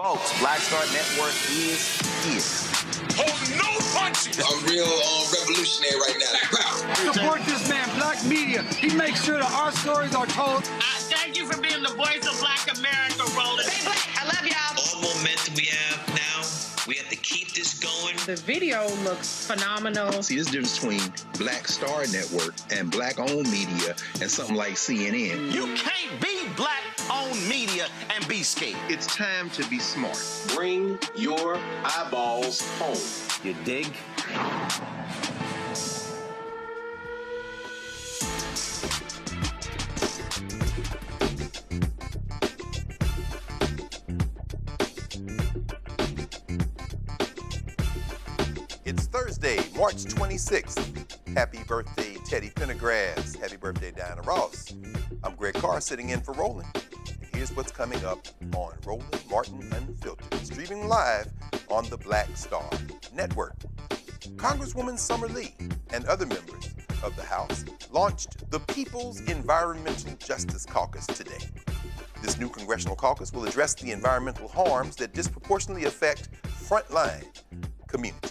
Folks, Black Star Network is here. Hold no punches! I'm real revolutionary right now. Support this man, Black Media. He makes sure that our stories are told. Thank you for being the voice of Black America, Roland. Stay black. I love y'all. All momentum we have now, we have to keep this going. The video looks phenomenal. See, this difference between Black Star Network and Black-owned media and something like CNN. You can't be Black-owned media and be scared. It's time to be smart. Bring your eyeballs home. You dig? It's Thursday, March 26th. Happy birthday, Teddy Pendergrass. Happy birthday, Diana Ross. I'm Greg Carr, sitting in for Roland. And here's what's coming up on Roland Martin Unfiltered, streaming live on the Black Star Network. Congresswoman Summer Lee and other members of the House launched the People's Environmental Justice Caucus today. This new congressional caucus will address the environmental harms that disproportionately affect frontline communities.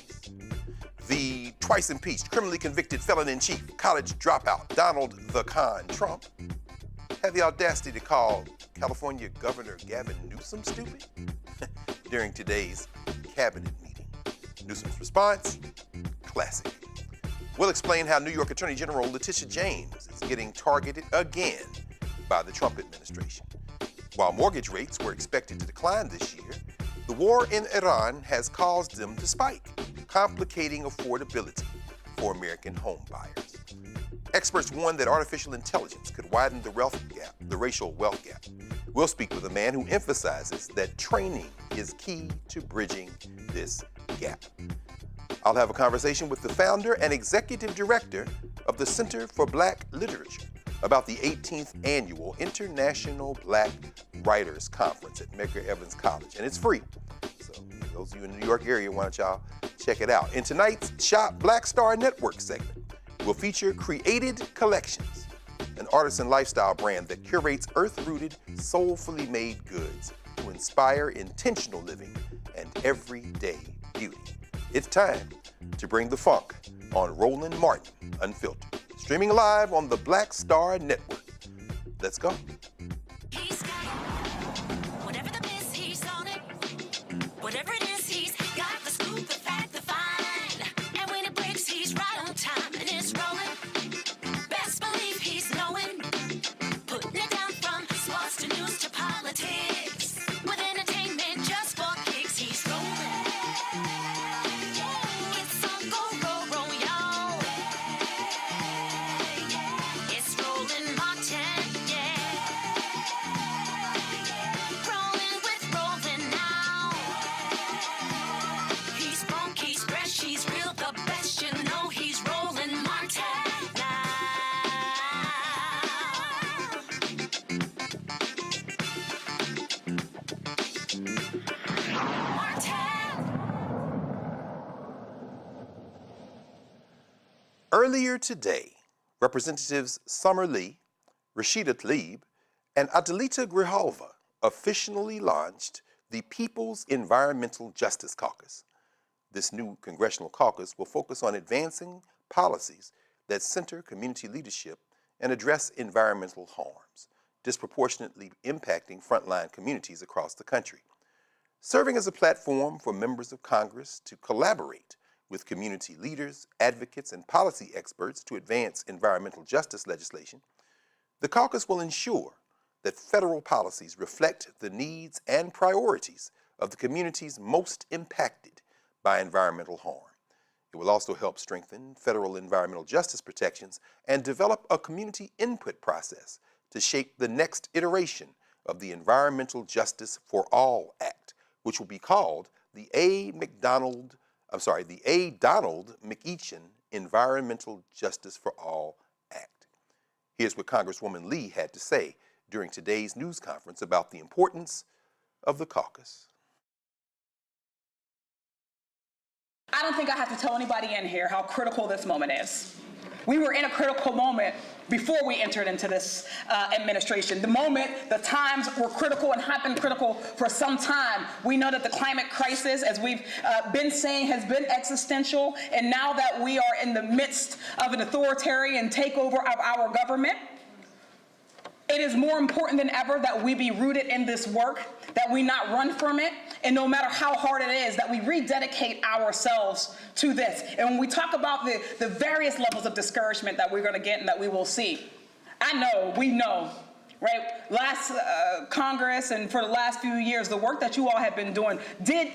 The twice-impeached, criminally convicted felon-in-chief, college dropout, Donald the Con Trump, had the audacity to call California Governor Gavin Newsom stupid during today's cabinet meeting. Newsom's response, classic. We'll explain how New York Attorney General Letitia James is getting targeted again by the Trump administration. While mortgage rates were expected to decline this year, the war in Iran has caused them to spike, complicating affordability for American homebuyers. Experts warn that artificial intelligence could widen the racial wealth gap. We'll speak with a man who emphasizes that training is key to bridging this gap. I'll have a conversation with the founder and executive director of the Center for Black Literature about the 18th Annual International Black Writers Conference at Medgar Evers College, and it's free. So those of you in the New York area, why don't y'all check it out. In tonight's Shop Black Star Network segment, we'll feature Created Collections, an artisan lifestyle brand that curates earth-rooted, soulfully made goods to inspire intentional living and everyday beauty. It's time to bring the funk on Roland Martin Unfiltered, streaming live on the Black Star Network. Let's go. He's got it. Whatever the biz, he's on it. Whatever it is, he's got the scoop, the fact, the find. And when it breaks, he's right on time and it's rolling. Best believe he's knowing. Putting it down from sports to news to politics. With entertainment just for kicks, he's rolling. It's on go, roll, y'all. It's Roland Martin, yeah. Rolling with Roland now. He's funky, he's fresh, he's real, the best, you know he's Roland Martin now. Earlier today, Representatives Summer Lee, Rashida Tlaib, and Adelita Grijalva officially launched the People's Environmental Justice Caucus. This new congressional caucus will focus on advancing policies that center community leadership and address environmental harms, disproportionately impacting frontline communities across the country. Serving as a platform for members of Congress to collaborate with community leaders, advocates, and policy experts to advance environmental justice legislation, the caucus will ensure that federal policies reflect the needs and priorities of the communities most impacted by environmental harm. It will also help strengthen federal environmental justice protections and develop a community input process to shape the next iteration of the Environmental Justice for All Act, which will be called the Donald McEachin Environmental Justice for All Act. Here's what Congresswoman Lee had to say during today's news conference about the importance of the caucus. I don't think I have to tell anybody in here how critical this moment is. We were in a critical moment before we entered into this administration. The times were critical and have been critical for some time. We know that the climate crisis, as we've been saying, has been existential. And now that we are in the midst of an authoritarian takeover of our government, it is more important than ever that we be rooted in this work, that we not run from it, and no matter how hard it is, that we rededicate ourselves to this. And when we talk about the various levels of discouragement that we're going to get and that we will see, we know, right? Last Congress and for the last few years, the work that you all have been doing did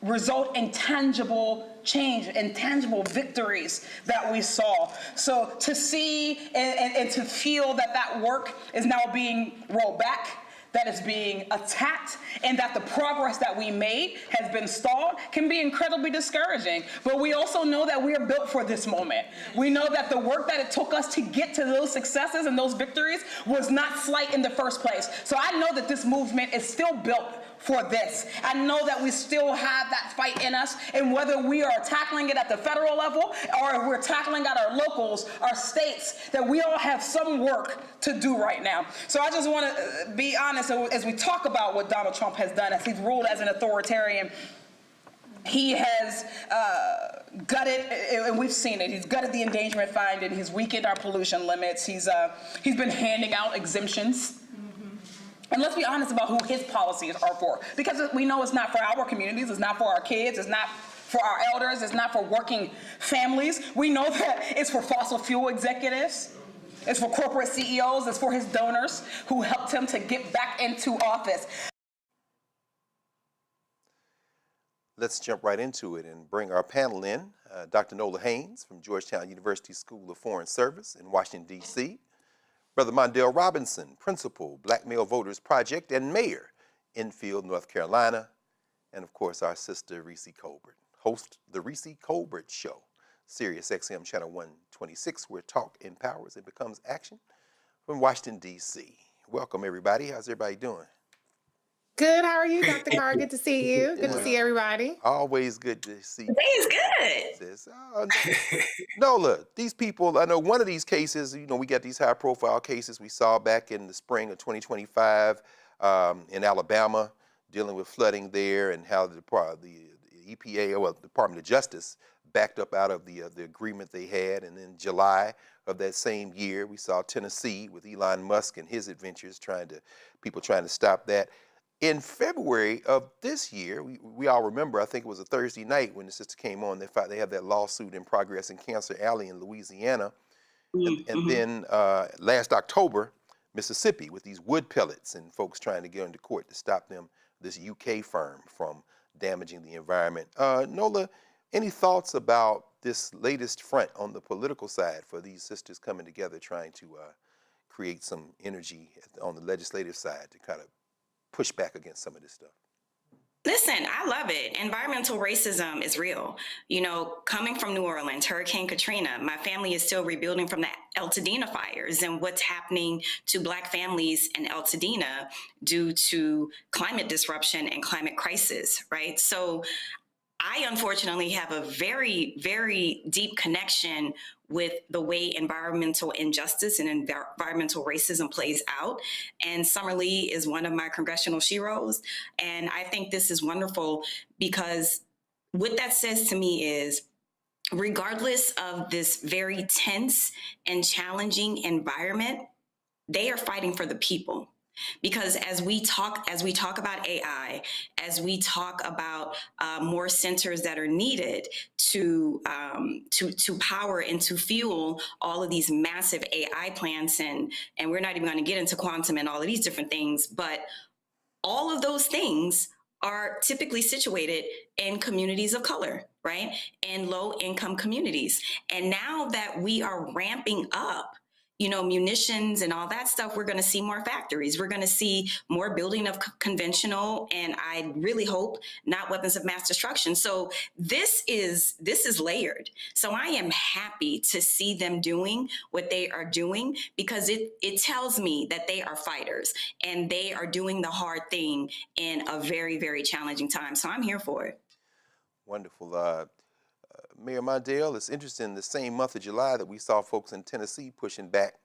result in tangible change and tangible victories that we saw. So to see and to feel that that work is now being rolled back, that is being attacked, and that the progress that we made has been stalled can be incredibly discouraging. But we also know that we are built for this moment. We know that the work that it took us to get to those successes and those victories was not slight in the first place. So I know that this movement is still built for this. I know that we still have that fight in us, and whether we are tackling it at the federal level or if we're tackling at our locals, our states, that we all have some work to do right now. So I just want to be honest, as we talk about what Donald Trump has done, as he's ruled as an authoritarian, he has gutted, and we've seen it, he's gutted the endangerment fund, and he's weakened our pollution limits. He's been handing out exemptions. And let's be honest about who his policies are for, because we know it's not for our communities, it's not for our kids, it's not for our elders, it's not for working families. We know that it's for fossil fuel executives, it's for corporate CEOs, it's for his donors who helped him to get back into office. Let's jump right into it and bring our panel in. Dr. Nola Haynes from Georgetown University School of Foreign Service in Washington, D.C., Brother Mondale Robinson, Principal, Black Male Voters Project, and Mayor, Enfield, North Carolina, and of course our sister Reese Colbert, host the Reese Colbert Show, Sirius XM Channel 126, where talk empowers and becomes action, from Washington, D.C. Welcome, everybody. How's everybody doing? Good. How are you, Dr. Carr? Good to see you. Good to see everybody. Always good to see you. Today's good. Nola, these people, I know one of these cases, we got these high profile cases we saw back in the spring of 2025 in Alabama, dealing with flooding there, and how the EPA, well, the Department of Justice, backed up out of the agreement they had. And in July of that same year, we saw Tennessee with Elon Musk and his adventures, people trying to stop that. In February of this year, we all remember, I think it was a Thursday night when the sister came on, they had that lawsuit in progress in Cancer Alley in Louisiana. And then last October, Mississippi, with these wood pellets and folks trying to get into court to stop them, this UK firm from damaging the environment. Nola, any thoughts about this latest front on the political side for these sisters coming together trying to create some energy on the legislative side to kind of push back against some of this stuff? Listen, I love it. Environmental racism is real. Coming from New Orleans, Hurricane Katrina, my family is still rebuilding from the Altadena fires and what's happening to Black families in Altadena due to climate disruption and climate crisis, right? So I unfortunately have a very, very deep connection with the way environmental injustice and environmental racism plays out. And Summer Lee is one of my congressional sheroes. And I think this is wonderful because what that says to me is, regardless of this very tense and challenging environment, they are fighting for the people. Because as we talk about AI, as we talk about more centers that are needed to power and to fuel all of these massive AI plants, and we're not even going to get into quantum and all of these different things, but all of those things are typically situated in communities of color, right? And low-income communities. And now that we are ramping up munitions and all that stuff, we're going to see more factories. We're going to see more building of conventional, and I really hope not weapons of mass destruction. So this is layered. So I am happy to see them doing what they are doing, because it tells me that they are fighters and they are doing the hard thing in a very, very challenging time. So I'm here for it. Wonderful. Mayor Mondale, it's interesting, the same month of July that we saw folks in Tennessee pushing back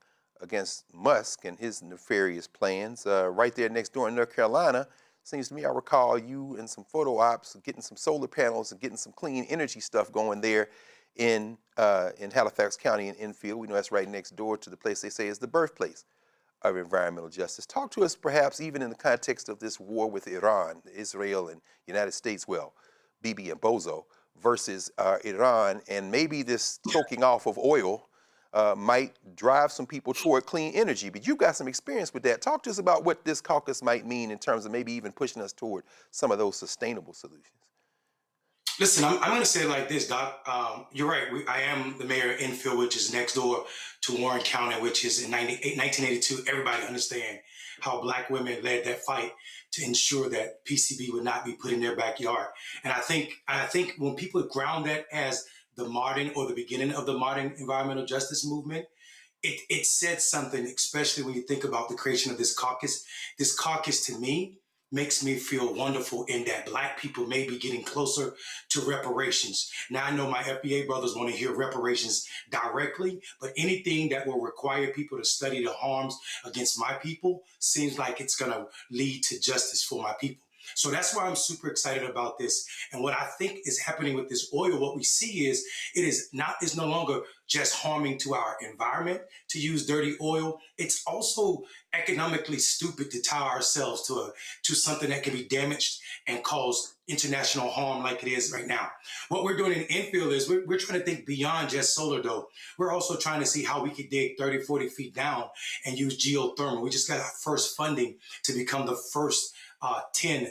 against Musk and his nefarious plans. Right there next door in North Carolina, seems to me I recall you and some photo ops getting some solar panels and getting some clean energy stuff going there in Halifax County in Enfield. We know that's right next door to the place they say is the birthplace of environmental justice. Talk to us perhaps even in the context of this war with Iran, Israel and United States, well, Bibi and Bozo, versus Iran, and maybe this choking off of oil might drive some people toward clean energy. But you've got some experience with that. Talk to us about what this caucus might mean in terms of maybe even pushing us toward some of those sustainable solutions. Listen, I'm going to say it like this, Doc. You're right. I am the mayor of Enfield, which is next door to Warren County, which is in 1982. Everybody understand how Black women led that fight to ensure that PCB would not be put in their backyard. And I think when people ground that as the modern or the beginning of the modern environmental justice movement, it said something, especially when you think about the creation of this caucus. This caucus, to me, makes me feel wonderful in that Black people may be getting closer to reparations. Now, I know my FBA brothers want to hear reparations directly, but anything that will require people to study the harms against my people seems like it's going to lead to justice for my people. So that's why I'm super excited about this. And what I think is happening with this oil, what we see is it's no longer just harming to our environment to use dirty oil. It's also economically stupid to tie ourselves to something that can be damaged and cause international harm like it is right now. What we're doing in Enfield is we're trying to think beyond just solar, though. We're also trying to see how we could dig 30, 40 feet down and use geothermal. We just got our first funding to become the first 10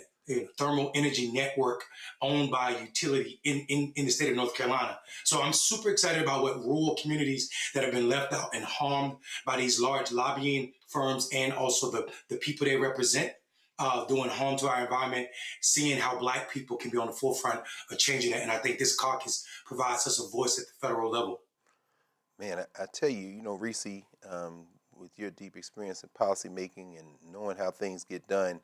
thermal energy network owned by a utility in the state of North Carolina. So I'm super excited about what rural communities that have been left out and harmed by these large lobbying firms and also the people they represent doing harm to our environment, seeing how Black people can be on the forefront of changing that. And I think this caucus provides us a voice at the federal level. Man, I tell you, Reese, with your deep experience in policymaking and knowing how things get done,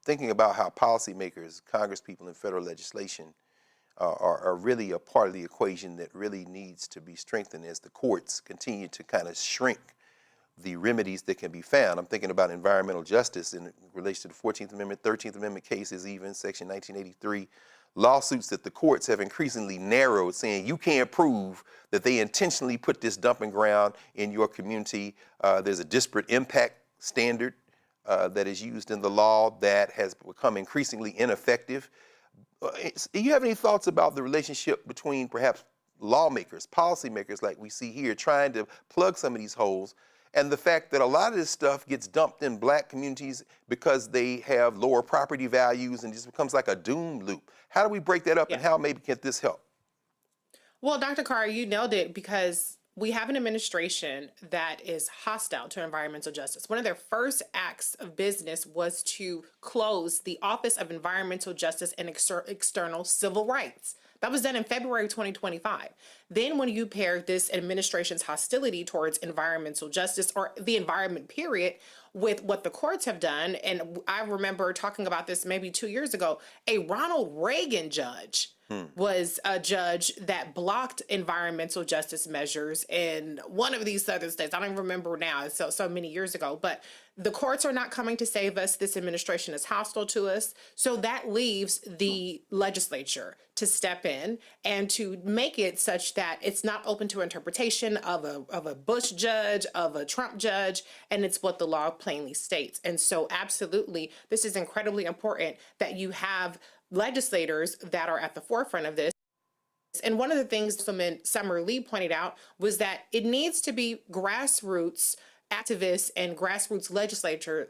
thinking about how policymakers, congresspeople, and federal legislation are really a part of the equation that really needs to be strengthened as the courts continue to kind of shrink the remedies that can be found. I'm thinking about environmental justice in relation to the 14th Amendment, 13th Amendment cases, even Section 1983 lawsuits that the courts have increasingly narrowed, saying you can't prove that they intentionally put this dumping ground in your community. There's a disparate impact standard that is used in the law that has become increasingly ineffective. Do you have any thoughts about the relationship between perhaps lawmakers, policymakers like we see here, trying to plug some of these holes, and the fact that a lot of this stuff gets dumped in Black communities because they have lower property values and just becomes like a doom loop? How do we break that up, and how maybe can this help? Well, Dr. Carr, you nailed it, because we have an administration that is hostile to environmental justice. One of their first acts of business was to close the Office of Environmental Justice and External Civil Rights. That was done in February 2025. Then when you pair this administration's hostility towards environmental justice, or the environment period, with what the courts have done, and I remember talking about this maybe 2 years ago, a Ronald Reagan judge was a judge that blocked environmental justice measures in one of these southern states. I don't even remember now, it's so many years ago, but the courts are not coming to save us. This administration is hostile to us. So that leaves the legislature to step in and to make it such that it's not open to interpretation of a Bush judge, of a Trump judge, and it's what the law plainly states. And so absolutely, this is incredibly important that you have legislators that are at the forefront of this. And one of the things Congresswoman Summer Lee pointed out was that it needs to be grassroots activists and grassroots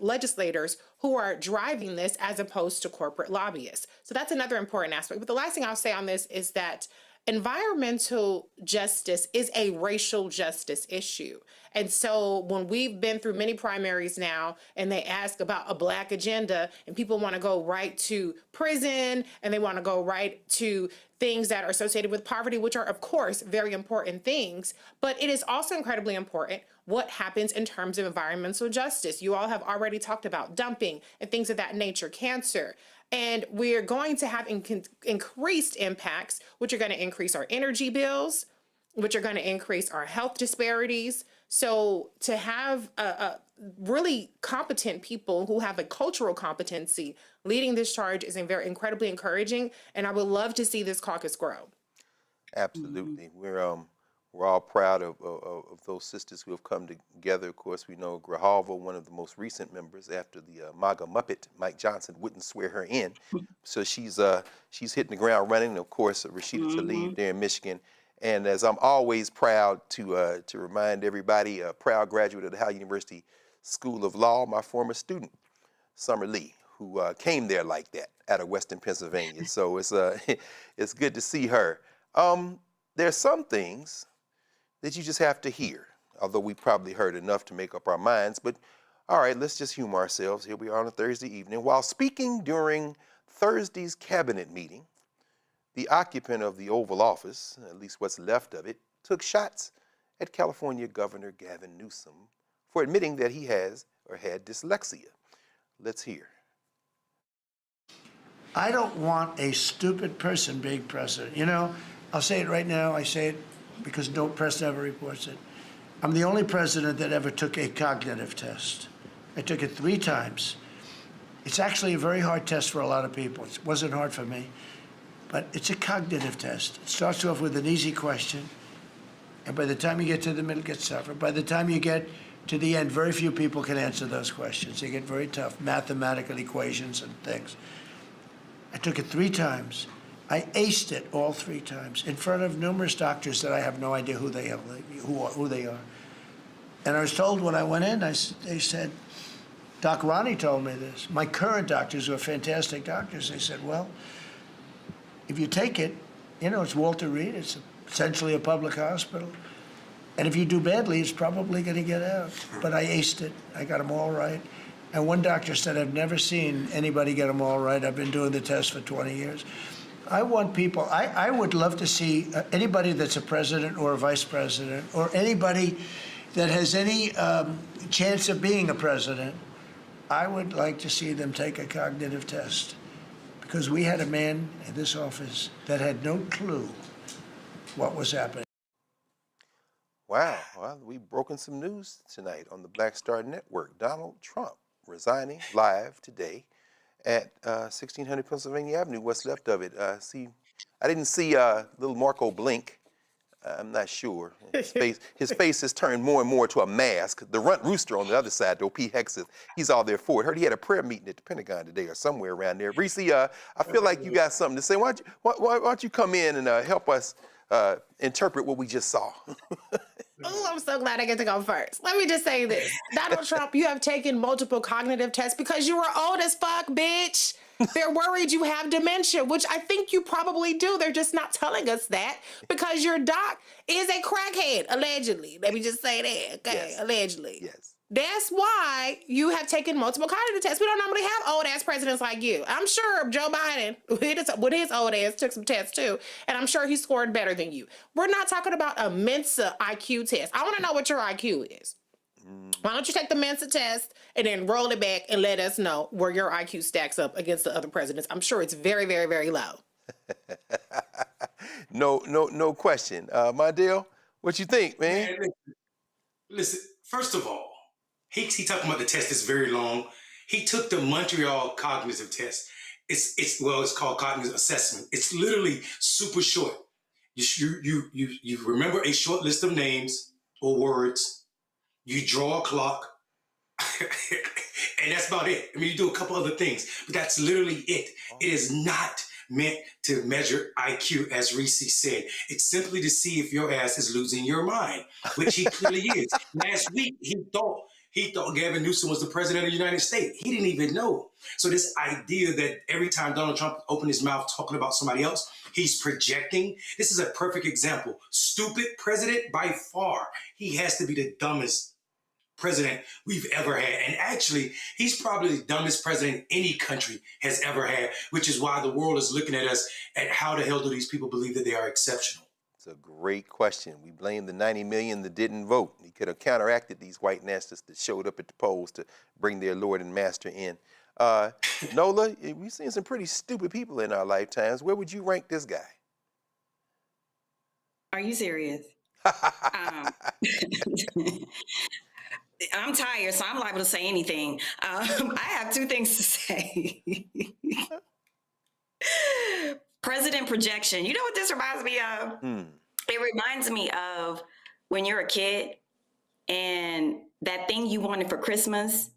legislators who are driving this, as opposed to corporate lobbyists. So that's another important aspect. But the last thing I'll say on this is that environmental justice is a racial justice issue. And so when we've been through many primaries now and they ask about a Black agenda, and people want to go right to prison and they want to go right to things that are associated with poverty, which are, of course, very important things. But it is also incredibly important what happens in terms of environmental justice. You all have already talked about dumping and things of that nature, cancer. And we're going to have increased impacts, which are going to increase our energy bills, which are going to increase our health disparities. So to have really competent people who have a cultural competency leading this charge is incredibly encouraging. And I would love to see this caucus grow. Absolutely. We're all proud of those sisters who have come together. Of course, we know Grijalva, one of the most recent members after the MAGA Muppet, Mike Johnson, wouldn't swear her in. So she's hitting the ground running. And of course, Rashida Tlaib there in Michigan. And as I'm always proud to remind everybody, a proud graduate of the Howard University School of Law, my former student, Summer Lee, who came there like that out of Western Pennsylvania. So it's good to see her. There's some things that you just have to hear, although we probably heard enough to make up our minds. But all right, let's just humor ourselves. Here we are on a Thursday evening. While speaking during Thursday's cabinet meeting, the occupant of the Oval Office, at least what's left of it, took shots at California Governor Gavin Newsom for admitting that he has or had dyslexia. Let's hear. I don't want a stupid person being president. You know, I'll say it right now. I say it because no press ever reports it. I'm the only president that ever took a cognitive test. I took it 3 times. It's actually a very hard test for a lot of people. It wasn't hard for me. But it's a cognitive test. It starts off with an easy question, and by the time you get to the middle, it gets tougher. By the time you get to the end, very few people can answer those questions. They get very tough, mathematical equations and things. I took it 3 times. I aced it all 3 times in front of numerous doctors that I have no idea who they are. And I was told when I went in, they said, Doc Ronnie told me this. My current doctors who are fantastic doctors, they said, well, if you take it, you know, it's Walter Reed, it's essentially a public hospital. And if you do badly, it's probably going to get out. But I aced it. I got them all right. And one doctor said, I've never seen anybody get them all right. I've been doing the test for 20 years. I want people, I would love to see anybody that's a president or a vice president or anybody that has any chance of being a president, I would like to see them take a cognitive test. Because we had a man in this office that had no clue what was happening. Wow, well, we've broken some news tonight on the Black Star Network. Donald Trump resigning live today at 1600 Pennsylvania Avenue, what's left of it. I didn't see little Marco blink. I'm not sure. His face has turned more and more to a mask. The runt rooster on the other side, though, Pete Hegseth, he's all there for it. Heard he had a prayer meeting at the Pentagon today or somewhere around there. Reese, I feel like you got something to say. Why don't you come in and help us interpret what we just saw? Oh, I'm so glad I get to go first. Let me just say this. Donald Trump, you have taken multiple cognitive tests because you were old as fuck, bitch. They're worried you have dementia, which I think you probably do. They're just not telling us that because your doc is a crackhead, allegedly. Let me just say that, okay? Yes. Allegedly. Yes. That's why you have taken multiple cognitive tests. We don't normally have old-ass presidents like you. I'm sure Joe Biden, with his old ass, took some tests too, and I'm sure he scored better than you. We're not talking about a Mensa IQ test. I want to know what your IQ is. Why don't you take the Mensa test and then roll it back and let us know where your IQ stacks up against the other presidents? I'm sure it's very, very, very low. No question. Mondale, what you think, man? Listen, first of all, he talking about the test is very long. He took the Montreal cognitive test. It's called cognitive assessment. It's literally super short. You remember a short list of names or words. You draw a clock, and that's about it. I mean, you do a couple other things, but that's literally it. It is not meant to measure IQ, as Reese said. It's simply to see if your ass is losing your mind, which he clearly is. Last week, he thought Gavin Newsom was the president of the United States. He didn't even know. So this idea that every time Donald Trump opened his mouth talking about somebody else, he's projecting. This is a perfect example. Stupid president by far. He has to be the dumbest president we've ever had. And actually, he's probably the dumbest president any country has ever had, which is why the world is looking at us at how the hell do these people believe that they are exceptional. It's a great question. We blame the 90 million that didn't vote. He could have counteracted these white nationalists that showed up at the polls to bring their Lord and Master in. Nola, we've seen some pretty stupid people in our lifetimes. Where would you rank this guy? Are you serious? I'm tired, so I'm liable to say anything. I have two things to say. President projection. You know what this reminds me of? It reminds me of when you're a kid and that thing you wanted for Christmas,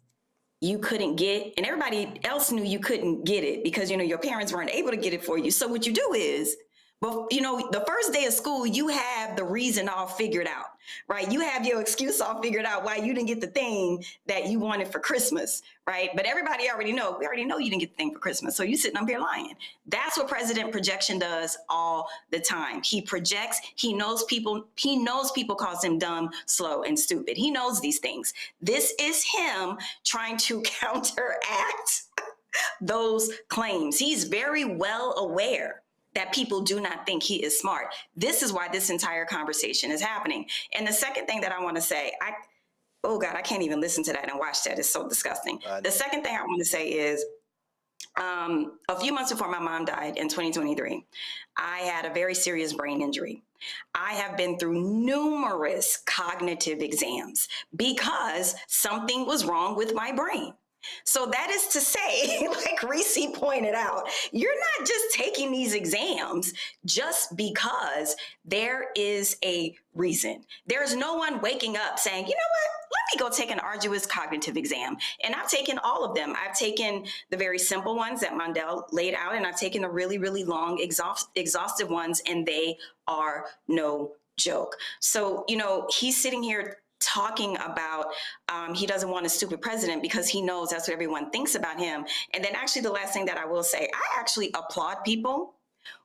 you couldn't get, and everybody else knew you couldn't get it because, you know, your parents weren't able to get it for you. So what you do is, well, you know, the first day of school, you have the reason all figured out, right? You have your excuse all figured out why you didn't get the thing that you wanted for Christmas, right? But everybody already know, we already know you didn't get the thing for Christmas. So you sitting up here lying. That's what president projection does all the time. He projects, he knows people calls him dumb, slow, and stupid. He knows these things. This is him trying to counteract those claims. He's very well aware that people do not think he is smart. This is why this entire conversation is happening. And the second thing that I want to say, oh God, I can't even listen to that and watch that. It's so disgusting. The second thing I want to say is, a few months before my mom died in 2023, I had a very serious brain injury. I have been through numerous cognitive exams because something was wrong with my brain. So that is to say, like Reese pointed out, you're not just taking these exams just because there is a reason. There's no one waking up saying, you know what, let me go take an arduous cognitive exam. And I've taken all of them. I've taken the very simple ones that Mondale laid out, and I've taken the really, really long, exhaustive ones, and they are no joke. So, you know, he's sitting here talking about he doesn't want a stupid president because he knows that's what everyone thinks about him. And then actually the last thing that I will say, I actually applaud people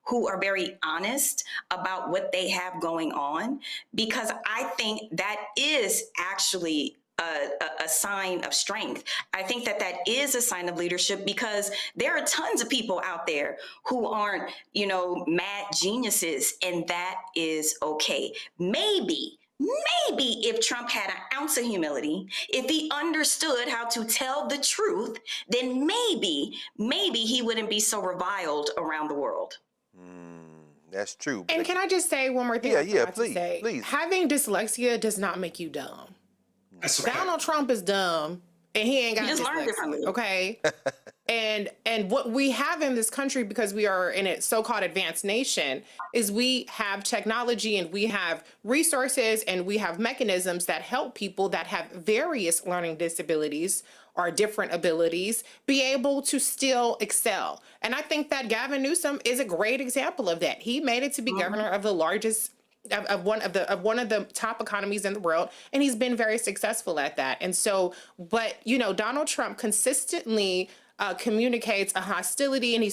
who are very honest about what they have going on, because I think that is actually a sign of strength. I think that that is a sign of leadership, because there are tons of people out there who aren't, you know, mad geniuses, and that is okay. Maybe if Trump had an ounce of humility, if he understood how to tell the truth, then maybe he wouldn't be so reviled around the world. That's true. And can I just say one more thing? Yeah, please. Having dyslexia does not make you dumb. That's right. Donald Trump is dumb, and he ain't got He just learned dyslexia, differently. okay? And what we have in this country, because we are in a so-called advanced nation, is we have technology and we have resources and we have mechanisms that help people that have various learning disabilities or different abilities be able to still excel. And I think that Gavin Newsom is a great example of that. He made it to be governor of the largest of one of the top economies in the world, and he's been very successful at that. And so, but you know, Donald Trump consistently communicates a hostility, and he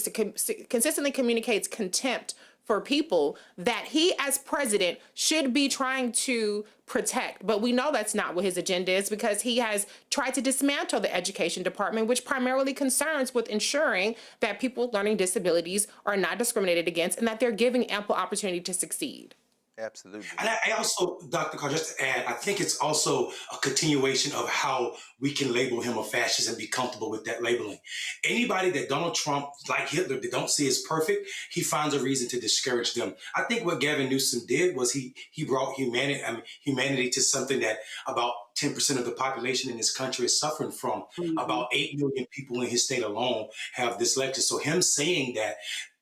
consistently communicates contempt for people that he as president should be trying to protect. But we know that's not what his agenda is, because he has tried to dismantle the education department, which primarily concerns with ensuring that people with learning disabilities are not discriminated against and that they're given ample opportunity to succeed. Absolutely. And I also, Dr. Carr, just to add, I think it's also a continuation of how we can label him a fascist and be comfortable with that labeling. Anybody that Donald Trump, like Hitler, that don't see as perfect, he finds a reason to discourage them. I think what Gavin Newsom did was he brought humanity to something that about 10% of the population in this country is suffering from. About 8 million people in his state alone have dyslexia. So him saying that,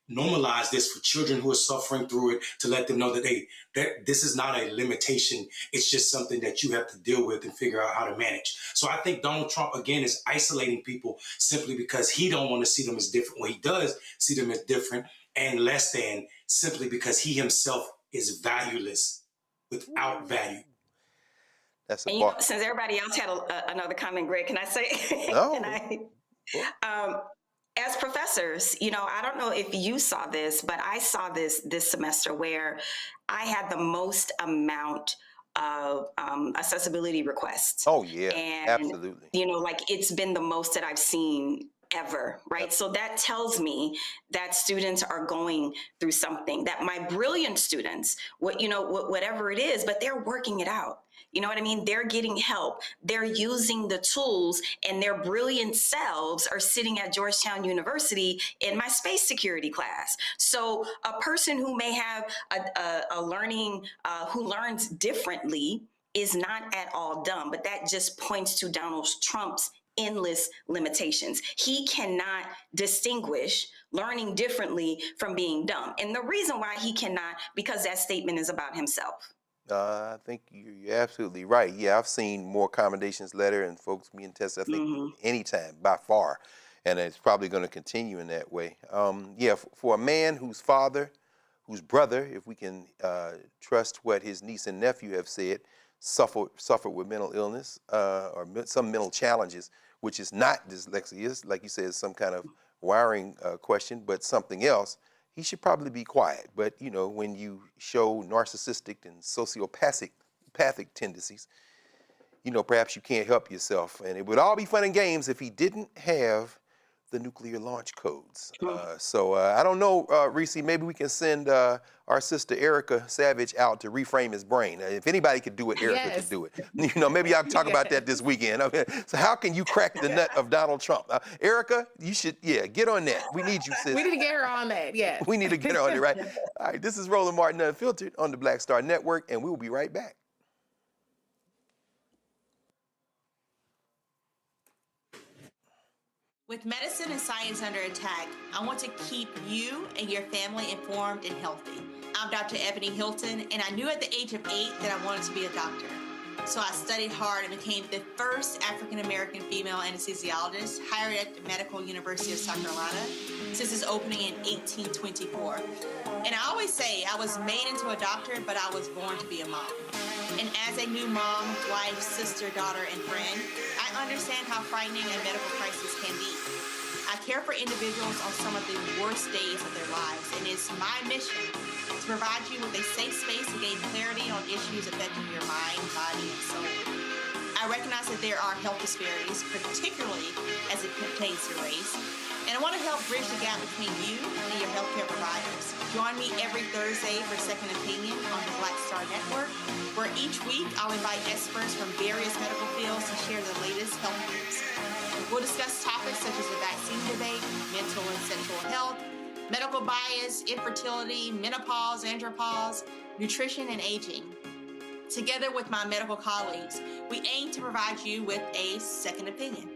normalize this for children who are suffering through it, to let them know that, hey, that this is not a limitation. It's just something that you have to deal with and figure out how to manage. So I think Donald Trump, again, is isolating people simply because he don't want to see them as different. Well, he does see them as different and less than, simply because he himself is valueless without value. That's and you know, since everybody else had another comment, Greg, can I say? No. As professors, you know, I don't know if you saw this, but I saw this semester where I had the most amount of accessibility requests. Oh, yeah, and, absolutely. You know, like it's been the most that I've seen ever, right? So that tells me that students are going through something, that my brilliant students, whatever it is, but they're working it out. You know what I mean? They're getting help. They're using the tools, and their brilliant selves are sitting at Georgetown University in my space security class. So a person who may have a learning, who learns differently is not at all dumb, but that just points to Donald Trump's endless limitations. He cannot distinguish learning differently from being dumb. And the reason why he cannot, because that statement is about himself. I think you're absolutely right. Yeah, I've seen more accommodations letter and folks being tested, I think, anytime, by far. And it's probably going to continue in that way. Yeah, for a man whose father, whose brother, if we can trust what his niece and nephew have said, suffered with mental illness or some mental challenges, which is not dyslexia, like you said, some kind of wiring question, but something else, he should probably be quiet. But, you know, when you show narcissistic and sociopathic tendencies, you know, perhaps you can't help yourself. And it would all be fun and games if he didn't have the nuclear launch codes. So I don't know, Reese, maybe we can send our sister Erica Savage out to reframe his brain. If anybody could do it, Erica could do it. You know, maybe I'll talk about that this weekend. Okay. So how can you crack the nut of Donald Trump? Erica, you should, get on that. We need you, sis. We need to get her on that, yeah. We need to get her on it, right? All right, this is Roland Martin Unfiltered on the Black Star Network, and we will be right back. With medicine and science under attack, I want to keep you and your family informed and healthy. I'm Dr. Ebony Hilton, and I knew at the age of 8 that I wanted to be a doctor. So I studied hard and became the first African-American female anesthesiologist hired at the Medical University of South Carolina since its opening in 1824. And I always say I was made into a doctor, but I was born to be a mom. And as a new mom, wife, sister, daughter, and friend, I understand how frightening a medical crisis can be. I care for individuals on some of the worst days of their lives, and it's my mission to provide you with a safe space to gain clarity on issues affecting your mind, body, and soul. I recognize that there are health disparities, particularly as it pertains to race, and I want to help bridge the gap between you and your healthcare providers. Join me every Thursday for Second Opinion on the Black Star Network, where each week I'll invite experts from various medical fields to share the latest health news. We'll discuss topics such as the vaccine debate, mental and sexual health, medical bias, infertility, menopause, andropause, nutrition, and aging. Together with my medical colleagues, we aim to provide you with a second opinion.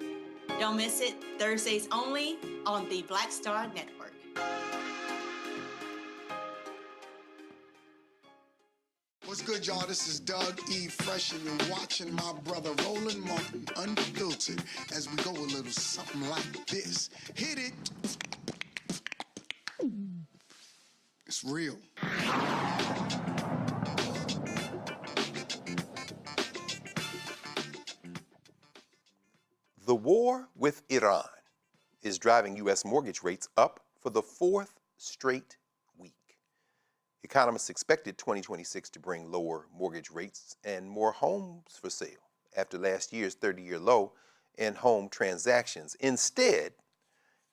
Don't miss it, Thursdays only on the Black Star Network. What's good, y'all? This is Doug E. Fresh, and you're watching my brother Roland Martin Unfiltered as we go a little something like this. Hit it. It's real. The war with Iran is driving U.S. mortgage rates up for the fourth straight week. Economists expected 2026 to bring lower mortgage rates and more homes for sale after last year's 30-year low in home transactions. Instead,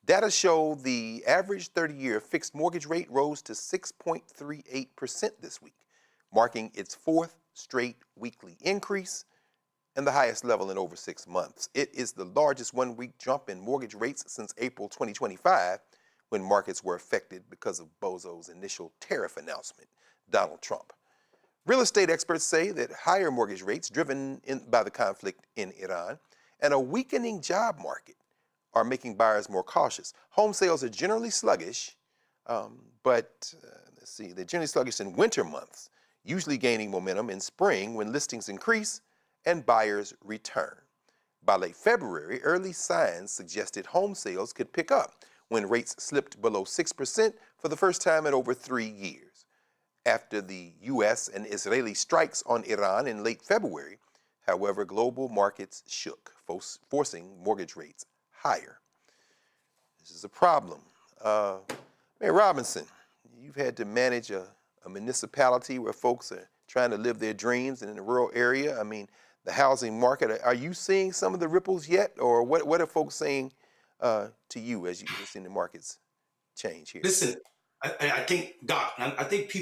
data show the average 30-year fixed mortgage rate rose to 6.38% this week, marking its fourth straight weekly increase and the highest level in over 6 months. It is the largest one-week jump in mortgage rates since April 2025, when markets were affected because of Bozo's initial tariff announcement, Donald Trump. Real estate experts say that higher mortgage rates driven by the conflict in Iran and a weakening job market are making buyers more cautious. Home sales are generally sluggish, but they're generally sluggish in winter months, usually gaining momentum in spring when listings increase and buyers return. By late February, early signs suggested home sales could pick up when rates slipped below 6% for the first time in over 3 years. After the U.S. and Israeli strikes on Iran in late February, however, global markets shook, forcing mortgage rates higher. This is a problem. Mayor Robinson, you've had to manage a municipality where folks are trying to live their dreams and in a rural area. I mean, the housing market, are you seeing some of the ripples yet? Or what are folks saying to you as you've seen the markets change here? Listen, I think, Doc, I think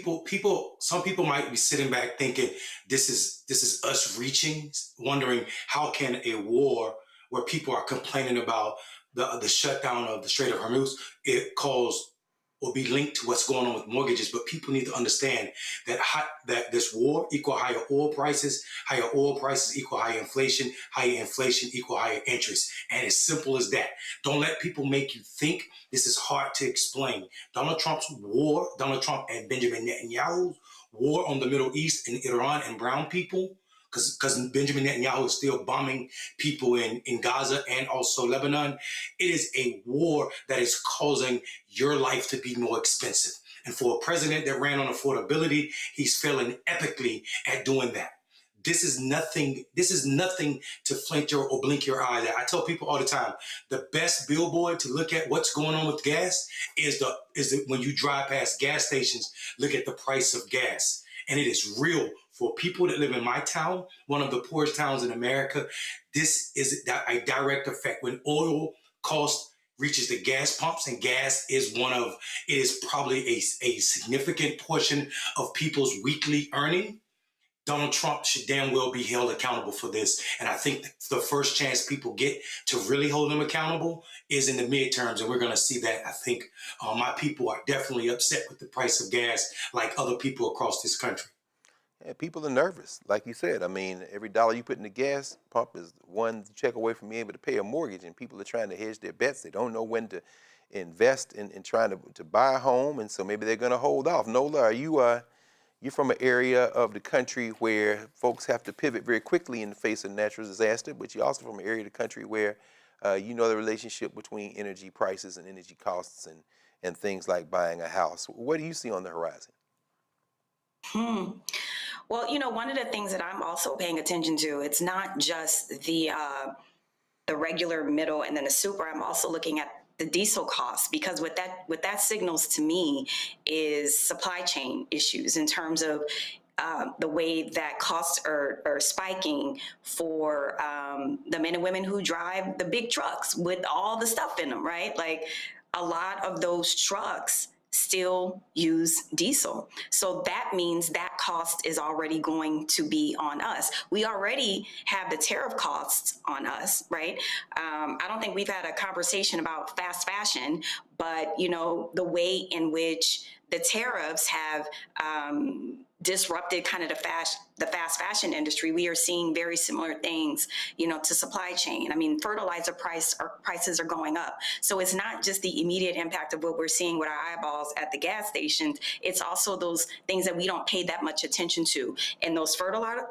some people might be sitting back thinking this is us reaching, wondering how can a war where people are complaining about the shutdown of the Strait of Hormuz, it cause or be linked to what's going on with mortgages. But people need to understand that that this war equal higher oil prices equal higher inflation equal higher interest. And as simple as that. Don't let people make you think this is hard to explain. Donald Trump and Benjamin Netanyahu's war on the Middle East and Iran and brown people, because Benjamin Netanyahu is still bombing people in Gaza and also Lebanon. It is a war that is causing your life to be more expensive. And for a president that ran on affordability, he's failing epically at doing that. This is nothing to flint your or blink your eye at. I tell people all the time, the best billboard to look at what's going on with gas is when you drive past gas stations, look at the price of gas. And it is real. For people that live in my town, one of the poorest towns in America, this is a direct effect. When oil cost reaches the gas pumps, and gas is probably a significant portion of people's weekly earning, Donald Trump should damn well be held accountable for this. And I think the first chance people get to really hold him accountable is in the midterms. And we're going to see that. I think my people are definitely upset with the price of gas, like other people across this country. Yeah, people are nervous. Like you said, I mean, every dollar you put in the gas pump is one check away from being able to pay a mortgage, and people are trying to hedge their bets. They don't know when to invest in trying to buy a home, and so maybe they're going to hold off. Nola, are you're from an area of the country where folks have to pivot very quickly in the face of natural disaster, but you're also from an area of the country where you know the relationship between energy prices and energy costs and things like buying a house. What do you see on the horizon? Well, you know, one of the things that I'm also paying attention to, it's not just the regular middle and then the super. I'm also looking at the diesel costs, because what that signals to me is supply chain issues in terms of the way that costs are spiking for the men and women who drive the big trucks with all the stuff in them, right? Like a lot of those trucks still use diesel. So that means that cost is already going to be on us. We already have the tariff costs on us, right? I don't think we've had a conversation about fast fashion, but you know, the way in which the tariffs have disrupted kind of the fast fashion industry, we are seeing very similar things, you know, to supply chain. I mean, fertilizer prices are going up. So it's not just the immediate impact of what we're seeing with our eyeballs at the gas stations. It's also those things that we don't pay that much attention to. And those fertilizer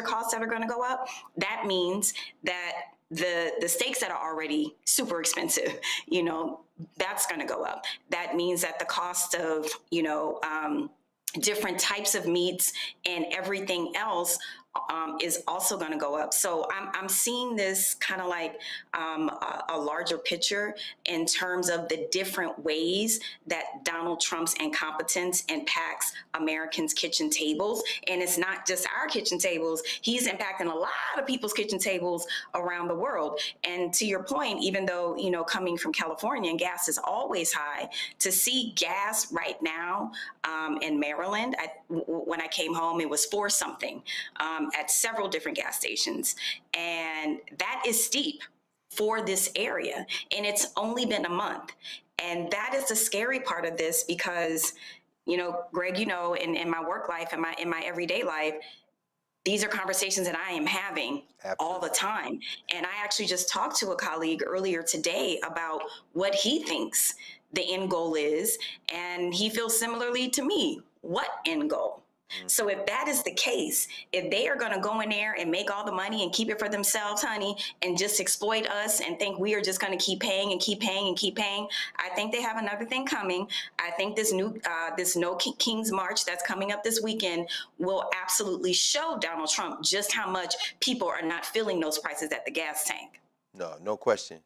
costs that are going to go up, that means that the steaks that are already super expensive, you know, that's going to go up. That means that the cost of, you know, different types of meats and everything else is also going to go up. So I'm seeing this kind of like a larger picture in terms of the different ways that Donald Trump's incompetence impacts Americans' kitchen tables. And it's not just our kitchen tables. He's impacting a lot of people's kitchen tables around the world. And to your point, even though, you know, coming from California and gas is always high, to see gas right now in Maryland, when I came home, it was $4 something. At several different gas stations. And that is steep for this area. And it's only been a month. And that is the scary part of this because, you know, Greg, you know, in my work life, in my everyday life, these are conversations that I am having all the time. And I actually just talked to a colleague earlier today about what he thinks the end goal is. And he feels similarly to me. What end goal? So if that is the case, if they are going to go in there and make all the money and keep it for themselves, honey, and just exploit us and think we are just going to keep paying and keep paying and keep paying, I think they have another thing coming. I think this No King's March that's coming up this weekend will absolutely show Donald Trump just how much people are not feeling those prices at the gas tank. No question.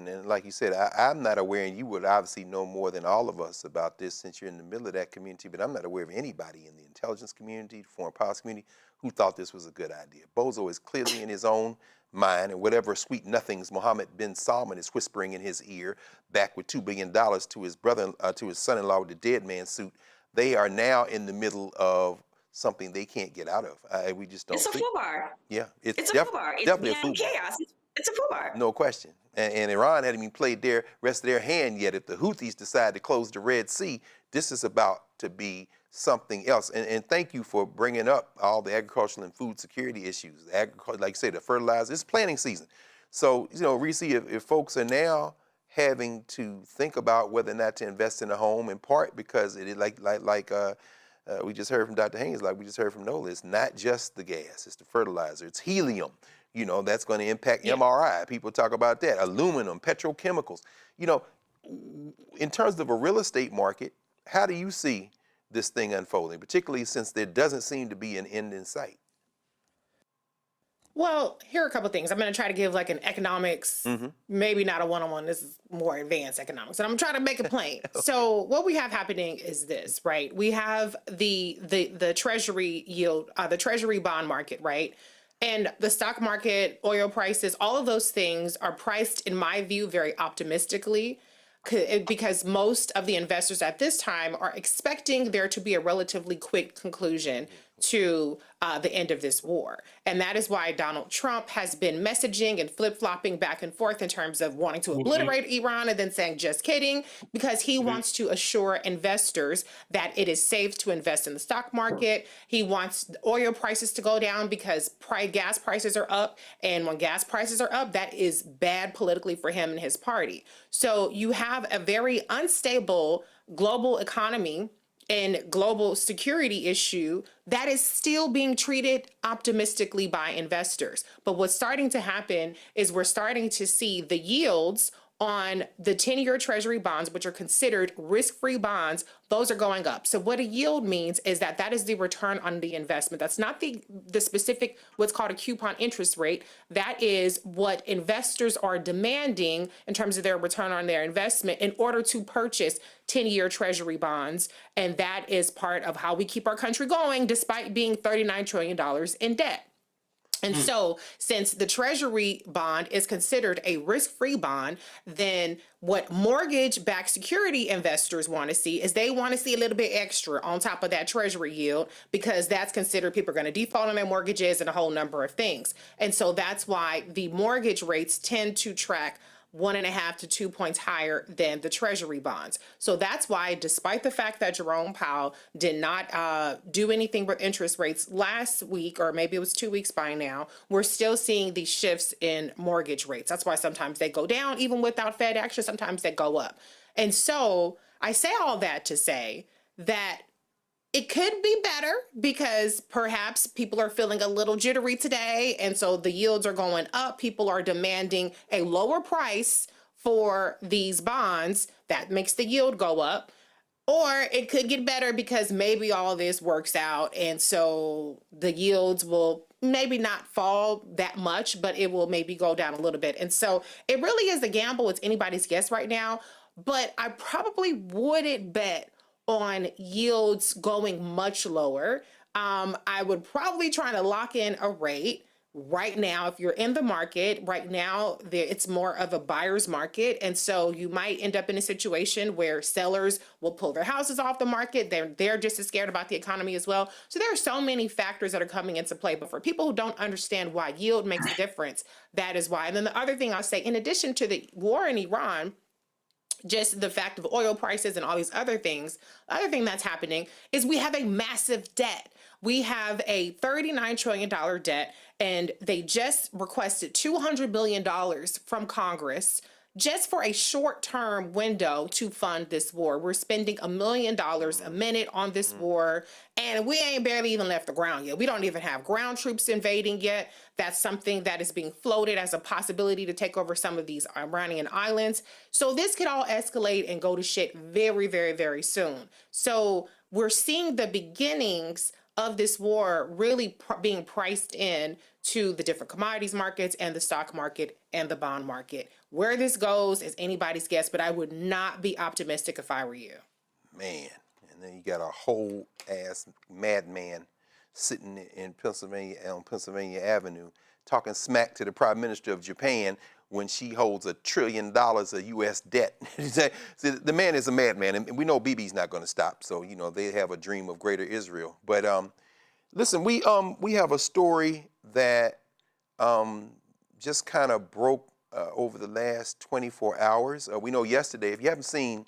And like you said, I'm not aware, and you would obviously know more than all of us about this since you're in the middle of that community, but I'm not aware of anybody in the intelligence community, the foreign policy community, who thought this was a good idea. Bozo is clearly in his own mind, and whatever sweet nothings Mohammed bin Salman is whispering in his ear, back with $2 billion to his brother, to his son-in-law with the dead man suit, they are now in the middle of something they can't get out of. We just don't. It's a foobar. Yeah, it's a foobar. It's definitely a beyond foobar. chaos. It's a foobar. No question. And Iran hadn't even played their rest of their hand yet. If the Houthis decide to close the Red Sea, this is about to be something else. And thank you for bringing up all the agricultural and food security issues. Like you say, the fertilizer, it's planting season. So, Reese, if folks are now having to think about whether or not to invest in a home, in part because it is like we just heard from Dr. Haynes, like we just heard from Nola, it's not just the gas, it's the fertilizer, it's helium. That's going to impact MRI. People talk about that. Aluminum, petrochemicals. In terms of a real estate market, how do you see this thing unfolding, particularly since there doesn't seem to be an end in sight? Well, here are a couple of things. I'm going to try to give like an economics, maybe not a one-on-one. This is more advanced economics, and I'm trying to make it plain. So what we have happening is this, right? We have the Treasury yield, the Treasury bond market, right? And the stock market, oil prices, all of those things are priced, in my view, very optimistically, because most of the investors at this time are expecting there to be a relatively quick conclusion to the end of this war. And that is why Donald Trump has been messaging and flip-flopping back and forth in terms of wanting to obliterate Iran and then saying, just kidding, because he wants to assure investors that it is safe to invest in the stock market. He wants oil prices to go down because gas prices are up. And when gas prices are up, that is bad politically for him and his party. So you have a very unstable global economy and global security issue that is still being treated optimistically by investors. But what's starting to happen is we're starting to see the yields on the 10-year Treasury bonds, which are considered risk-free bonds, those are going up. So what a yield means is that is the return on the investment. That's not the specific, what's called a coupon interest rate. That is what investors are demanding in terms of their return on their investment in order to purchase 10-year Treasury bonds. And that is part of how we keep our country going despite being $39 trillion in debt. And so since the Treasury bond is considered a risk-free bond, then what mortgage-backed security investors want to see is they want to see a little bit extra on top of that Treasury yield, because that's considered people are going to default on their mortgages and a whole number of things. And so that's why the mortgage rates tend to track 1.5 to 2 points higher than the Treasury bonds. So that's why, despite the fact that Jerome Powell did not do anything with interest rates last week, or maybe it was 2 weeks by now, we're still seeing these shifts in mortgage rates. That's why sometimes they go down even without Fed action, sometimes they go up. And so I say all that to say that it could be better because perhaps people are feeling a little jittery today, and so the yields are going up. People are demanding a lower price for these bonds. That makes the yield go up. Or it could get better because maybe all this works out, and so the yields will maybe not fall that much, but it will maybe go down a little bit. And so it really is a gamble. It's anybody's guess right now, but I probably wouldn't bet on yields going much lower. I would probably try to lock in a rate right now. If you're in the market right now, it's more of a buyer's market. And so you might end up in a situation where sellers will pull their houses off the market. They're just as scared about the economy as well. So there are so many factors that are coming into play. But for people who don't understand why yield makes a difference, that is why. And then the other thing I'll say, in addition to the war in Iran, just the fact of oil prices and all these other things, the other thing that's happening is we have a massive debt. We have a $39 trillion debt, and they just requested $200 billion from Congress just for a short-term window to fund this war. We're spending $1 million a minute on this war, and we ain't barely even left the ground yet. We don't even have ground troops invading yet. That's something that is being floated as a possibility to take over some of these Iranian islands. So this could all escalate and go to shit very, very, very soon. So we're seeing the beginnings of this war really being priced in to the different commodities markets and the stock market and the bond market. Where this goes is anybody's guess, but I would not be optimistic if I were you. Man, and then you got a whole ass madman sitting in Pennsylvania on Pennsylvania Avenue talking smack to the Prime Minister of Japan when she holds $1 trillion of U.S. debt. The man is a madman, and we know Bibi's not going to stop. So, you know, they have a dream of greater Israel. But listen, we have a story that just kind of broke over the last 24 hours. We know yesterday, if you haven't seen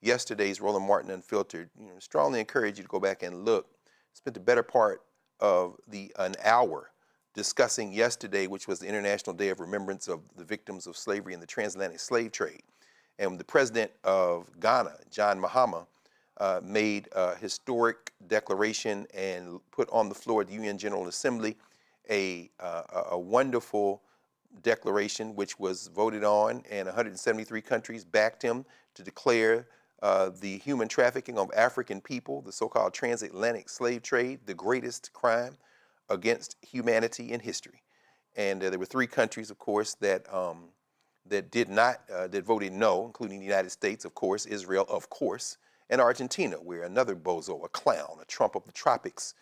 yesterday's Roland Martin Unfiltered, you know, strongly encourage you to go back and look. Spent the better part of an hour discussing yesterday, which was the International Day of Remembrance of the Victims of Slavery and the Transatlantic Slave Trade. And the president of Ghana, John Mahama, made a historic declaration and put on the floor of the UN General Assembly a wonderful declaration which was voted on, and 173 countries backed him to declare the human trafficking of African people, the so-called transatlantic slave trade, the greatest crime against humanity in history. And there were 3 countries, of course, that did not, that voted no, including the United States, of course, Israel, of course, and Argentina, where another bozo, a clown, a Trump of the tropics,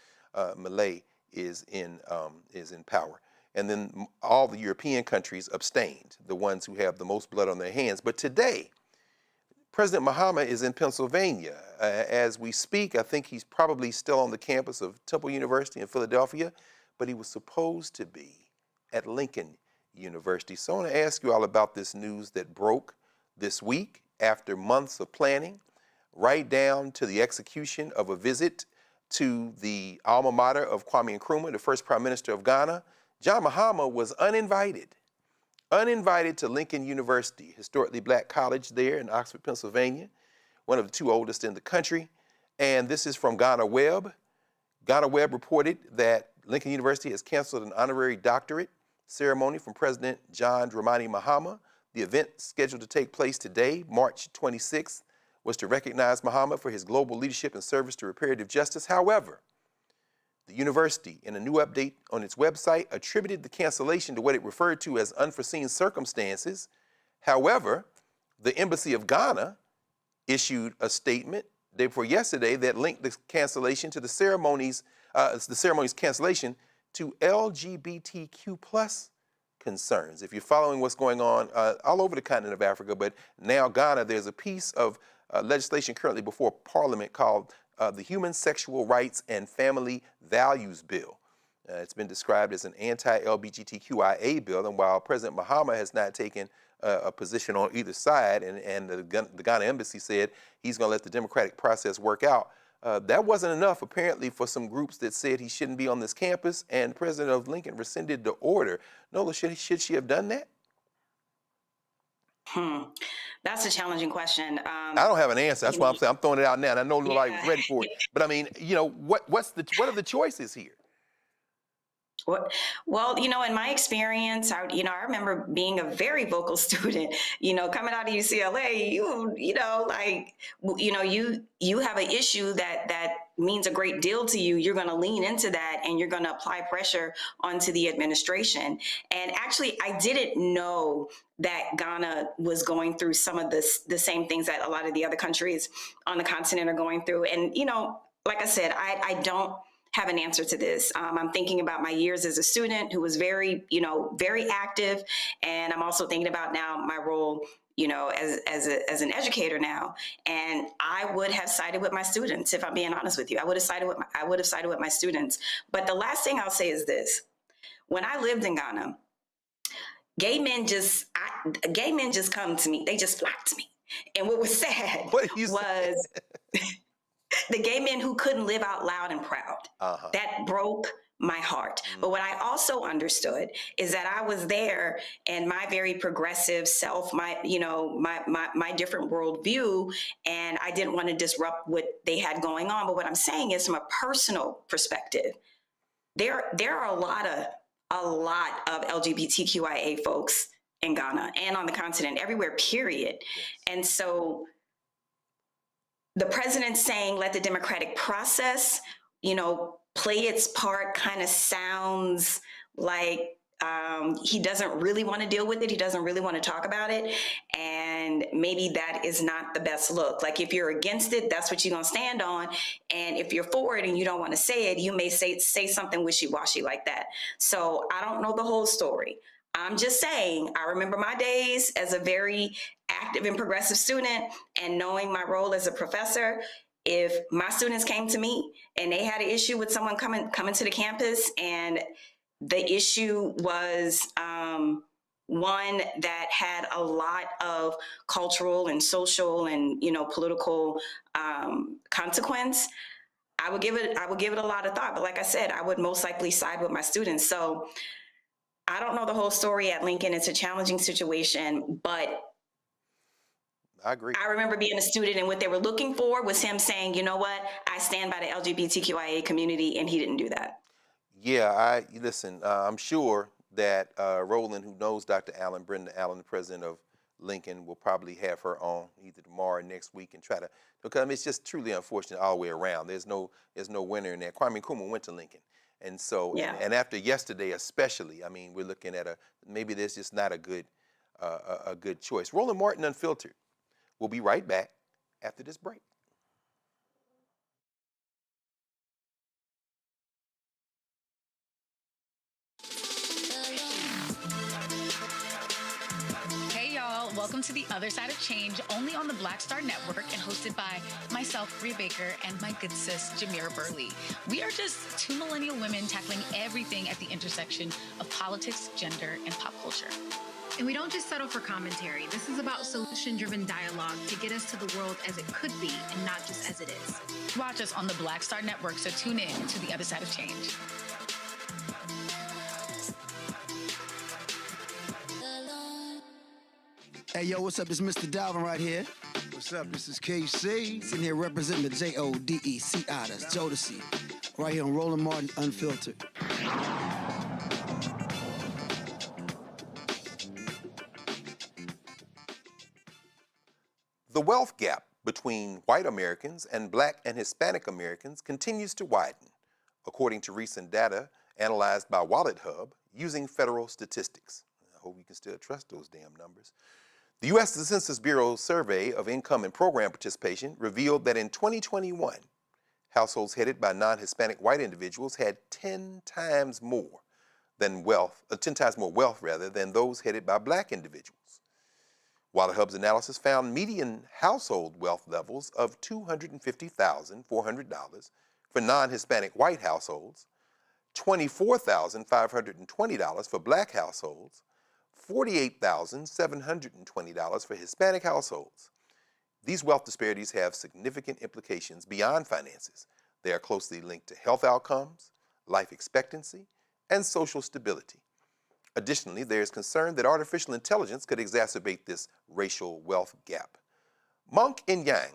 Malay, is in power. And then all the European countries abstained, the ones who have the most blood on their hands. But today, President Mahama is in Pennsylvania. As we speak, I think he's probably still on the campus of Temple University in Philadelphia, but he was supposed to be at Lincoln University. So I want to ask you all about this news that broke this week after months of planning, right down to the execution of a visit to the alma mater of Kwame Nkrumah, the first Prime Minister of Ghana. John Mahama was uninvited to Lincoln University, historically black college there in Oxford, Pennsylvania, one of the 2 oldest in the country. And this is from Ghana Web. Ghana Web reported that Lincoln University has canceled an honorary doctorate ceremony from President John Dramani Mahama. The event scheduled to take place today, March 26th, was to recognize Mahama for his global leadership and service to reparative justice. However, the university, in a new update on its website, attributed the cancellation to what it referred to as unforeseen circumstances. However, the Embassy of Ghana issued a statement day before yesterday that linked the cancellation to the ceremony's cancellation to LGBTQ plus concerns. If you're following what's going on all over the continent of Africa, but now Ghana, there's a piece of legislation currently before Parliament called the Human Sexual Rights and Family Values Bill. It's been described as an anti-LGBTQIA bill, and while President Mahama has not taken a position on either side, and the Ghana embassy said he's going to let the democratic process work out, that wasn't enough, apparently, for some groups that said he shouldn't be on this campus, and President of Lincoln rescinded the order. Nola, should she have done that? That's a challenging question. I don't have an answer. That's why I'm saying I'm throwing it out now, and I know nobody was ready for it. But I mean, you know, what are the choices here? Well, you know, in my experience, I remember being a very vocal student, you know, coming out of UCLA, you have an issue that means a great deal to you. You're going to lean into that and you're going to apply pressure onto the administration. And actually, I didn't know that Ghana was going through some of the same things that a lot of the other countries on the continent are going through. And, you know, like I said, I don't have an answer to this. I'm thinking about my years as a student who was very active. And I'm also thinking about now my role, you know, as an educator now. And I would have sided with my students, if I'm being honest with you. I would have sided with my students. But the last thing I'll say is this. When I lived in Ghana, gay men just come to me. They just flocked to me. And what was sad was the gay men who couldn't live out loud and proud. That broke my heart. But what I also understood is that I was there and my very progressive self, my different worldview, and I didn't want to disrupt what they had going on. But what I'm saying is, from a personal perspective, there are a lot of LGBTQIA folks in Ghana and on the continent, everywhere, period. And so the president saying, let the democratic process, you know, play its part, kind of sounds like he doesn't really want to deal with it. He doesn't really want to talk about it. And maybe that is not not the best look. Like if you're against it, that's what you're gonna stand on. And if you're for it and you don't want to say it, you may say something wishy-washy like that. So I don't know the whole story. I'm just saying, I remember my days as a very active and progressive student, and knowing my role as a professor. If my students came to me and they had an issue with someone coming to the campus, and the issue was one that had a lot of cultural and social and political consequence, I would give it a lot of thought. But like I said, I would most likely side with my students. So I don't know the whole story at Lincoln. It's a challenging situation, but I agree. I remember being a student, and what they were looking for was him saying, you know what, I stand by the LGBTQIA community, and he didn't do that. Yeah, listen, I'm sure that Roland, who knows Dr. Allen, Brenda Allen, the president of Lincoln, will probably have her on either tomorrow or next week and try to, because it's just truly unfortunate all the way around. There's no winner in there. Kwame Nkrumah went to Lincoln. And so, yeah. and after yesterday especially, I mean, we're looking at maybe there's just not a good choice. Roland Martin Unfiltered. We'll be right back after this break. Hey y'all, welcome to The Other Side of Change, only on the Black Star Network and hosted by myself, Bria Baker, and my good sis, Jamira Burley. We are just two millennial women tackling everything at the intersection of politics, gender, and pop culture. And we don't just settle for commentary. This is about solution-driven dialogue to get us to the world as it could be and not just as it is. Watch us on the Black Star Network, so tune in to The Other Side of Change. Hey, yo, what's up? This is Mr. Dalvin right here. What's up? This is KC. Sitting here representing the JODECI, that's Jodeci. Right here on Roland Martin Unfiltered. The wealth gap between white Americans and Black and Hispanic Americans continues to widen, according to recent data analyzed by WalletHub using federal statistics. I hope you can still trust those damn numbers. The U.S. Census Bureau survey of income and program participation revealed that in 2021, households headed by non-Hispanic white individuals had 10 times more wealth than those headed by Black individuals. WalletHub's analysis found median household wealth levels of $250,400 for non-Hispanic white households, $24,520 for Black households, $48,720 for Hispanic households. These wealth disparities have significant implications beyond finances. They are closely linked to health outcomes, life expectancy, and social stability. Additionally, there is concern that artificial intelligence could exacerbate this racial wealth gap. Monk and Yang,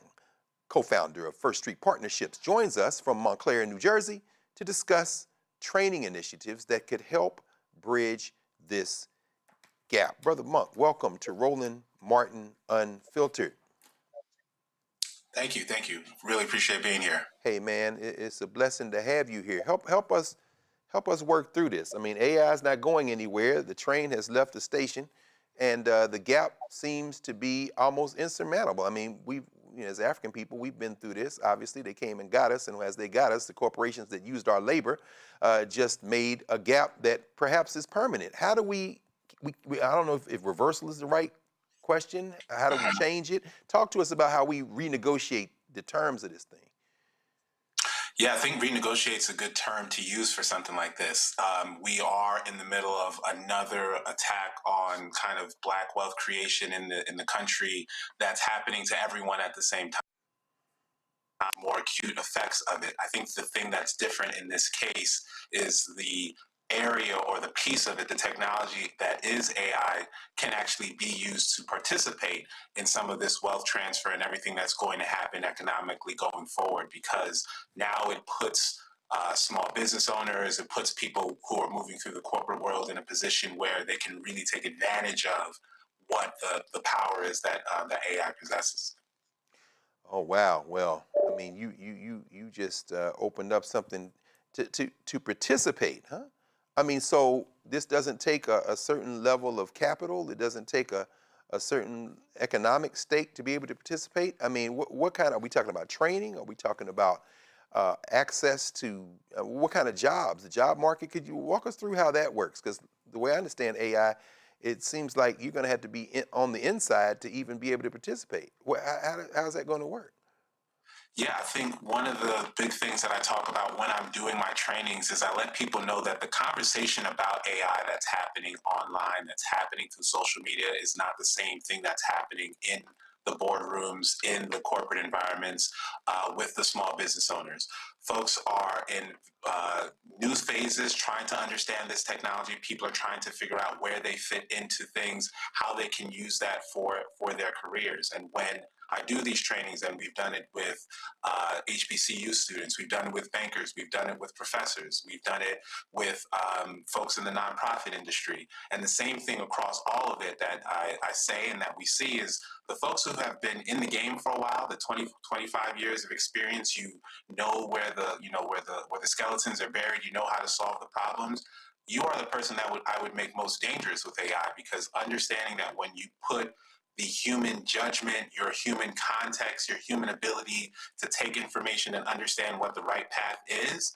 co-founder of First Street Partnerships, joins us from Montclair, New Jersey, to discuss training initiatives that could help bridge this gap. Brother Monk, welcome to Roland Martin Unfiltered. Thank you. Really appreciate being here. Hey man, it's a blessing to have you here. Help us work through this. I mean, AI is not going anywhere. The train has left the station, and the gap seems to be almost insurmountable. I mean, as African people, we've been through this. Obviously, they came and got us, and as they got us, the corporations that used our labor just made a gap that perhaps is permanent. How do we I don't know if reversal is the right question. How do we change it? Talk to us about how we renegotiate the terms of this thing. Yeah, I think renegotiate's a good term to use for something like this. We are in the middle of another attack on kind of Black wealth creation in the country that's happening to everyone at the same time. More acute effects of it. I think the thing that's different in this case is the area or the piece of it, the technology that is AI, can actually be used to participate in some of this wealth transfer and everything that's going to happen economically going forward, because now it puts small business owners, it puts people who are moving through the corporate world in a position where they can really take advantage of what the power is that that AI possesses. Oh wow! Well, I mean, you just opened up something to participate, huh? I mean, so this doesn't take a certain level of capital. It doesn't take a a certain economic stake to be able to participate? I mean, what kind, are we talking about training? Are we talking about access to, what kind of jobs? The job market, could you walk us through how that works? Because the way I understand AI, it seems like you're gonna have to be on the inside to even be able to participate. How's that gonna work? Yeah, I think one of the big things that I talk about when I'm doing my trainings is I let people know that the conversation about AI that's happening online, that's happening through social media, is not the same thing that's happening in the boardrooms, in the corporate environments, with the small business owners. Folks are in new phases trying to understand this technology. People are trying to figure out where they fit into things, how they can use that for their careers. And when I do these trainings, and we've done it with HBCU students, we've done it with bankers, we've done it with professors, we've done it with folks in the nonprofit industry. And the same thing across all of it that I say and that we see is the folks who have been in the game for a while, the 20, 25 years of experience, you know where the skeletons are buried, you know how to solve the problems. You are the person that I would make most dangerous with AI, because understanding that when you put the human judgment, your human context, your human ability to take information and understand what the right path is,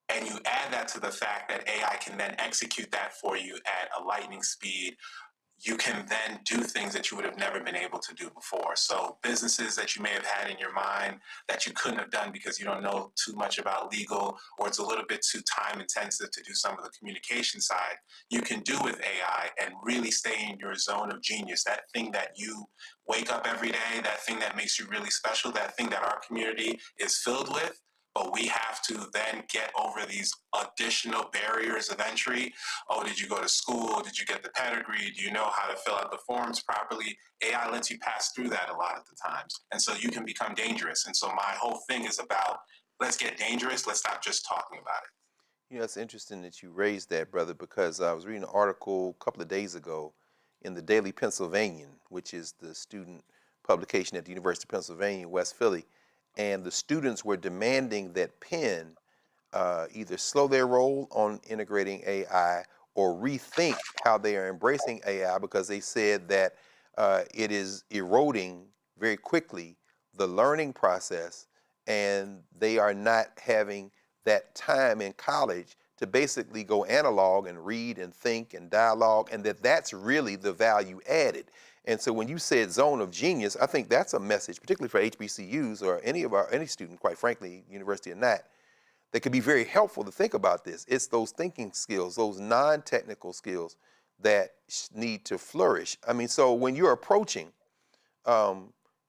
and you add that to the fact that AI can then execute that for you at a lightning speed, you can then do things that you would have never been able to do before. So businesses that you may have had in your mind that you couldn't have done because you don't know too much about legal, or it's a little bit too time intensive to do some of the communication side, you can do with AI and really stay in your zone of genius. That thing that you wake up every day, that thing that makes you really special, that thing that our community is filled with. But we have to then get over these additional barriers of entry. Oh, did you go to school? Did you get the pedigree? Do you know how to fill out the forms properly? AI lets you pass through that a lot of the times. And so you can become dangerous. And so my whole thing is about, let's get dangerous. Let's stop just talking about it. You know, it's interesting that you raised that, brother, because I was reading an article a couple of days ago in the Daily Pennsylvanian, which is the student publication at the University of Pennsylvania, West Philly. And the students were demanding that Penn either slow their roll on integrating AI or rethink how they are embracing AI, because they said that it is eroding very quickly the learning process, and they are not having that time in college to basically go analog and read and think and dialogue, and that's really the value added. And so when you said zone of genius, I think that's a message, particularly for HBCUs or any student, quite frankly, university or not, that could be very helpful to think about this. It's those thinking skills, those non-technical skills that need to flourish. I mean, so when you're approaching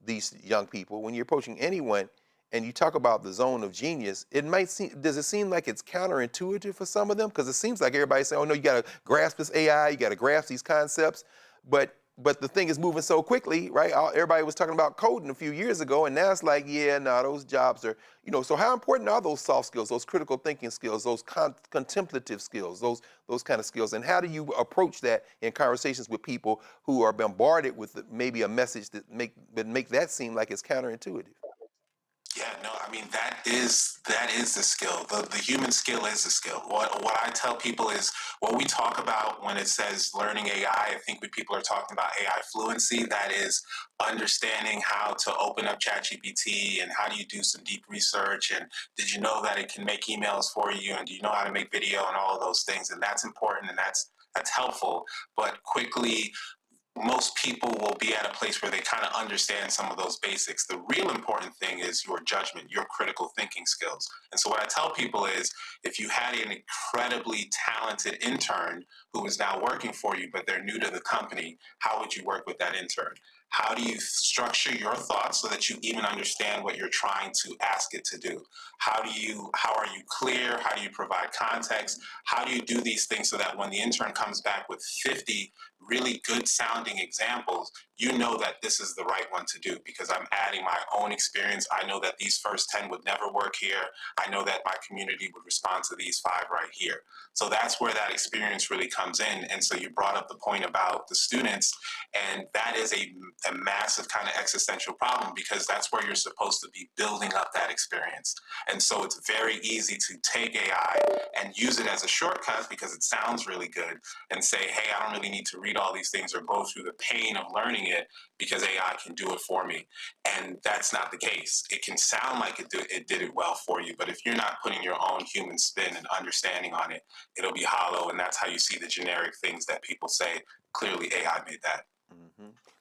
these young people, when you're approaching anyone, and you talk about the zone of genius, does it seem like it's counterintuitive for some of them? Because it seems like everybody's saying, oh no, you gotta grasp this AI, you gotta grasp these concepts, but the thing is moving so quickly, right? Everybody was talking about coding a few years ago, and now it's like, yeah, no, those jobs are, so how important are those soft skills, those critical thinking skills, those contemplative skills, those kind of skills, and how do you approach that in conversations with people who are bombarded with maybe a message that make that seem like it's counterintuitive? Yeah, no, I mean, that is the skill. The human skill is the skill. What I tell people is, what we talk about when it says learning AI, I think when people are talking about AI fluency, that is understanding how to open up ChatGPT and how do you do some deep research, and did you know that it can make emails for you, and do you know how to make video and all of those things, and that's important and that's helpful. But quickly, most people will be at a place where they kind of understand some of those basics. The real important thing is your judgment, your critical thinking skills. And so what I tell people is, if you had an incredibly talented intern who is now working for you, but they're new to the company, how would you work with that intern? How do you structure your thoughts so that you even understand what you're trying to ask it to do? How are you clear? How do you provide context? How do you do these things so that when the intern comes back with 50 really good sounding examples, you know that this is the right one to do, because I'm adding my own experience. I know that these first 10 would never work here. I know that my community would respond to these 5 right here. So that's where that experience really comes in. And so you brought up the point about the students, and that is a massive kind of existential problem, because that's where you're supposed to be building up that experience. And so it's very easy to take AI and use it as a shortcut because it sounds really good, and say, hey, I don't really need to read all these things or go through the pain of learning it because AI can do it for me. And that's not the case. It can sound like it did it well for you, but if you're not putting your own human spin and understanding on it, it'll be hollow. And that's how you see the generic things that people say, clearly AI made that.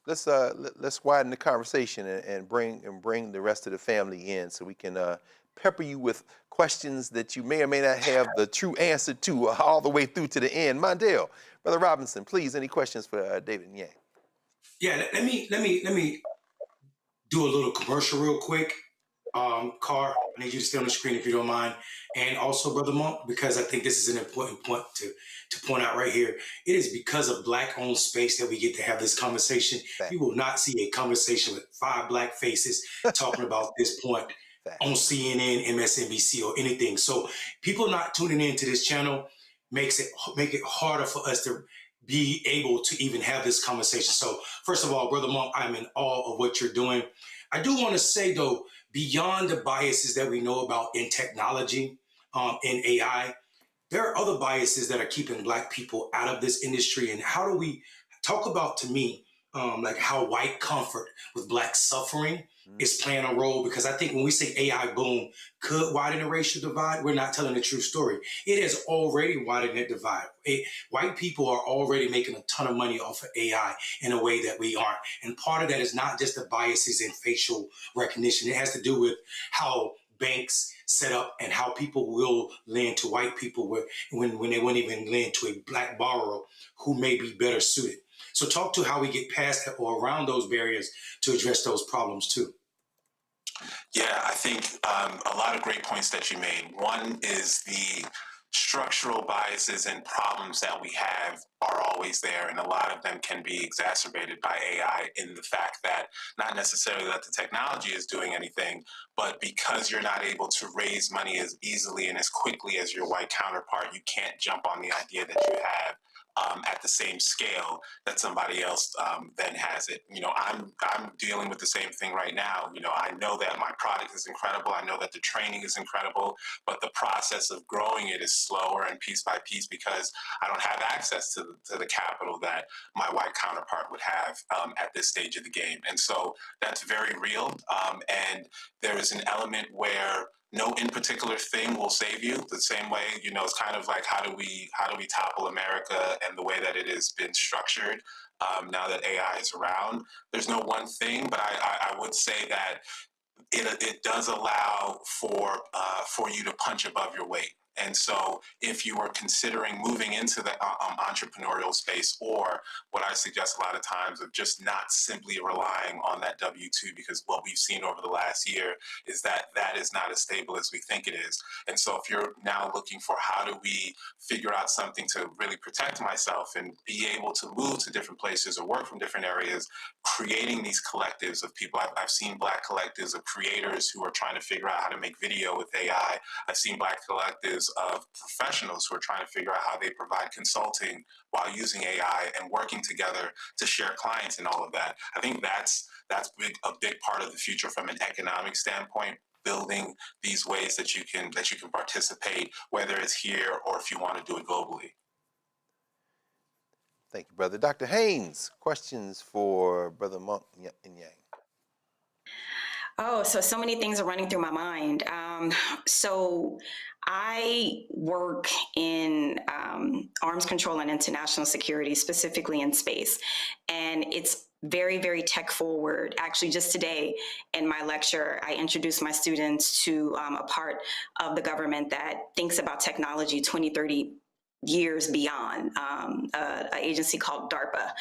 Let's widen the conversation and bring the rest of the family in so we can pepper you with questions that you may or may not have the true answer to all the way through to the end. Mondale, Brother Robinson, please, any questions for David and Yang? Yeah, let me do a little commercial real quick. Carr, I need you to stay on the screen if you don't mind. And also, Brother Monk, because I think this is an important point to point out right here. It is because of Black-owned space that we get to have this conversation. You will not see a conversation with 5 Black faces talking about this point on CNN, MSNBC, or anything. So people not tuning into this channel make it harder for us to be able to even have this conversation. So first of all, Brother Monk, I'm in awe of what you're doing. I do want to say, though, beyond the biases that we know about in technology, in AI, there are other biases that are keeping Black people out of this industry. And how do we talk about, to me, like how white comfort with Black suffering is playing a role? Because I think when we say AI boom could widen the racial divide, we're not telling the true story. It has already widened that divide. White people are already making a ton of money off of AI in a way that we aren't. And part of that is not just the biases in facial recognition. It has to do with how banks set up and how people will lend to white people when they wouldn't even lend to a Black borrower who may be better suited. So talk to how we get past that or around those barriers to address those problems too. Yeah, I think a lot of great points that you made. One is the structural biases and problems that we have are always there, and a lot of them can be exacerbated by AI in the fact that not necessarily that the technology is doing anything, but because you're not able to raise money as easily and as quickly as your white counterpart, you can't jump on the idea that you have at the same scale that somebody else then has it. You know, I'm dealing with the same thing right now. You know, I know that my product is incredible. I know that the training is incredible, but the process of growing it is slower and piece by piece because I don't have access to the capital that my white counterpart would have at this stage of the game. And so that's very real. And there is an element where no in particular thing will save you. The same way, you know, it's kind of like how do we topple America and the way that it has been structured now that AI is around. There's no one thing, but I would say that it does allow for you to punch above your weight. And so if you are considering moving into the entrepreneurial space, or what I suggest a lot of times of just not simply relying on that W-2, because what we've seen over the last year is that that is not as stable as we think it is. And so if you're now looking for how do we figure out something to really protect myself and be able to move to different places or work from different areas, creating these collectives of people. I've seen Black collectives of creators who are trying to figure out how to make video with AI. I've seen Black collectives of professionals who are trying to figure out how they provide consulting while using AI and working together to share clients and all of that. I think that's a big part of the future from an economic standpoint, building these ways that you can participate, whether it's here or if you want to do it globally. Thank you, brother. Dr. Haynes, questions for Brother Monk and Yang? Oh, so many things are running through my mind. So I work in arms control and international security, specifically in space. And it's very, very tech forward. Actually, just today in my lecture, I introduced my students to a part of the government that thinks about technology 20, 30 years beyond, an agency called DARPA.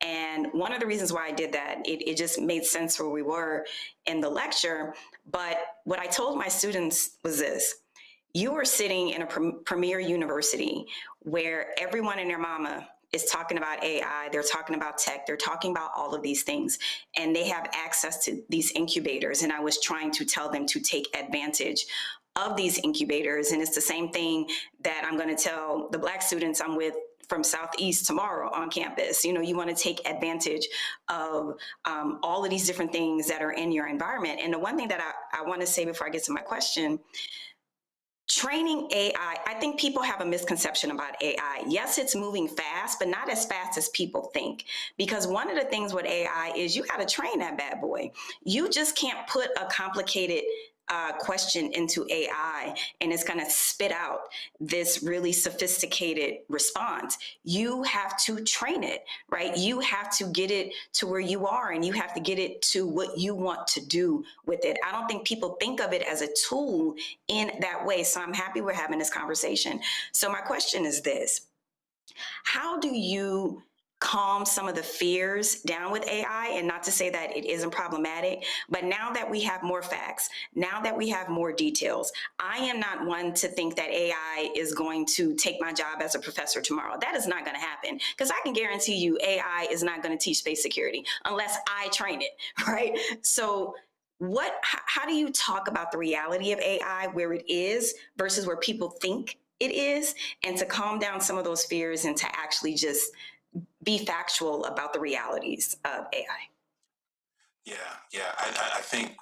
And one of the reasons why I did that, it just made sense where we were in the lecture. But what I told my students was this: you are sitting in a premier university where everyone and their mama is talking about AI, they're talking about tech, they're talking about all of these things, and they have access to these incubators. And I was trying to tell them to take advantage of these incubators. And it's the same thing that I'm going to tell the Black students I'm with from Southeast tomorrow on campus. You know, you want to take advantage of all of these different things that are in your environment. And the one thing that I want to say before I get to my question, training AI, I think people have a misconception about AI. Yes, it's moving fast, but not as fast as people think. Because one of the things with AI is you got to train that bad boy. You just can't put a complicated question into AI and it's going to spit out this really sophisticated response. You have to train it, right? You have to get it to where you are and you have to get it to what you want to do with it. I don't think people think of it as a tool in that way. So I'm happy we're having this conversation. So my question is this: how do you calm some of the fears down with AI? And not to say that it isn't problematic, but now that we have more facts, now that we have more details, I am not one to think that AI is going to take my job as a professor tomorrow. That is not going to happen, because I can guarantee you AI is not going to teach space security unless I train it, right? So how do you talk about the reality of AI, where it is versus where people think it is, and to calm down some of those fears and to actually just be factual about the realities of AI? Yeah. I think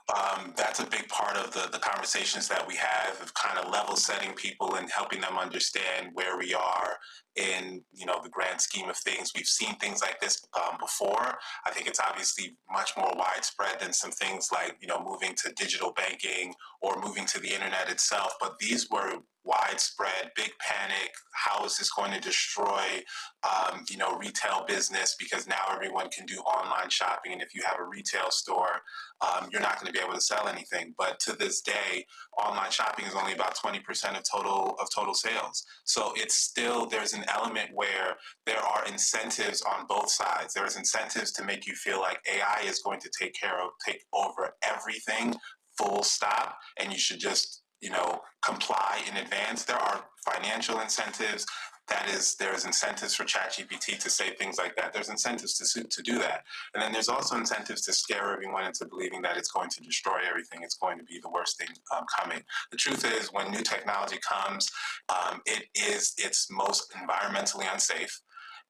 that's a big part of the conversations that we have, of kind of level setting people and helping them understand where we are in, the grand scheme of things. We've seen things like this before. I think it's obviously much more widespread than some things like, moving to digital banking or moving to the internet itself. But these were widespread, big panic. How is this going to destroy, retail business? Because now everyone can do online shopping, and if you have a retail store, you're not going to be able to sell anything. But to this day, online shopping is only about 20% of total sales. So it's still, there's an element where there are incentives on both sides. There's incentives to make you feel like AI is going to take over everything, full stop, and you should just comply in advance. There are financial incentives. There's incentives for ChatGPT to say things like that. There's incentives to do that. And then there's also incentives to scare everyone into believing that it's going to destroy everything. It's going to be the worst thing coming. The truth is, when new technology comes, it's most environmentally unsafe.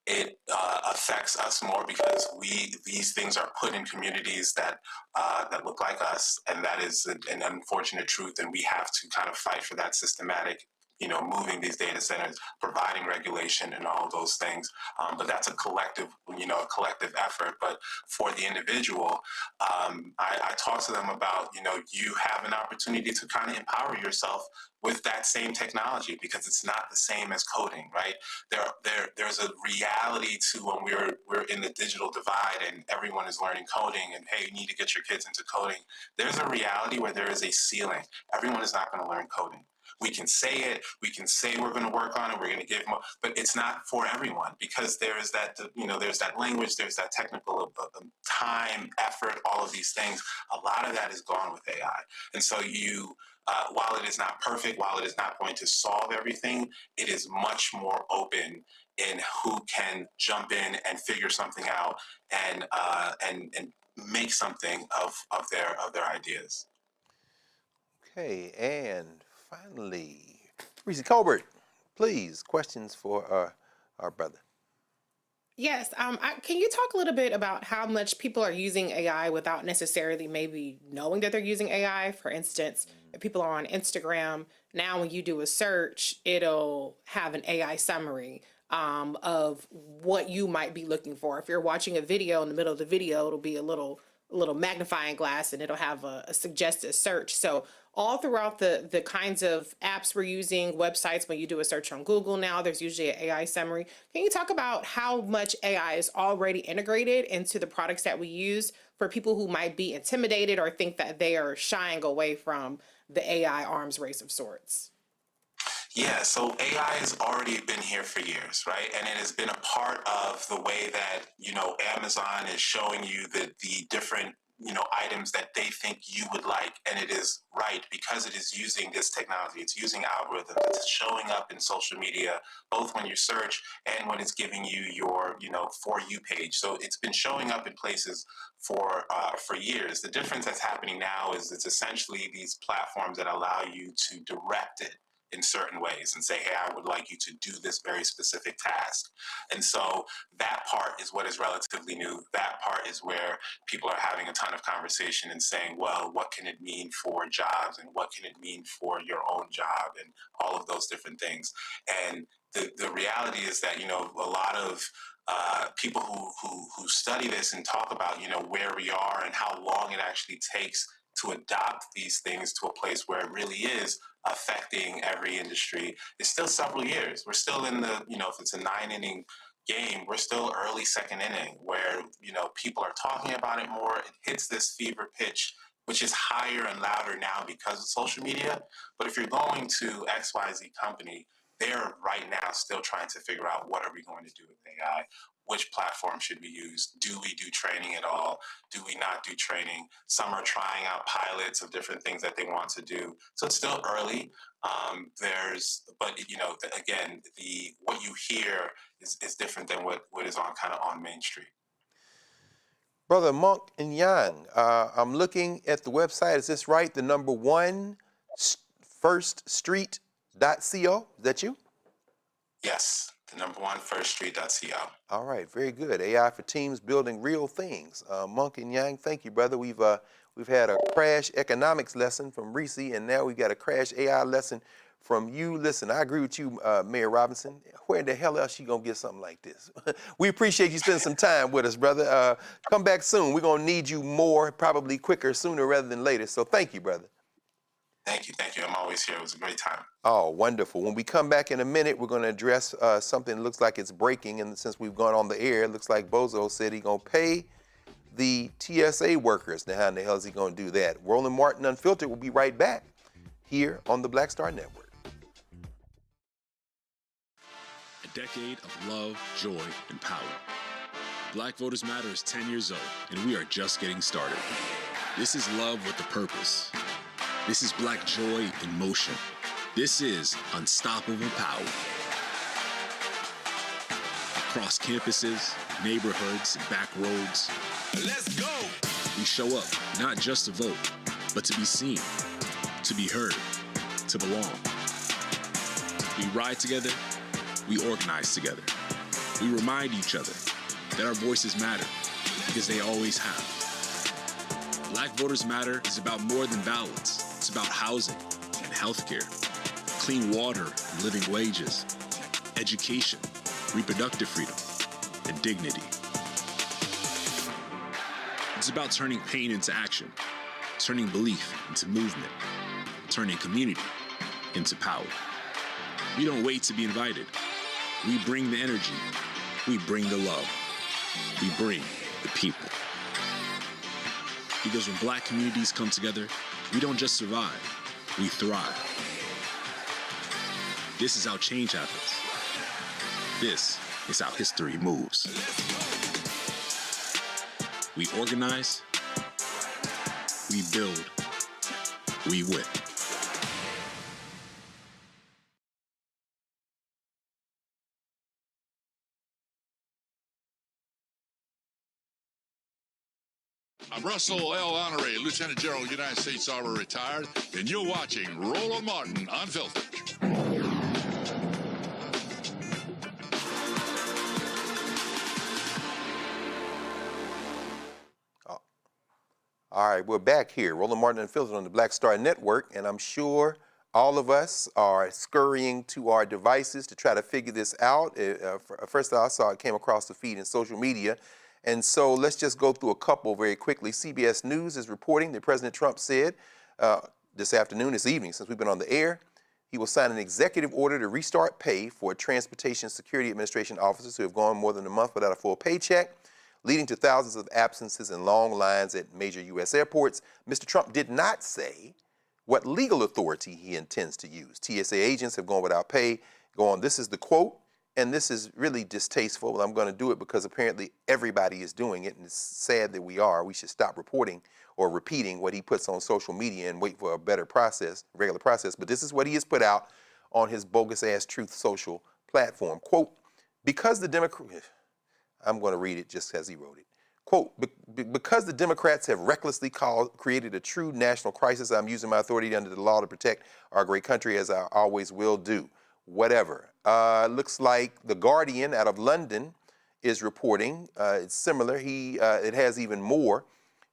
It affects us more because these things are put in communities that look like us, and that is an unfortunate truth. And we have to kind of fight for that systematic, moving these data centers, providing regulation, and all of those things. But that's a collective effort. But for the individual, I talk to them about, you have an opportunity to kind of empower yourself with that same technology, because it's not the same as coding, right? There's a reality to when we're in the digital divide and everyone is learning coding, and hey, you need to get your kids into coding. There's a reality where there is a ceiling. Everyone is not going to learn coding. We can say it, we can say we're going to work on it, we're going to give more, but it's not for everyone, because there is that, there's that language, there's that technical time, effort, all of these things. A lot of that is gone with AI. And so while it is not perfect, while it is not going to solve everything, it is much more open in who can jump in and figure something out and make something of their ideas. Okay, and finally, Reese Colbert, please, questions for our brother. Yes. Can you talk a little bit about how much people are using AI without necessarily maybe knowing that they're using AI? For instance, if people are on Instagram, now when you do a search, it'll have an AI summary of what you might be looking for. If you're watching a video, in the middle of the video, it'll be a little magnifying glass and it'll have a suggested search. So all throughout the kinds of apps we're using, websites, when you do a search on Google now, there's usually an AI summary. Can you talk about how much AI is already integrated into the products that we use for people who might be intimidated or think that they are shying away from the AI arms race of sorts? Yeah, so AI has already been here for years, right? And it has been a part of the way that, Amazon is showing you the different, items that they think you would like. And it is right, because it is using this technology. It's using algorithms. It's showing up in social media, both when you search and when it's giving you your, For You page. So it's been showing up in places for years. The difference that's happening now is it's essentially these platforms that allow you to direct it. in certain ways and say, hey, I would like you to do this very specific task. And so that part is what is relatively new. That part is where people are having a ton of conversation and saying, well, what can it mean for jobs and what can it mean for your own job and all of those different things. And the reality is that, you know, a lot of people who study this and talk about, you know, where we are and how long it actually takes to adopt these things to a place where it really is affecting every industry, it's still several years. We're still in the, you know, if it's a 9-inning game, we're still early second inning where, you know, people are talking about it more. It hits this fever pitch, which is higher and louder now because of social media. But if you're going to XYZ company, they're right now still trying to figure out what are we going to do with AI? Which platform should we use? Do we do training at all? Do we not do training? Some are trying out pilots of different things that they want to do. So it's still early. But you know, again, what you hear is different than what is on kind of on Main Street. Brother Monk and Yang, I'm looking at the website. Is this right? The number 1 firststreet.co. Is that you? Yes, the number 1 firststreet.co. All right, very good. AI for teams building real things. Monk and Yang, thank you, brother. We've had a crash economics lesson from Reese, and now we've got a crash AI lesson from you. Listen, I agree with you, Mayor Robinson. Where the hell else you gonna get something like this? We appreciate you spending some time with us, brother. Come back soon. We're gonna need you more, probably quicker, sooner rather than later. So thank you, brother. Thank you. I'm always here. It was a great time. Oh, wonderful. When we come back in a minute, we're going to address something that looks like it's breaking. And since we've gone on the air, it looks like Bozo said he's going to pay the TSA workers. Now, how in the hell is he going to do that? Roland Martin Unfiltered will be right back here on the Black Star Network. A decade of love, joy, and power. Black Voters Matter is 10 years old, and we are just getting started. This is love with a purpose. This is Black joy in motion. This is unstoppable power. Across campuses, neighborhoods, and back roads. Let's go! We show up not just to vote, but to be seen, to be heard, to belong. We ride together, we organize together. We remind each other that our voices matter, because they always have. Black Voters Matter is about more than ballots. It's about housing and healthcare, clean water and living wages, education, reproductive freedom, and dignity. It's about turning pain into action, turning belief into movement, turning community into power. We don't wait to be invited. We bring the energy. We bring the love. We bring the people. Because when Black communities come together, we don't just survive, we thrive. This is how change happens. This is how history moves. We organize, we build, we win. I'm Russell L. Honoré, Lieutenant General, United States Army, retired, and you're watching Roland Martin Unfiltered. All right, we're back here. Roland Martin Unfiltered on the Black Star Network, and I'm sure all of us are scurrying to our devices to try to figure this out. First I saw it came across the feed in social media. And so let's just go through a couple very quickly. CBS News is reporting that President Trump said this evening, since we've been on the air, he will sign an executive order to restart pay for Transportation Security Administration officers who have gone more than a month without a full paycheck, leading to thousands of absences and long lines at major U.S. airports. Mr. Trump did not say what legal authority he intends to use. TSA agents have gone without pay. This is the quote. And this is really distasteful. I'm going to do it because apparently everybody is doing it, and it's sad that we are. We should stop reporting or repeating what he puts on social media and wait for a better process, regular process. But this is what he has put out on his bogus-ass Truth Social platform. Quote, because the Democrats, I'm going to read it just as he wrote it. Quote, because the Democrats have recklessly created a true national crisis, I'm using my authority under the law to protect our great country, as I always will do. Whatever. Looks like The Guardian out of London is reporting. It's similar. It has even more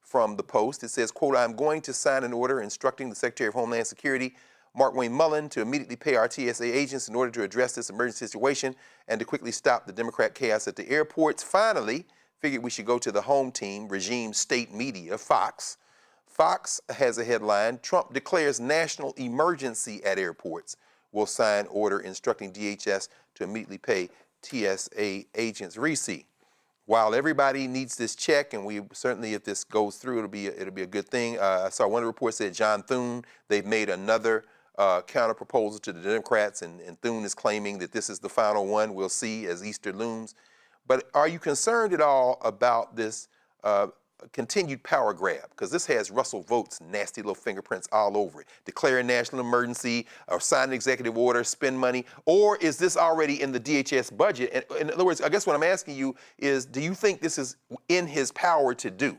from the Post. It says, quote, I'm going to sign an order instructing the Secretary of Homeland Security, Mark Wayne Mullen, to immediately pay our TSA agents in order to address this emergency situation and to quickly stop the Democrat chaos at the airports. Finally, figured we should go to the home team, regime state media, Fox. Fox has a headline, Trump declares national emergency at airports. Will sign order instructing DHS to immediately pay TSA agents. Reese, while everybody needs this check, and we certainly, if this goes through, it'll be a good thing. I saw one of the reports said John Thune, they've made another counter proposal to the Democrats, and Thune is claiming that this is the final one. We'll see as Easter looms. But are you concerned at all about this continued power grab? Because this has Russell Vogt's nasty little fingerprints all over it. Declare a national emergency, or sign an executive order, spend money, or is this already in the DHS budget? And in other words, I guess what I'm asking you is, do you think this is in his power to do?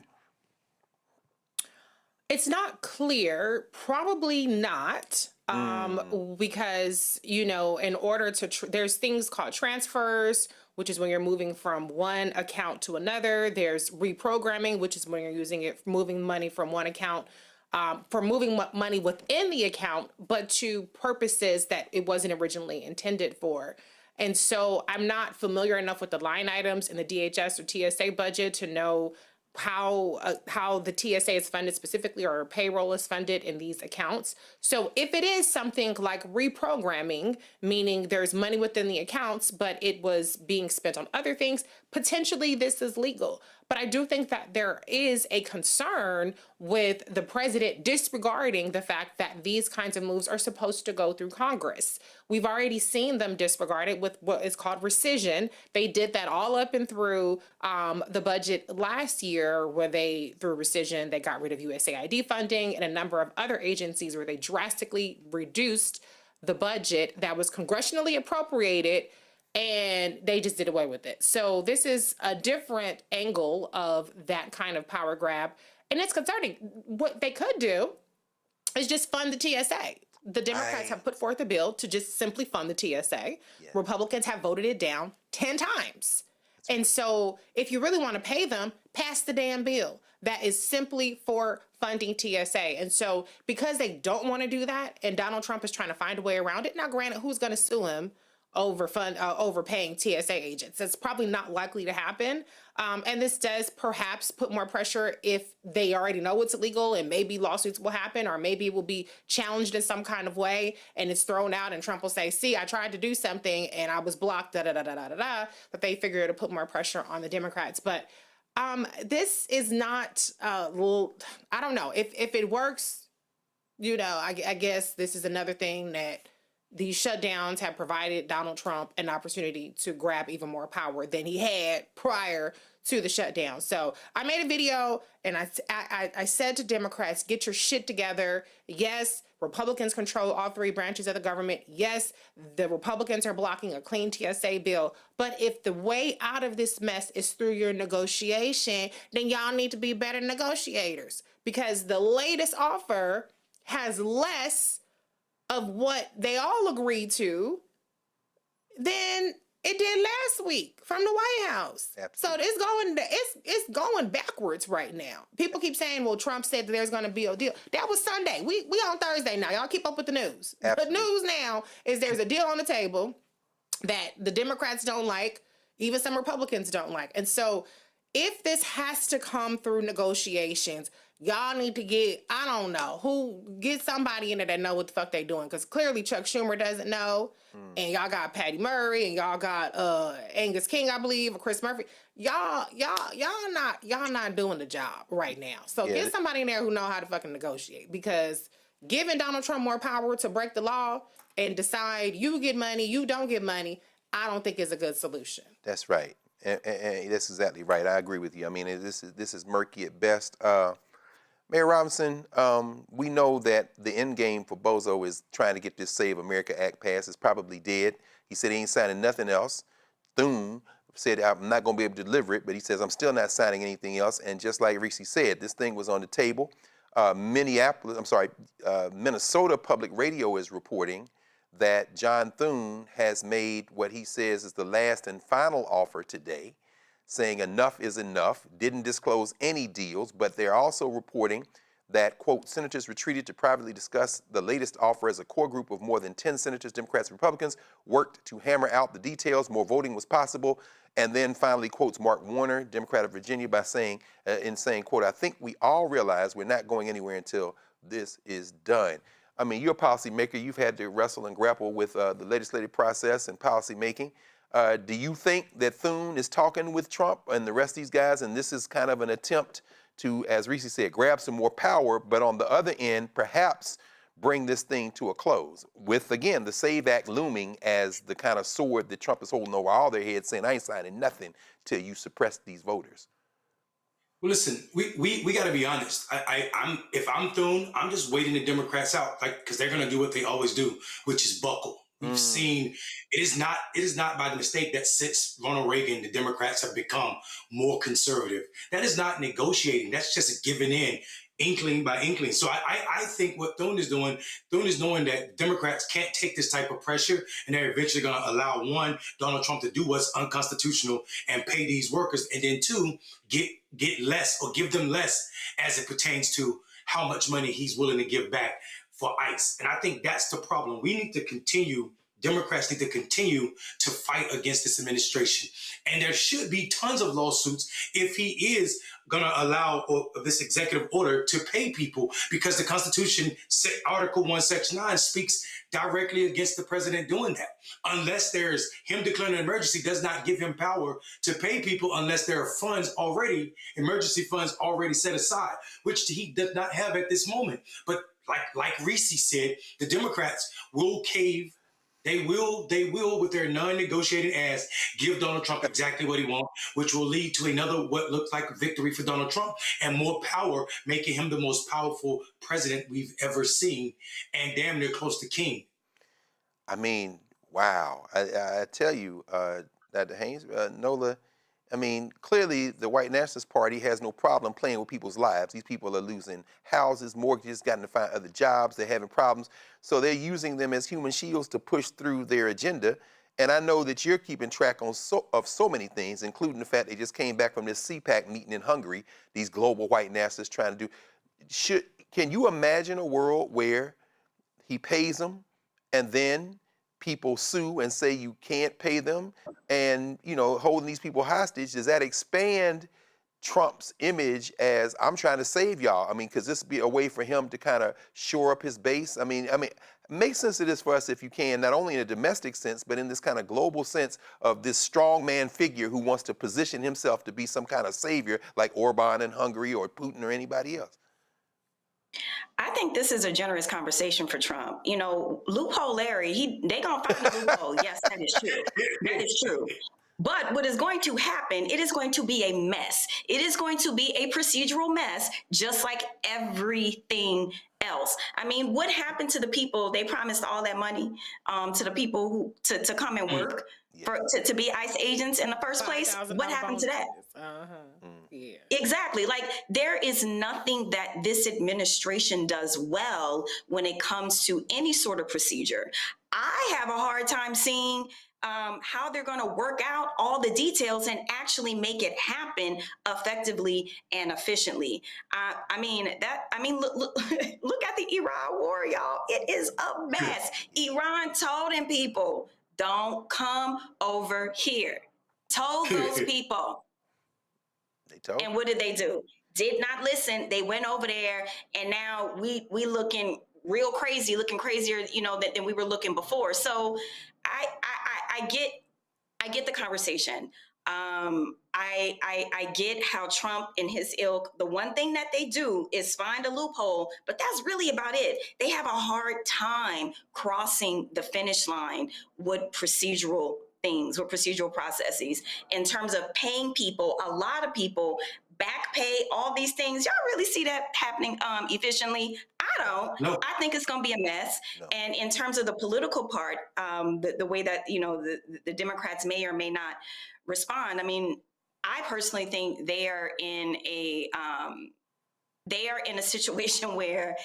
It's not clear, probably not, because, you know, in order to, there's things called transfers, which is when you're moving from one account to another. There's reprogramming, which is when you're moving money from one account, for moving money within the account, but to purposes that it wasn't originally intended for. And so I'm not familiar enough with the line items in the DHS or TSA budget to know how the TSA is funded specifically, or payroll is funded in these accounts. So if it is something like reprogramming, meaning there's money within the accounts, but it was being spent on other things, potentially this is legal. But I do think that there is a concern with the president disregarding the fact that these kinds of moves are supposed to go through Congress. We've already seen them disregard it with what is called rescission. They did that all up and through the budget last year, where through rescission, they got rid of USAID funding and a number of other agencies where they drastically reduced the budget that was congressionally appropriated, and they just did away with it. So this is a different angle of that kind of power grab. And it's concerning. What they could do is just fund the TSA. The Democrats have put forth a bill to just simply fund the TSA. Yeah. Republicans have voted it down 10 times. And so if you really want to pay them, pass the damn bill. That is simply for funding TSA. And so because they don't want to do that, and Donald Trump is trying to find a way around it, now granted, who's going to sue him overpaying TSA agents? That's probably not likely to happen. And this does perhaps put more pressure if they already know it's illegal, and maybe lawsuits will happen, or maybe it will be challenged in some kind of way and it's thrown out, and Trump will say, see, I tried to do something and I was blocked, that they figure to put more pressure on the Democrats. But this is not, I don't know. If it works, you know, I guess this is another thing that these shutdowns have provided Donald Trump an opportunity to grab even more power than he had prior to the shutdown. So I made a video and I said to Democrats, get your shit together. Yes, Republicans control all three branches of the government. Yes, the Republicans are blocking a clean TSA bill. But if the way out of this mess is through your negotiation, then y'all need to be better negotiators, because the latest offer has less of what they all agreed to than it did last week from the White House. Absolutely. So it's going backwards right now. People keep saying, well, Trump said that there's going to be a deal. That was Sunday. We on Thursday now. Y'all keep up with the news. Absolutely. The news now is there's a deal on the table that the Democrats don't like, even some Republicans don't like. And so if this has to come through negotiations, y'all need to get, I don't know, get somebody in there that know what the fuck they doing. Because clearly Chuck Schumer doesn't know. And y'all got Patty Murray, and y'all got Angus King, I believe, or Chris Murphy. Y'all not doing the job right now. So get somebody in there who know how to fucking negotiate. Because giving Donald Trump more power to break the law and decide you get money, you don't get money, I don't think is a good solution. That's right. And that's exactly right. I agree with you. I mean, this is murky at best. Mayor Robinson, we know that the end game for Bozo is trying to get this Save America Act passed. It's probably dead. He said he ain't signing nothing else. Thune, said, I'm not going to be able to deliver it, but he says, I'm still not signing anything else. And just like Reese said, this thing was on the table. Minnesota Public Radio is reporting that John Thune has made what he says is the last and final offer today, saying enough is enough, didn't disclose any deals, but they're also reporting that, quote, senators retreated to privately discuss the latest offer as a core group of more than 10 senators, Democrats and Republicans, worked to hammer out the details. More voting was possible. And then finally quotes Mark Warner, Democrat of Virginia, by saying, quote, I think we all realize we're not going anywhere until this is done. I mean, you're a policymaker. You've had to wrestle and grapple with the legislative process and policy making. Do you think that Thune is talking with Trump and the rest of these guys, and this is kind of an attempt to, as Reese said, grab some more power, but on the other end, perhaps bring this thing to a close with, again, the SAVE Act looming as the kind of sword that Trump is holding over all their heads, saying, I ain't signing nothing till you suppress these voters? Well, listen, we got to be honest. If I'm Thune, I'm just waiting the Democrats out, because they're going to do what they always do, which is buckle. We've seen it is not by the mistake that since Ronald Reagan, the Democrats have become more conservative. That is not negotiating. That's just a giving in, inkling by inkling. So I think what Thune is doing is knowing that Democrats can't take this type of pressure, and they're eventually going to allow, one, Donald Trump to do what's unconstitutional and pay these workers, and then two, get less or give them less as it pertains to how much money he's willing to give back for ICE. And I think that's the problem. We need to continue, Democrats need to continue to fight against this administration. And there should be tons of lawsuits if he is going to allow this executive order to pay people, because the Constitution, Article 1, Section 9, speaks directly against the president doing that. Unless there's him declaring an emergency, does not give him power to pay people unless there are funds already, emergency funds already set aside, which he does not have at this moment. But like Reese said, the Democrats will cave. They will, with their non-negotiated ass, give Donald Trump exactly what he wants, which will lead to another what looks like a victory for Donald Trump and more power, making him the most powerful president we've ever seen, and damn near close to king. I mean, wow. I tell you, Dr. Haynes, Nola, I mean, clearly the White Nationalist Party has no problem playing with people's lives. These people are losing houses, mortgages, gotten to find other jobs, they're having problems. So they're using them as human shields to push through their agenda. And I know that you're keeping track of so many things, including the fact they just came back from this CPAC meeting in Hungary, these global white nationalists trying to do. Can you imagine a world where he pays them and then people sue and say you can't pay them, and, you know, holding these people hostage? Does that expand Trump's image as, I'm trying to save y'all? I mean, could this be a way for him to kind of shore up his base? I mean, make sense of this for us if you can, not only in a domestic sense, but in this kind of global sense of this strong man figure who wants to position himself to be some kind of savior like Orban in Hungary or Putin or anybody else. I think this is a generous conversation for Trump. You know, loophole Larry, they gonna find a loophole. Yes, that is true. That is true. But what is going to happen, it is going to be a mess. It is going to be a procedural mess, just like everything else. I mean, what happened to the people they promised all that money to the people who to come and work to be ICE agents in the first place? What happened to that? Yeah. Exactly. Like, there is nothing that this administration does well when it comes to any sort of procedure. I have a hard time seeing how they're going to work out all the details and actually make it happen effectively and efficiently. Look at the Iran war, y'all. It is a mess. Iran told them people, don't come over here. Told those people. And what did they do? Did not listen. They went over there, and now we looking real crazy, looking crazier, you know, than we were looking before. So I get the conversation. I get how Trump and his ilk, the one thing that they do is find a loophole, but that's really about it. They have a hard time crossing the finish line with procedural things, with procedural processes, in terms of paying people, a lot of people, back pay, all these things. Y'all really see that happening efficiently? I don't. No. I think it's going to be a mess. No. And in terms of the political part, the way that, you know, the Democrats may or may not respond. I mean, I personally think they are in a situation where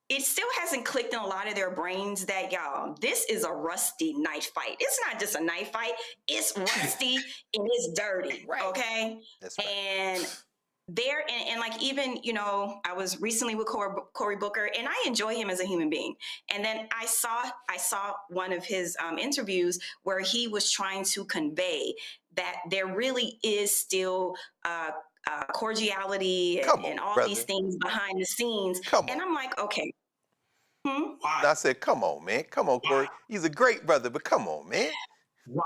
it still hasn't clicked in a lot of their brains that, y'all, this is a rusty knife fight. It's not just a knife fight. It's rusty and it's dirty, okay? That's right. And there, and like, even, you know, I was recently with Cory Booker, and I enjoy him as a human being. And then I saw one of his interviews where he was trying to convey that there really is still cordiality and all these things behind the scenes. And I'm like, okay. I said, come on, man. Come on, Cory. He's a great brother, but come on, man. Why?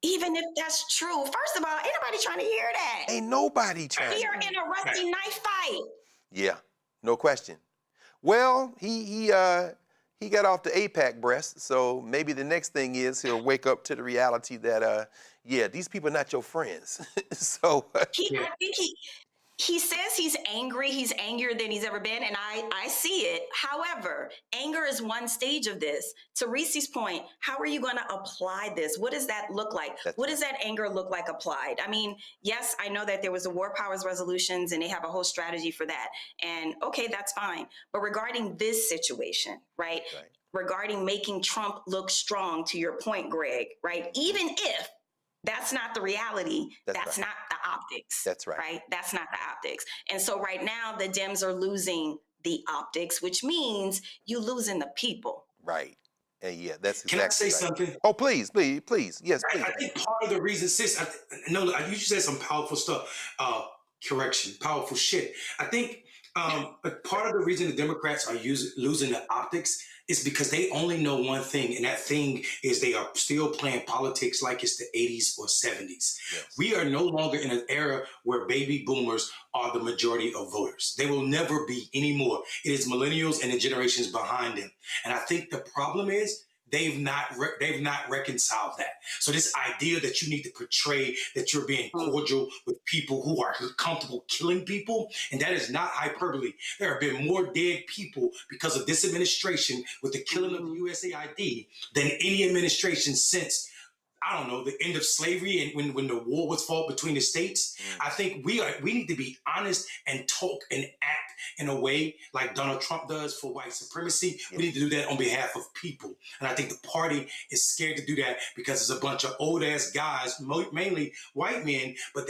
Even if that's true, first of all, ain't nobody trying to hear that. Ain't nobody trying. We are in a rusty knife fight. Yeah, no question. Well, he got off the AIPAC breast, so maybe the next thing is he'll wake up to the reality that, yeah, these people are not your friends. So I think he says he's angry. He's angrier than he's ever been, and I see it. However, anger is one stage of this. To Reese's point, how are you going to apply this? What does that look like? What does that anger look like applied? I mean, yes, I know that there was the War Powers resolutions, and they have a whole strategy for that. And okay, that's fine. But regarding this situation, right? Regarding making Trump look strong, to your point, Greg, right? Even if that's not the reality. That's not the optics. That's right. Right? That's not the optics. And so right now, the Dems are losing the optics, which means you losing the people. Right. And yeah, that's exactly. Can I say something? Oh, please. Yes, please. I think part of the reason, sis, you just said some powerful stuff. Correction, powerful shit. I think part of the reason the Democrats are losing the optics is because they only know one thing, and that thing is they are still playing politics like it's the 80s or 70s. Yes. We are no longer in an era where baby boomers are the majority of voters. They will never be anymore. It is millennials and the generations behind them. And I think the problem is they've not reconciled that. So this idea that you need to portray that you're being cordial with people who are comfortable killing people, and that is not hyperbole. There have been more dead people because of this administration with the killing of the USAID than any administration since, I don't know, the end of slavery and when the war was fought between the states. I think we need to be honest and talk and act in a way like Donald Trump does for white supremacy. We need to do that on behalf of people. And I think the party is scared to do that because it's a bunch of old ass guys, mainly white men, but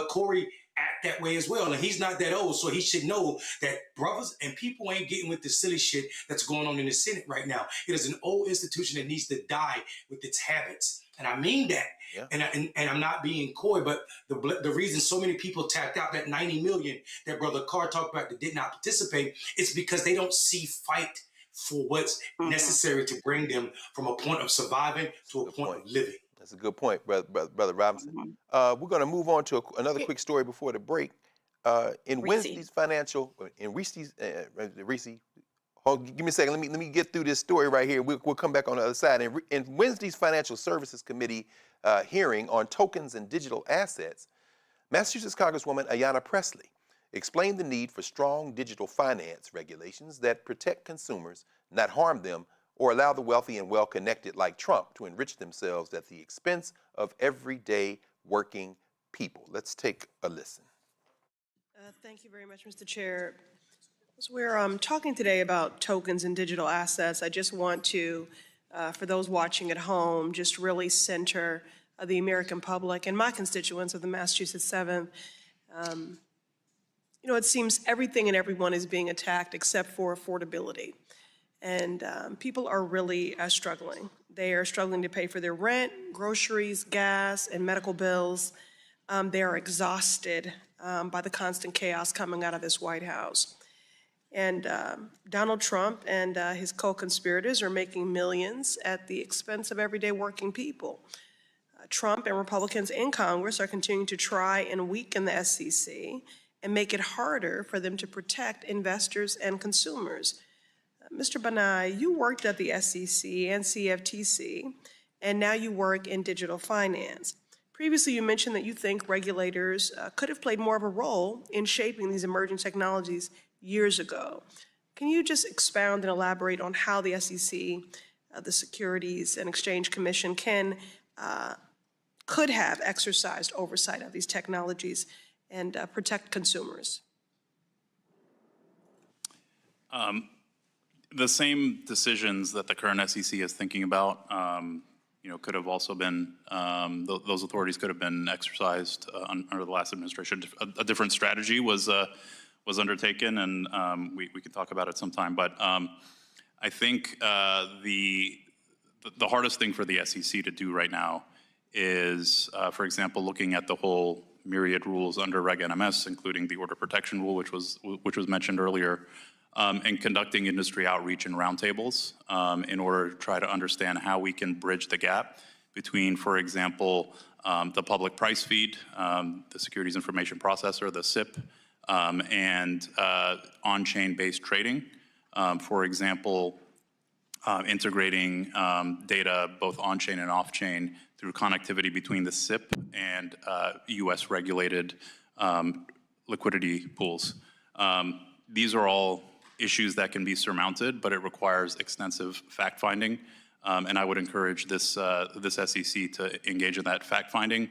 Cory act that way as well. And he's not that old, so he should know that brothers and people ain't getting with the silly shit that's going on in the Senate right now. It is an old institution that needs to die with its habits. And I mean that. Yeah. And I'm not being coy, but the reason so many people tapped out, that 90 million that Brother Carr talked about that did not participate, it's because they don't see fight for what's necessary to bring them from a point of surviving to a point of living. That's a good point, Brother Robinson. We're going to move on to another quick story before the break. In Wednesday's financial, Reese, hold, give me a second. Let me get through this story right here. We'll come back on the other side. In Wednesday's Financial Services Committee hearing on tokens and digital assets, Massachusetts Congresswoman Ayanna Pressley explained the need for strong digital finance regulations that protect consumers, not harm them, or allow the wealthy and well-connected like Trump to enrich themselves at the expense of everyday working people. Let's take a listen. Thank you very much, Mr. Chair. As we're talking today about tokens and digital assets, I just want to, for those watching at home, just really center the American public and my constituents of the Massachusetts 7th. You know, it seems everything and everyone is being attacked except for affordability. And people are really struggling. They are struggling to pay for their rent, groceries, gas, and medical bills. They are exhausted by the constant chaos coming out of this White House. And Donald Trump and his co-conspirators are making millions at the expense of everyday working people. Trump and Republicans in Congress are continuing to try and weaken the SEC and make it harder for them to protect investors and consumers. Mr. Banai, you worked at the SEC and CFTC, and now you work in digital finance. Previously, you mentioned that you think regulators could have played more of a role in shaping these emerging technologies years ago. Can you just expound and elaborate on how the SEC, the Securities and Exchange Commission, can could have exercised oversight of these technologies and protect consumers? The same decisions that the current SEC is thinking about, could have also been, those authorities could have been exercised under the last administration. A different strategy was undertaken, and we can talk about it sometime. But I think the hardest thing for the SEC to do right now is, for example, looking at the whole myriad rules under Reg NMS, including the order protection rule, which was mentioned earlier, and conducting industry outreach and roundtables in order to try to understand how we can bridge the gap between, for example, the public price feed, the Securities Information Processor, the SIP, and on-chain based trading. For example, integrating data both on-chain and off-chain through connectivity between the SIP and US regulated liquidity pools. These are all issues that can be surmounted, but it requires extensive fact-finding. And I would encourage this SEC to engage in that fact-finding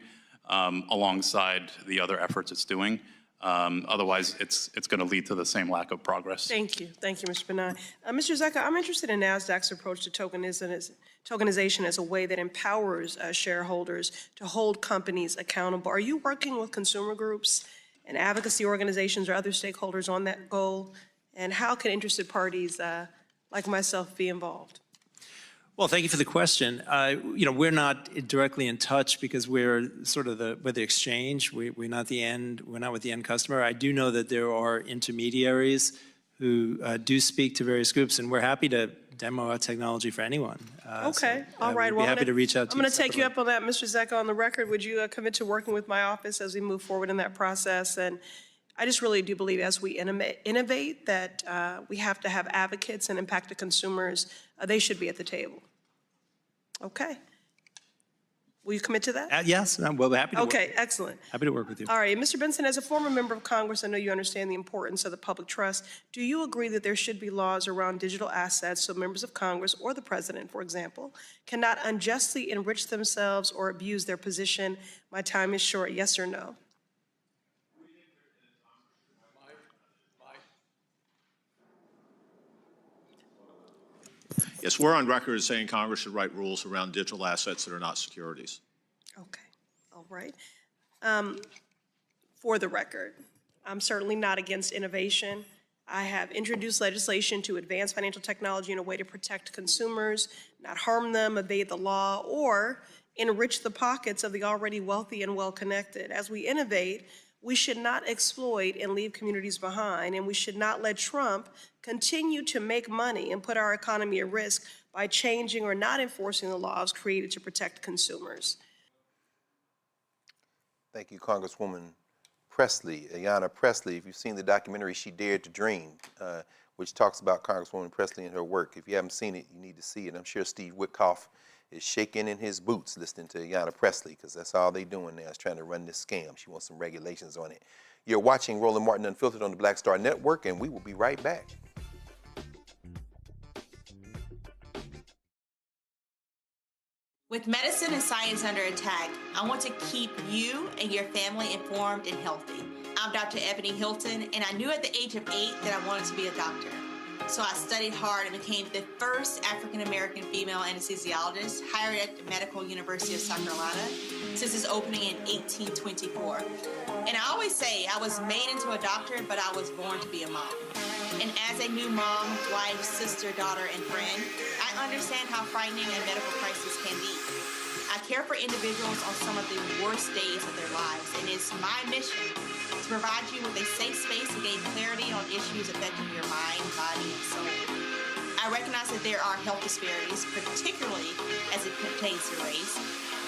alongside the other efforts it's doing. Otherwise, it's going to lead to the same lack of progress. Thank you, Mr. Benign. Mr. Zecca, I'm interested in NASDAQ's approach to tokenization as a way that empowers shareholders to hold companies accountable. Are you working with consumer groups and advocacy organizations or other stakeholders on that goal? And how can interested parties like myself be involved? Well, thank you for the question. We're not directly in touch because we're sort of with the exchange. We're not the end. We're not with the end customer. I do know that there are intermediaries who do speak to various groups, and we're happy to demo our technology for anyone. Okay, all right. We'd be happy to reach out to you. I'm going to take you up on that, Mr. Zecca, on the record. Would you commit to working with my office as we move forward in that process? And I just really do believe as we innovate that we have to have advocates and impacted consumers. They should be at the table. Okay. Will you commit to that? Yes, we'll be happy to Okay, excellent. Happy to work with you. All right, Mr. Benson, as a former member of Congress, I know you understand the importance of the public trust. Do you agree that there should be laws around digital assets so members of Congress or the president, for example, cannot unjustly enrich themselves or abuse their position? My time is short. Yes or no? Yes, we're on record as saying Congress should write rules around digital assets that are not securities. Okay, all right. For the record, I'm certainly not against innovation. I have introduced legislation to advance financial technology in a way to protect consumers, not harm them, evade the law, or enrich the pockets of the already wealthy and well-connected. As we innovate, we should not exploit and leave communities behind, and we should not let Trump continue to make money and put our economy at risk by changing or not enforcing the laws created to protect consumers. Thank you, Congresswoman Presley, Ayanna Presley. If you've seen the documentary She Dared to Dream, which talks about Congresswoman Presley and her work, if you haven't seen it, you need to see it. I'm sure Steve Witkoff is shaking in his boots listening to Ayanna Presley, because that's all they're doing now is trying to run this scam. She wants some regulations on it. You're watching Roland Martin Unfiltered on the Black Star Network, and we will be right back. With medicine and science under attack, I want to keep you and your family informed and healthy. I'm Dr. Ebony Hilton, and I knew at the age of 8 that I wanted to be a doctor. So I studied hard and became the first African-American female anesthesiologist hired at the Medical University of South Carolina since its opening in 1824. And I always say I was made into a doctor, but I was born to be a mom. And as a new mom, wife, sister, daughter, and friend, I understand how frightening a medical crisis can be. I care for individuals on some of the worst days of their lives, and it's my mission to provide you with a safe space to gain clarity on issues affecting your mind, body, and soul. I recognize that there are health disparities, particularly as it pertains to race,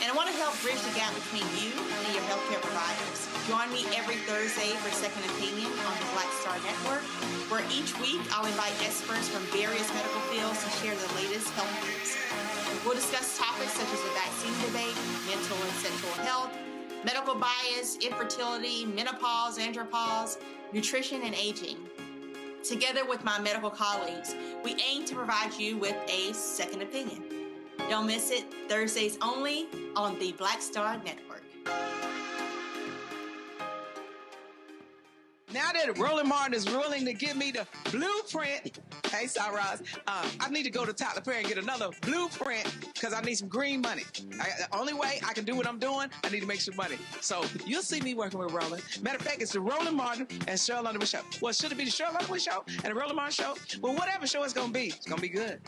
and I want to help bridge the gap between you and your healthcare providers. Join me every Thursday for Second Opinion on the Black Star Network, where each week I'll invite experts from various medical fields to share the latest health news. We'll discuss topics such as the vaccine debate, mental and sexual health, medical bias, infertility, menopause, andropause, nutrition, and aging. Together with my medical colleagues, we aim to provide you with a second opinion. Don't miss it, Thursdays only on the Black Star Network. Now that Roland Martin is willing to give me the blueprint, hey, Cyrus, I need to go to Tyler Perry and get another blueprint because I need some green money. The only way I can do what I'm doing, I need to make some money. So you'll see me working with Roland. Matter of fact, it's the Roland Martin and Cheryl Underwood show. Well, should it be the Cheryl Underwood show and the Roland Martin show? Well, whatever show it's going to be good.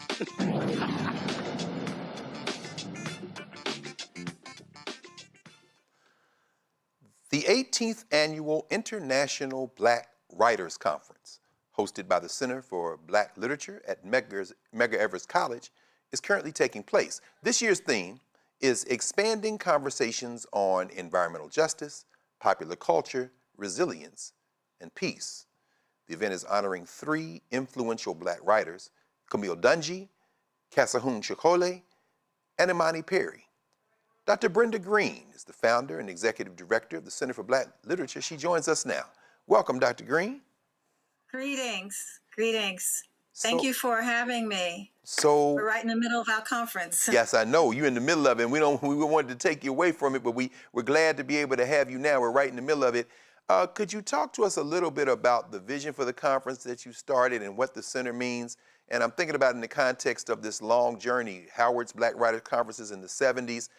The 18th Annual International Black Writers Conference, hosted by the Center for Black Literature at Medgar Evers College, is currently taking place. This year's theme is expanding conversations on environmental justice, popular culture, resilience, and peace. The event is honoring 3 influential Black writers, Camille Dungy, Kasahun Chikole, and Imani Perry. Dr. Brenda Green is the founder and executive director of the Center for Black Literature. She joins us now. Welcome, Dr. Green. Greetings. Thank you for having me. So we're right in the middle of our conference. Yes, I know. You're in the middle of it. And we wanted to take you away from it, but we're glad to be able to have you now. We're right in the middle of it. Could you talk to us a little bit about the vision for the conference that you started and what the center means? And I'm thinking about it in the context of this long journey, Howard's Black Writers Conferences in the 70s,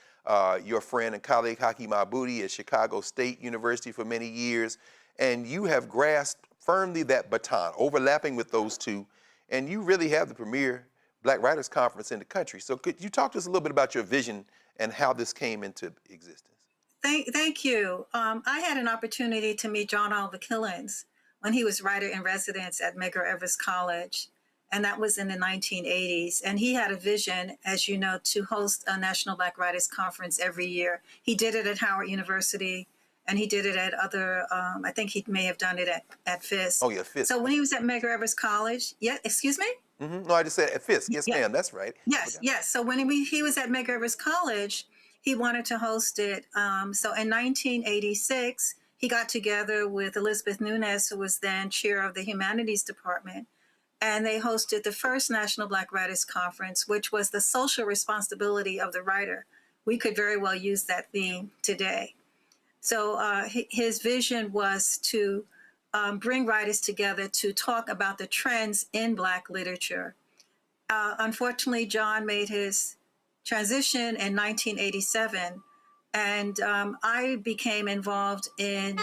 your friend and colleague Hakeem Aboudi at Chicago State University for many years, and you have grasped firmly that baton, overlapping with those two, and you really have the premier Black Writers Conference in the country. So could you talk to us a little bit about your vision and how this came into existence? Thank you. I had an opportunity to meet John Oliver Killens when he was writer-in-residence at Medgar Evers College, and that was in the 1980s. And he had a vision, as you know, to host a National Black Writers Conference every year. He did it at Howard University, and he did it at other, I think he may have done it at Fisk. Oh, yeah, Fisk. So when he was at Medgar Evers College, excuse me? No, I just said at Fisk. Yes, ma'am, that's right. Yes. So when he was at Medgar Evers College, he wanted to host it. So in 1986, he got together with Elizabeth Nunes, who was then chair of the Humanities Department, and they hosted the first National Black Writers Conference, which was the social responsibility of the writer. We could very well use that theme today. So his vision was to bring writers together to talk about the trends in Black literature. Unfortunately, John made his transition in 1987, and I became involved in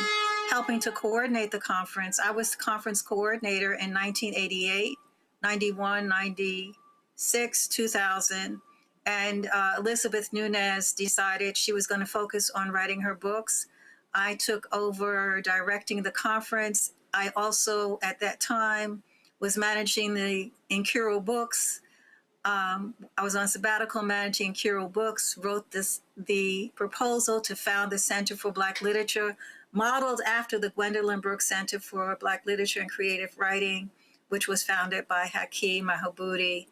helping to coordinate the conference. I was the conference coordinator in 1988, 91, 96, 2000, and Elizabeth Nunes decided she was going to focus on writing her books. I took over directing the conference. I also, at that time, was managing the Incurable Books. I was on sabbatical managing Incurable Books, wrote the proposal to found the Center for Black Literature, modeled after the Gwendolyn Brooks Center for Black Literature and Creative Writing, which was founded by Hakeem Aboudi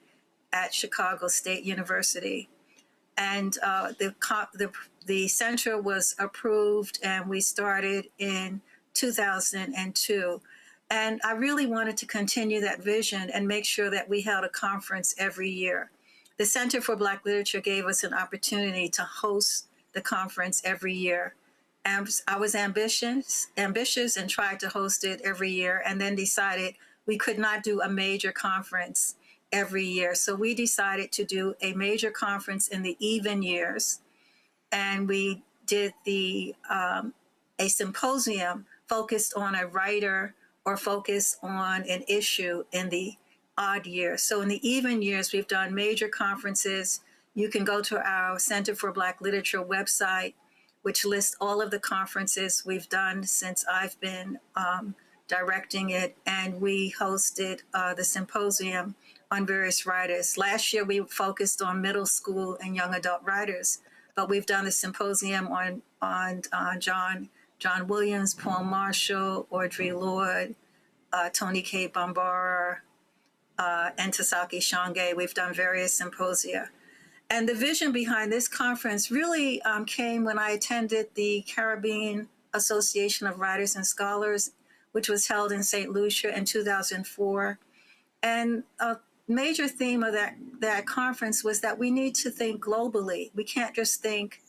at Chicago State University. And the center was approved, and we started in 2002. And I really wanted to continue that vision and make sure that we held a conference every year. The Center for Black Literature gave us an opportunity to host the conference every year. And I was ambitious and tried to host it every year, and then decided we could not do a major conference every year. So we decided to do a major conference in the even years. And we did a symposium focused on a writer or focused on an issue in the odd years. So in the even years, we've done major conferences. You can go to our Center for Black Literature website, which lists all of the conferences we've done since I've been directing it. And we hosted the symposium on various writers. Last year, we focused on middle school and young adult writers, but we've done the symposium on John Williams, Paul Marshall, Audre Lorde, Toni Cade Bambara, and Tasaki Shange. We've done various symposia. And the vision behind this conference really came when I attended the Caribbean Association of Writers and Scholars, which was held in St. Lucia in 2004. And major theme of that conference was that we need to think globally. We can't just think,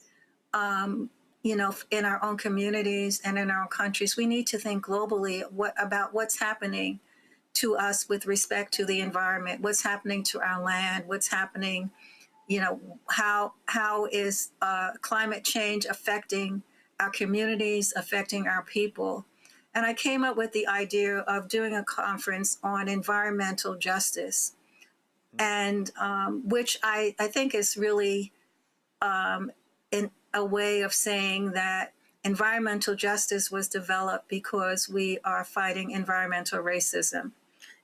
in our own communities and in our own countries. We need to think globally about what's happening to us with respect to the environment, what's happening to our land, what's happening, how is climate change affecting our communities, affecting our people. And I came up with the idea of doing a conference on environmental justice, and which I think is really in a way of saying that environmental justice was developed because we are fighting environmental racism.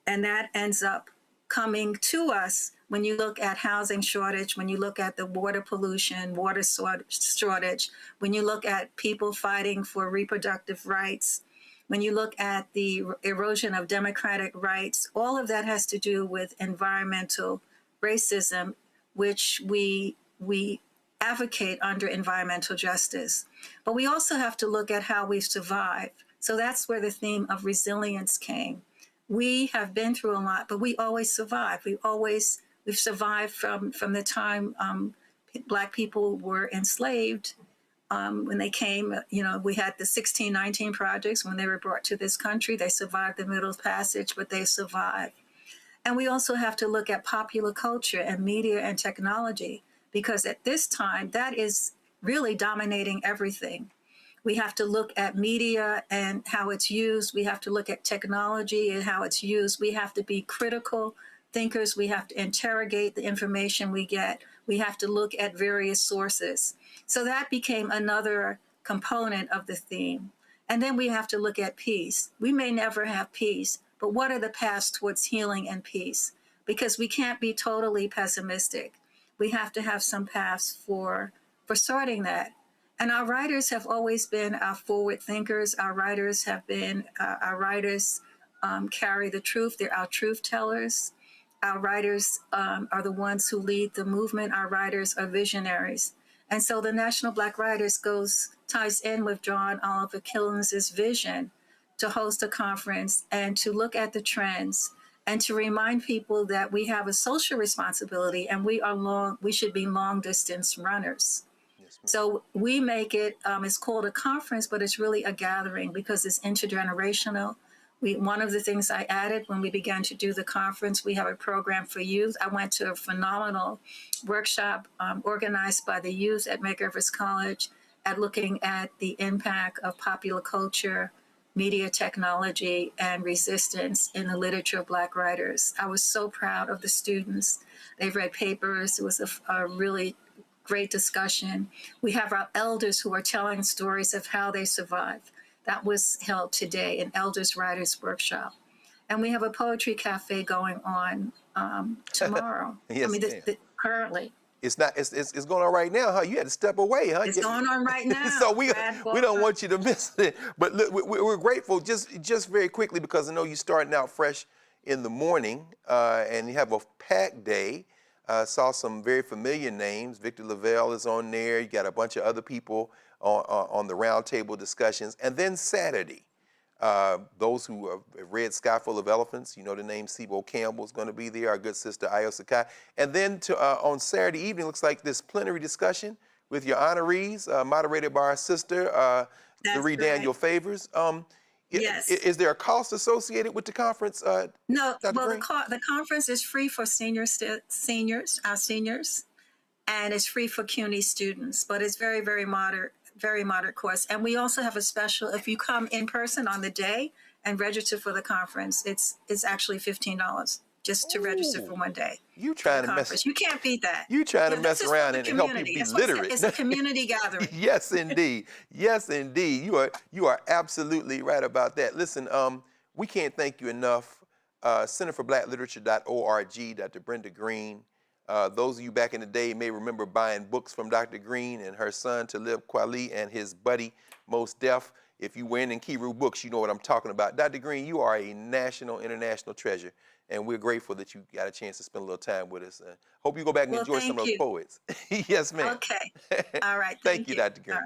And that ends up coming to us when you look at housing shortage, when you look at the water pollution, water shortage, when you look at people fighting for reproductive rights, when you look at the erosion of democratic rights, all of that has to do with environmental racism, which we advocate under environmental justice. But we also have to look at how we've survived. So that's where the theme of resilience came. We have been through a lot, but we always survive. We've survived from the time Black people were enslaved. When they came, we had the 1619 projects. When they were brought to this country, they survived the Middle Passage, but they survived. And we also have to look at popular culture and media and technology, because at this time, that is really dominating everything. We have to look at media and how it's used. We have to look at technology and how it's used. We have to be critical thinkers. We have to interrogate the information we get. We have to look at various sources. So that became another component of the theme. And then we have to look at peace. We may never have peace, but what are the paths towards healing and peace? Because we can't be totally pessimistic. We have to have some paths for sorting that. And our writers have always been our forward thinkers. Our writers carry the truth. They're our truth tellers. Our writers are the ones who lead the movement. Our writers are visionaries. And so the National Black Writers ties in with John Oliver Killens' vision to host a conference and to look at the trends and to remind people that we have a social responsibility and we should be long distance runners. So we make it, it's called a conference, but it's really a gathering because it's intergenerational. One of the things I added when we began to do the conference, we have a program for youth. I went to a phenomenal workshop organized by the youth at Medgar Evers College at looking at the impact of popular culture, media technology, and resistance in the literature of Black writers. I was so proud of the students. They've read papers. It was a really great discussion. We have our elders who are telling stories of how they survived. That was held today, an Elders Writers Workshop. And we have a poetry cafe going on tomorrow. Yes, currently. It's going on right now, huh? You had to step away, huh? It's going on right now. So we don't want you to miss it. But look, we're grateful just very quickly because I know you're starting out fresh in the morning and you have a packed day. Saw some very familiar names. Victor Lavelle is on there. You got a bunch of other people on the roundtable discussions. And then Saturday, those who have read Sky Full of Elephants, you know the name Sibo Campbell is going to be there, our good sister Ayo Sakai. And then on Saturday evening, looks like this plenary discussion with your honorees, moderated by our sister, Marie Daniel Favors. Yes. Is there a cost associated with the conference? No, Dr. well, Green? the conference is free for seniors, our seniors, and it's free for CUNY students, but it's very, very moderate cost. And we also have a special, if you come in person on the day and register for the conference, it's actually $15 just to register for one day. You trying to mess? You can't beat that. You trying to mess around and help people be literate? It's a community gathering. Yes, indeed. Yes, indeed. You are absolutely right about that. Listen, we can't thank you enough. CenterForBlackLiterature.org, Dr. Brenda Green. Those of you back in the day may remember buying books from Dr. Green and her son Talib Kweli and his buddy Mos Def. If you were in Nkiru Books, you know what I'm talking about. Dr. Green, you are a national, international treasure. And we're grateful that you got a chance to spend a little time with us. Hope you go back and enjoy some of those poets. Yes, ma'am. Okay. All right. Thank you, Dr. Green. All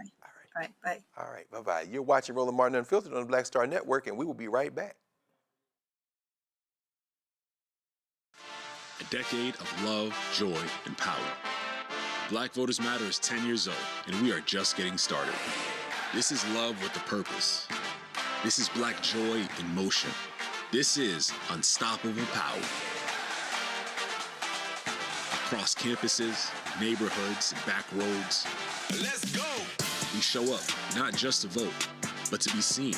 right. Bye. All right. Bye-bye. You're watching Roland Martin Unfiltered on the Black Star Network, and we will be right back. A decade of love, joy, and power. Black Voters Matter is 10 years old, and we are just getting started. This is love with a purpose. This is Black joy in motion. This is unstoppable power. Across campuses, neighborhoods, and back roads. Let's go! We show up not just to vote, but to be seen,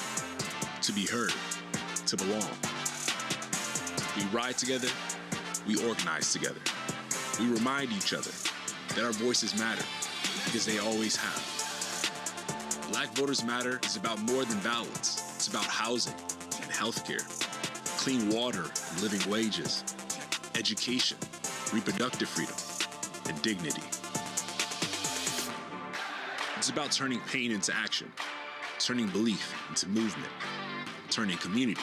to be heard, to belong. We ride together, we organize together. We remind each other that our voices matter, because they always have. Black Voters Matter is about more than ballots. It's about housing and healthcare, clean water and living wages, education, reproductive freedom, and dignity. It's about turning pain into action, turning belief into movement, turning community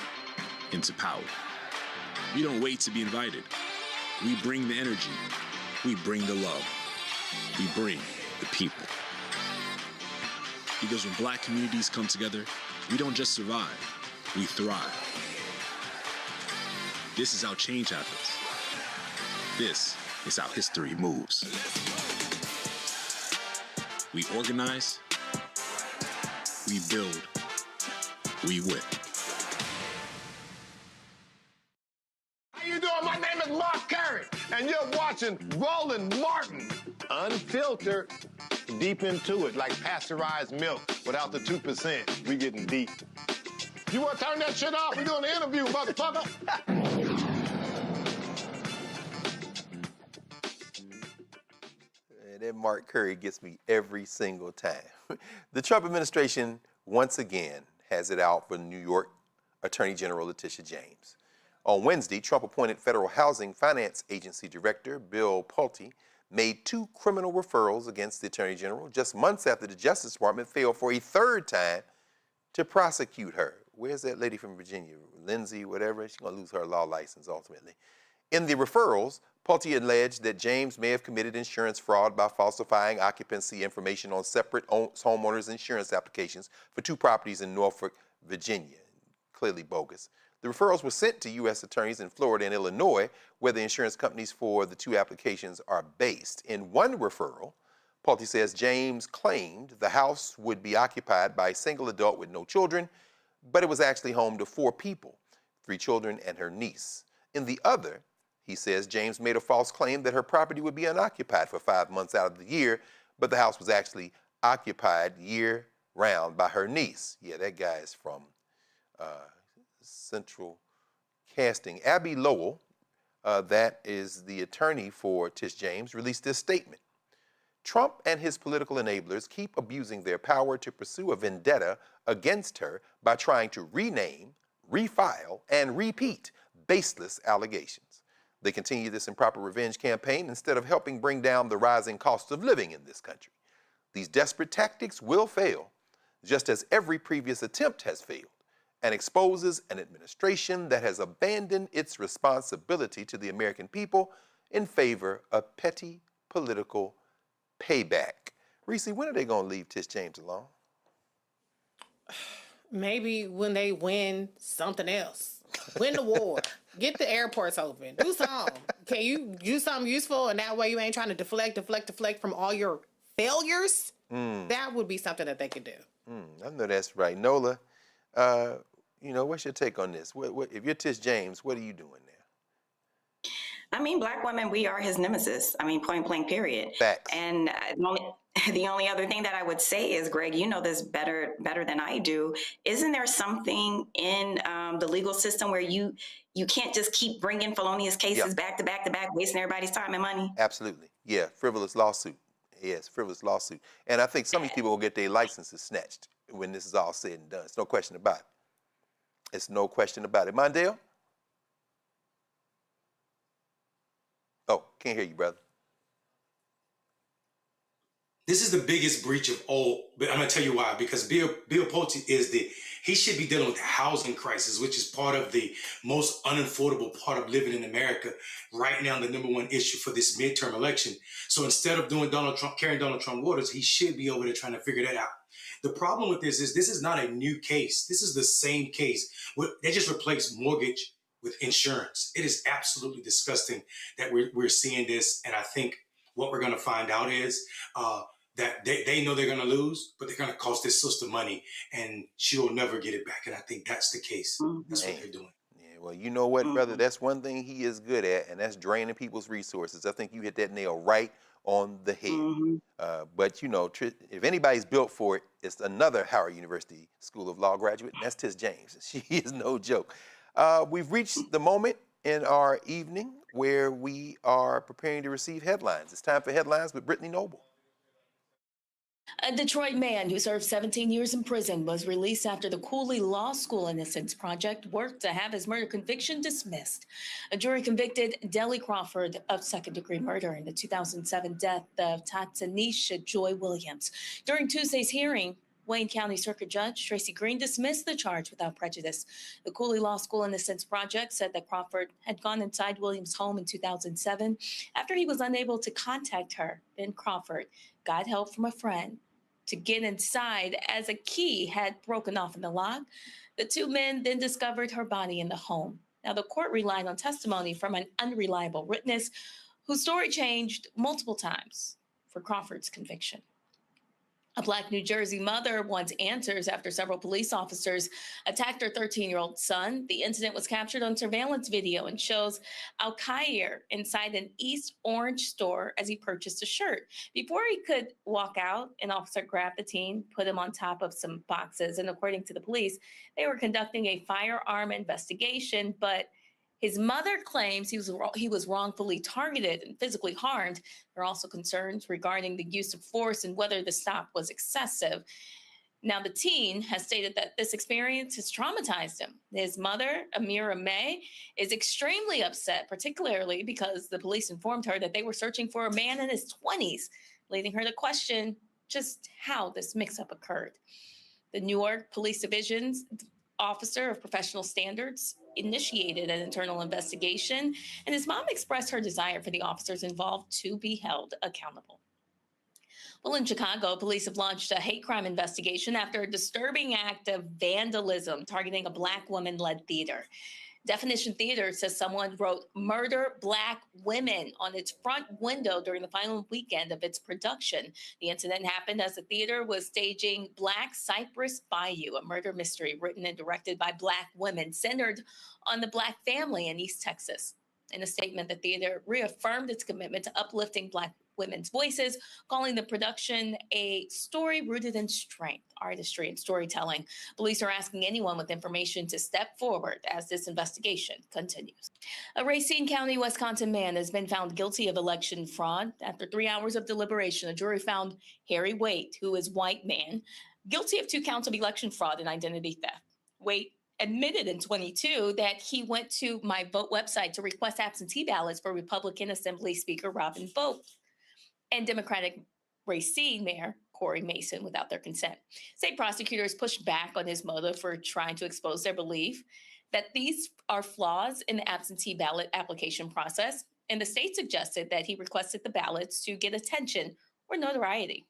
into power. We don't wait to be invited. We bring the energy. We bring the love. We bring the people. Because when Black communities come together, we don't just survive, we thrive. This is how change happens. This is how history moves. We organize, we build, we win. How you doing? My name is Mark Curry, and you're watching Roland Martin, unfiltered, deep into it, like pasteurized milk without the 2%. We getting deep. You want to turn that shit off? We're doing an interview, motherfucker. And then Mark Curry gets me every single time. The Trump administration, once again, has it out for New York Attorney General Letitia James. On Wednesday, Trump appointed Federal Housing Finance Agency Director Bill Pulte made 2 criminal referrals against the Attorney General just months after the Justice Department failed for a 3rd time to prosecute her. Where's that lady from Virginia? Lindsay, whatever. She's going to lose her law license ultimately. In the referrals, Pulte alleged that James may have committed insurance fraud by falsifying occupancy information on separate homeowners' insurance applications for 2 properties in Norfolk, Virginia. Clearly bogus. The referrals were sent to U.S. attorneys in Florida and Illinois, where the insurance companies for the 2 applications are based. In one referral, Pulte says James claimed the house would be occupied by a single adult with no children, but it was actually home to 4 people, 3 children and her niece. In the other, he says James made a false claim that her property would be unoccupied for 5 months out of the year, but the house was actually occupied year-round by her niece. Yeah, that guy is from Central Casting. Abby Lowell, that is the attorney for Tish James, released this statement. Trump and his political enablers keep abusing their power to pursue a vendetta against her by trying to rename, refile, and repeat baseless allegations. They continue this improper revenge campaign instead of helping bring down the rising cost of living in this country. These desperate tactics will fail, just as every previous attempt has failed, and exposes an administration that has abandoned its responsibility to the American people in favor of petty political payback. Reese, when are they going to leave Tish James alone? Maybe when they win something else. Win the war. Get the airports open. Do something. Can you do something useful, and that way you ain't trying to deflect from all your failures? That would be something that they could do. I know that's right. Nola, what's your take on this? What, if you're Tish James, what are you doing there? I mean, Black women, we are his nemesis. I mean, point blank, period. Facts. And the only other thing that I would say is, Greg, you know this better than I do. Isn't there something in the legal system where you can't just keep bringing felonious cases back to back to back, wasting everybody's time and money? Absolutely. Yeah, frivolous lawsuit. Yes, frivolous lawsuit. And I think some of these people will get their licenses snatched when this is all said and done. It's no question about it. It's no question about it. Mondale? Oh, can't hear you, brother. This is the biggest breach of all, but I'm going to tell you why. Because Bill Pulte he should be dealing with the housing crisis, which is part of the most unaffordable part of living in America right now, the #1 issue for this midterm election. So instead of doing carrying Donald Trump waters, he should be over there trying to figure that out. The problem with this is not a new case. This is the same case. They just replaced mortgage with insurance. It is absolutely disgusting that we're seeing this. And I think what we're going to find out is that they know they're going to lose, but they're going to cost this sister money, and she'll never get it back. And I think that's the case. That's what they're doing. Yeah, well, you know what, brother? That's one thing he is good at, and that's draining people's resources. I think you hit that nail right on the head. But, you know, if anybody's built for it, it's another Howard University School of Law graduate, and that's Tiz James. She is no joke. We've reached the moment in our evening where we are preparing to receive headlines. It's time for headlines with Brittany Noble. A Detroit man who served 17 years in prison was released after the Cooley Law School Innocence Project worked to have his murder conviction dismissed. A jury convicted Dellie Crawford of second-degree murder in the 2007 death of Tatanisha Joy Williams. During Tuesday's hearing, Wayne County Circuit Judge Tracy Green dismissed the charge without prejudice. The Cooley Law School Innocence Project said that Crawford had gone inside Williams' home in 2007 after he was unable to contact her. Then Crawford got help from a friend to get inside as a key had broken off in the lock. The two men then discovered her body in the home. Now, the court relied on testimony from an unreliable witness whose story changed multiple times for Crawford's conviction. A Black New Jersey mother wants answers after several police officers attacked her 13-year-old son. The incident was captured on surveillance video and shows Al-Khair inside an East Orange store as he purchased a shirt. Before he could walk out, an officer grabbed the teen, put him on top of some boxes, and according to the police, they were conducting a firearm investigation, but his mother claims he was wrongfully targeted and physically harmed. There are also concerns regarding the use of force and whether the stop was excessive. Now, the teen has stated that this experience has traumatized him. His mother, Amira May, is extremely upset, particularly because the police informed her that they were searching for a man in his 20s, leading her to question just how this mix-up occurred. The Newark Police Division's Officer of Professional Standards initiated an internal investigation, and his mom expressed her desire for the officers involved to be held accountable. Well, in Chicago, police have launched a hate crime investigation after a disturbing act of vandalism targeting a Black woman-led theater. Definition Theater says someone wrote "Murder Black Women" on its front window during the final weekend of its production. The incident happened as the theater was staging Black Cypress Bayou, a murder mystery written and directed by Black women centered on the Black family in East Texas. In a statement, the theater reaffirmed its commitment to uplifting Black women's voices, calling the production a story rooted in strength, artistry, and storytelling. Police are asking anyone with information to step forward as this investigation continues. A Racine County, Wisconsin man has been found guilty of election fraud. After 3 hours of deliberation, a jury found Harry Waite, who is white man, guilty of 2 counts of election fraud and identity theft. Waite admitted in 22 that he went to My Vote website to request absentee ballots for Republican Assembly Speaker Robin Vogt and Democratic Racine Mayor Corey Mason without their consent. State prosecutors pushed back on his motive for trying to expose their belief that these are flaws in the absentee ballot application process, and the state suggested that he requested the ballots to get attention or notoriety.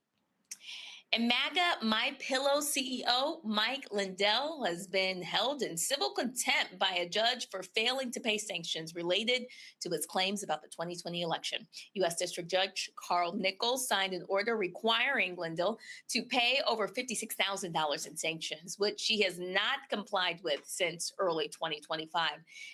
And MAGA MyPillow CEO Mike Lindell has been held in civil contempt by a judge for failing to pay sanctions related to his claims about the 2020 election. U.S. District Judge Carl Nichols signed an order requiring Lindell to pay over $56,000 in sanctions, which he has not complied with since early 2025.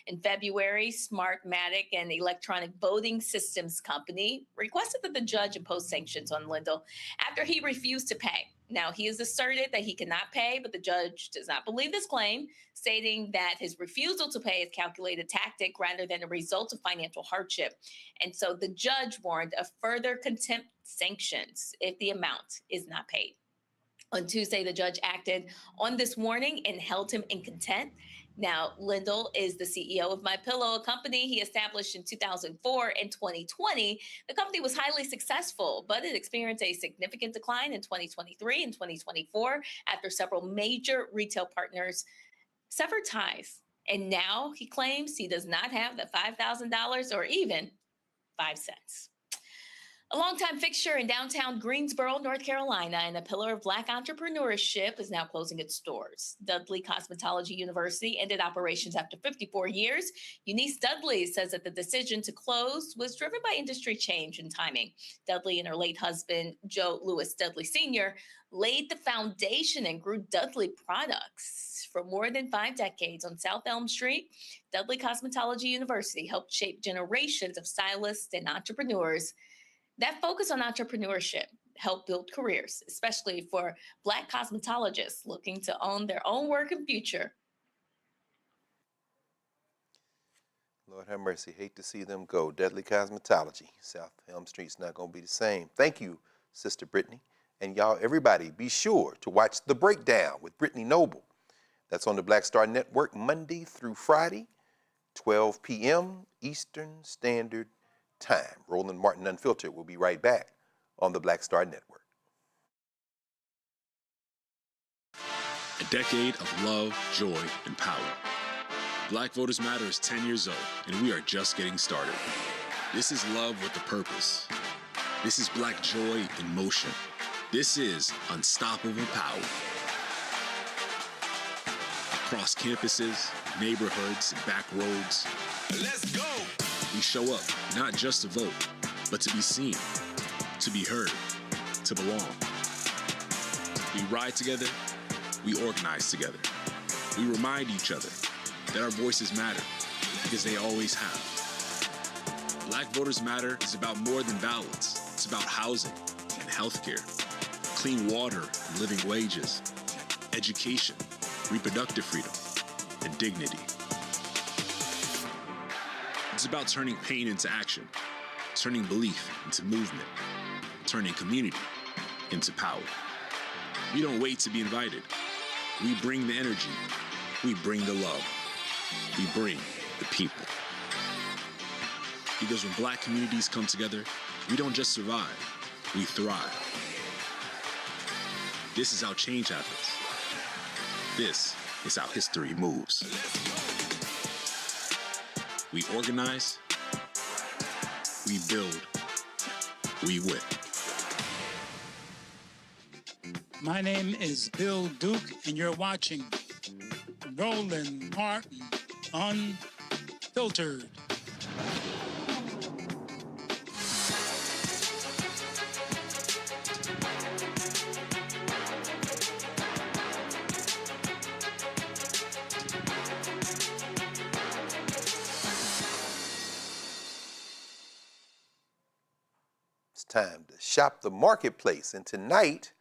In February, Smartmatic, an electronic voting systems company, requested that the judge impose sanctions on Lindell after he refused to pay. Now, he has asserted that he cannot pay, but the judge does not believe this claim, stating that his refusal to pay is a calculated tactic rather than a result of financial hardship. And so the judge warned of further contempt sanctions if the amount is not paid. On Tuesday, the judge acted on this warning and held him in contempt. Now, Lindell is the CEO of MyPillow, a company he established in 2004. In 2020, the company was highly successful, but it experienced a significant decline in 2023 and 2024 after several major retail partners severed ties. And now he claims he does not have the $5,000 or even 5 cents. A longtime fixture in downtown Greensboro, North Carolina, and a pillar of Black entrepreneurship is now closing its doors. Dudley Cosmetology University ended operations after 54 years. Eunice Dudley says that the decision to close was driven by industry change and timing. Dudley and her late husband, Joe Lewis Dudley Sr., laid the foundation and grew Dudley products. For more than 5 decades on South Elm Street, Dudley Cosmetology University helped shape generations of stylists and entrepreneurs. That focus on entrepreneurship helped build careers, especially for Black cosmetologists looking to own their own work and future. Lord have mercy. Hate to see them go. Dudley Cosmetology. South Elm Street's not going to be the same. Thank you, Sister Brittany. And y'all, everybody, be sure to watch The Breakdown with Brittany Noble. That's on the Black Star Network Monday through Friday, 12 p.m. Eastern Standard Time. Roland Martin Unfiltered will be right back on the Black Star Network. A decade of love, joy, and power. Black Voters Matter is 10 years old, and we are just getting started. This is love with a purpose. This is Black joy in motion. This is unstoppable power. Across campuses, neighborhoods, and back roads. Let's go! We show up, not just to vote, but to be seen, to be heard, to belong. We ride together, we organize together. We remind each other that our voices matter, because they always have. Black Voters Matter is about more than ballots. It's about housing and healthcare, clean water and living wages, education, reproductive freedom, and dignity. It's about turning pain into action, turning belief into movement, turning community into power. We don't wait to be invited. We bring the energy. We bring the love. We bring the people. Because when Black communities come together, we don't just survive, we thrive. This is how change happens. This is how history moves. We organize, we build, we win. My name is Bill Duke, and you're watching Roland Martin Unfiltered. It's time to shop the marketplace, and tonight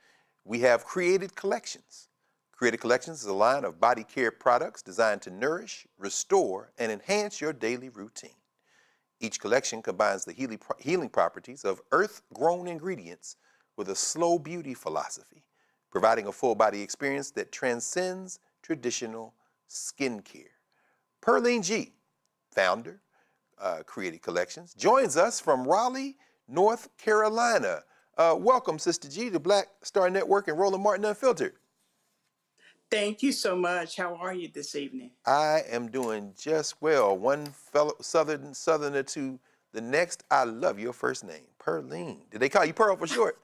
we have Created Collections. Created Collections is a line of body care products designed to nourish, restore, and enhance your daily routine. Each collection combines the healing properties of earth-grown ingredients with a slow beauty philosophy, providing a full body experience that transcends traditional skincare. Pearline G, founder, Created Collections, joins us from Raleigh, North Carolina. Welcome, Sister G, to Black Star Network and Roland Martin Unfiltered. Thank you so much. How are you this evening? I am doing just well. One fellow southerner to the next. I love your first name, Pearline. Did they call you Pearl for short?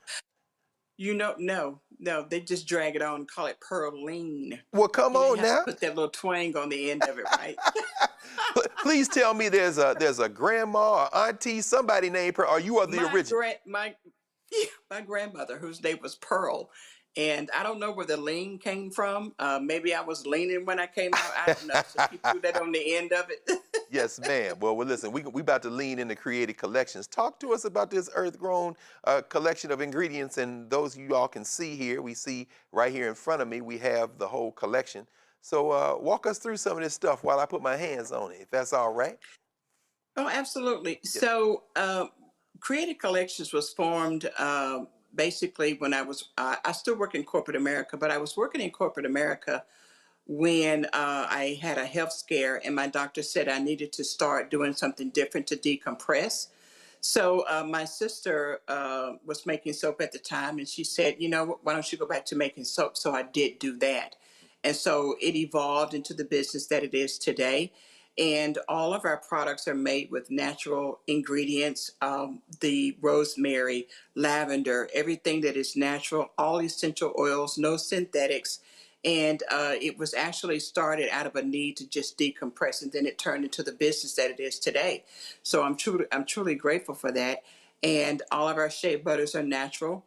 You know, no, they just drag it on and call it Pearline. Well, come on now. Put that little twang on the end of it, right? Please tell me there's a grandma or auntie, somebody named Pearl, or you are the original. My grandmother, whose name was Pearl. And I don't know where the lean came from. Maybe I was leaning when I came out. I don't know. So you threw that on the end of it. Yes, ma'am. Well, listen, we about to lean into Created Collections. Talk to us about this earth-grown collection of ingredients. And those you all can see here, we see right here in front of me, we have the whole collection. So walk us through some of this stuff while I put my hands on it, if that's all right. Oh, absolutely. Yes. So Created Collections was formed basically when I still work in corporate America, but I was working in corporate America when I had a health scare and my doctor said I needed to start doing something different to decompress. So my sister was making soap at the time and she said, you know, why don't you go back to making soap? So I did do that. And so it evolved into the business that it is today. And all of our products are made with natural ingredients, the rosemary, lavender, everything that is natural, all essential oils, no synthetics. And it was actually started out of a need to just decompress, and then it turned into the business that it is today. So I'm truly grateful for that. And all of our shea butters are natural.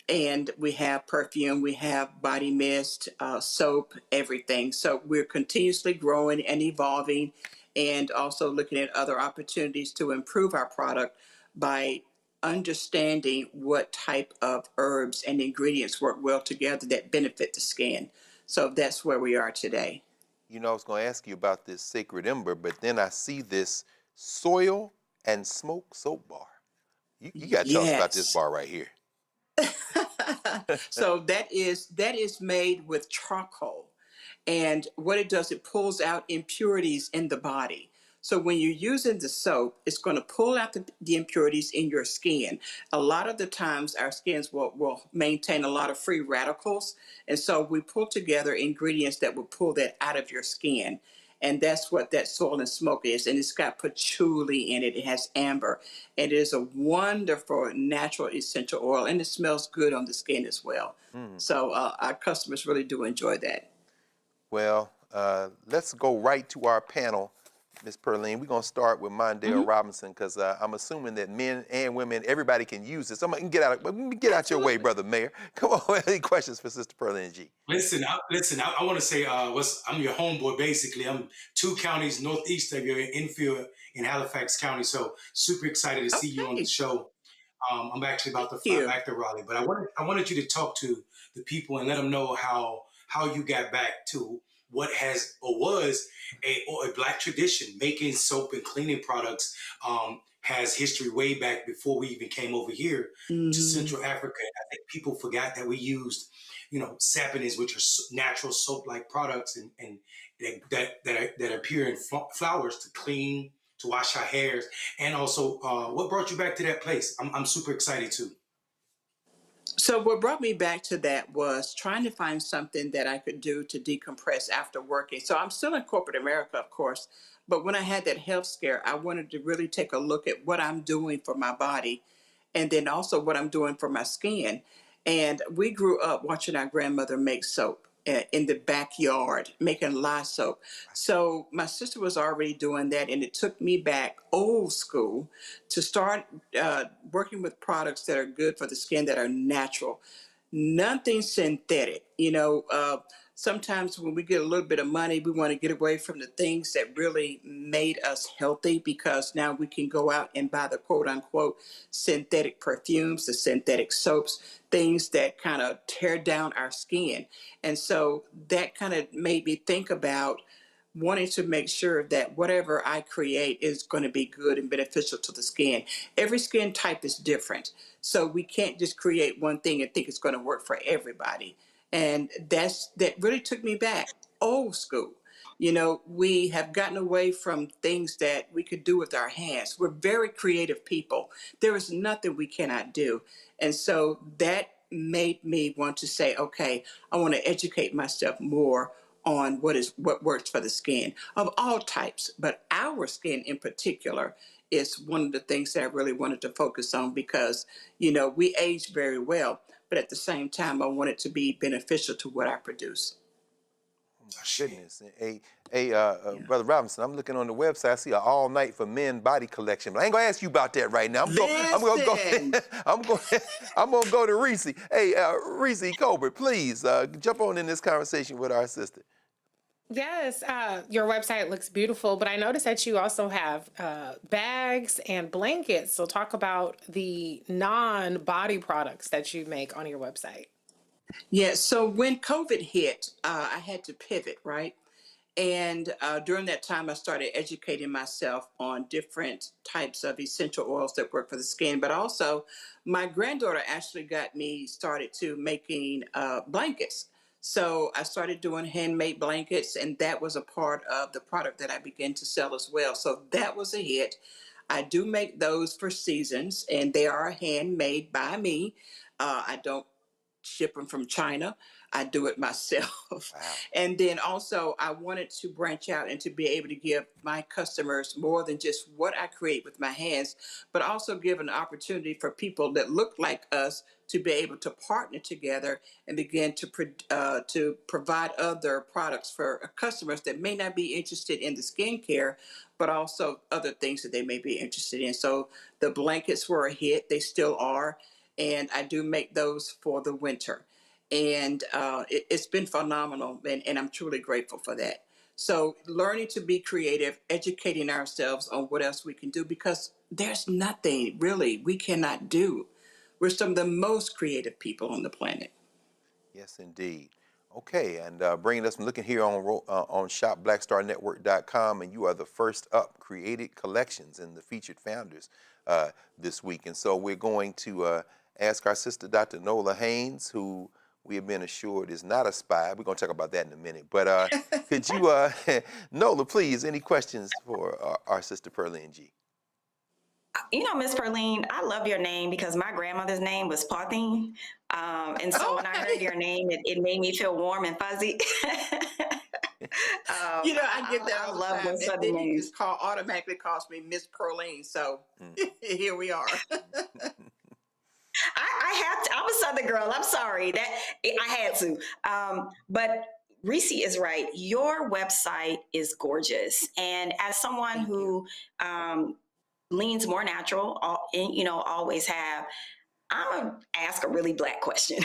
And we have perfume, we have body mist, soap, everything. So we're continuously growing and evolving, and also looking at other opportunities to improve our product by understanding what type of herbs and ingredients work well together that benefit the skin. So that's where we are today. You know, I was going to ask you about this sacred ember, but then I see this soil and smoke soap bar. You got to tell us about this bar right here. So that is made with charcoal, and what it does, it pulls out impurities in the body. So when you're using the soap, it's going to pull out the impurities in your skin. A lot of the times our skins will maintain a lot of free radicals, and so we pull together ingredients that will pull that out of your skin. And that's what that soil and smoke is. And it's got patchouli in it. It has amber. And it is a wonderful natural essential oil. And it smells good on the skin as well. So our customers really do enjoy that. Well, let's go right to our panel, Ms. Perline. We're going to start with Mondale Robinson, because I'm assuming that men and women, everybody can use this. Let me get out your way, Brother Mayor. Come on, any questions for Sister Perline G? Listen, I want to say I'm your homeboy, basically. I'm 2 counties northeast of you in Enfield in Halifax County. So super excited to see you on the show. I'm actually about to fly back to Raleigh, but I wanted you to talk to the people and let them know how you got back to what has or was a Black tradition. Making soap and cleaning products has history way back before we even came over here to Central Africa. I think people forgot that we used, saponins, which are natural soap-like products, and that appear in flowers to clean, to wash our hairs. And also, what brought you back to that place? I'm super excited too. So what brought me back to that was trying to find something that I could do to decompress after working. So I'm still in corporate America, of course, but when I had that health scare, I wanted to really take a look at what I'm doing for my body, and then also what I'm doing for my skin. And we grew up watching our grandmother make soap in the backyard, making lye soap. So my sister was already doing that, and it took me back old school to start working with products that are good for the skin, that are natural. Nothing synthetic. Sometimes when we get a little bit of money, we want to get away from the things that really made us healthy, because now we can go out and buy the quote unquote synthetic perfumes, the synthetic soaps, things that kind of tear down our skin. And so that kind of made me think about wanting to make sure that whatever I create is going to be good and beneficial to the skin. Every skin type is different. So we can't just create one thing and think it's going to work for everybody. And that really took me back, old school. We have gotten away from things that we could do with our hands. We're very creative people. There is nothing we cannot do. And so that made me want to say, okay, I want to educate myself more on what works for the skin of all types, but our skin in particular is one of the things that I really wanted to focus on, because we age very well, but at the same time I want it to be beneficial to what I produce. Oh my goodness. Brother Robinson, I'm looking on the website. I see an all night for men body collection, but I ain't gonna ask you about that right now. I'm gonna go to Reese. Hey, Reese Colbert, please jump on in this conversation with our sister. Yes, your website looks beautiful, but I noticed that you also have bags and blankets. So talk about the non-body products that you make on your website. Yeah, so when COVID hit, I had to pivot, right? And during that time, I started educating myself on different types of essential oils that work for the skin. But also, my granddaughter actually got me started to making blankets. So I started doing handmade blankets, and that was a part of the product that I began to sell as well. So that was a hit. I do make those for seasons, and they are handmade by me. I don't ship them from China. I do it myself. And then also I wanted to branch out and to be able to give my customers more than just what I create with my hands, but also give an opportunity for people that look like us to be able to partner together and begin to provide other products for customers that may not be interested in the skincare, but also other things that they may be interested in. So the blankets were a hit. They still are. And I do make those for the winter. And it's been phenomenal, and I'm truly grateful for that. So learning to be creative, educating ourselves on what else we can do, because there's nothing really we cannot do. We're some of the most creative people on the planet. Yes, indeed. Okay, and bringing us from looking here on shopblackstarnetwork.com, and you are the first up created collections and the featured founders this week. And so we're going to ask our sister, Dr. Nola Haynes, who we have been assured is not a spy. We're going to talk about that in a minute. But could you, Nola, please, any questions for our sister Pearline G? You know, Miss Pearline, I love your name because my grandmother's name was Pauline. And so when I heard your name, it made me feel warm and fuzzy. You know, I get that I all the love time. those And Southern then he names. just automatically calls me Miss Pearline. So here we are. I'm a Southern girl. I'm sorry that I had to. But Reese is right. Your website is gorgeous. And as someone who leans more natural, you know, always have, I'm going to ask a really black question.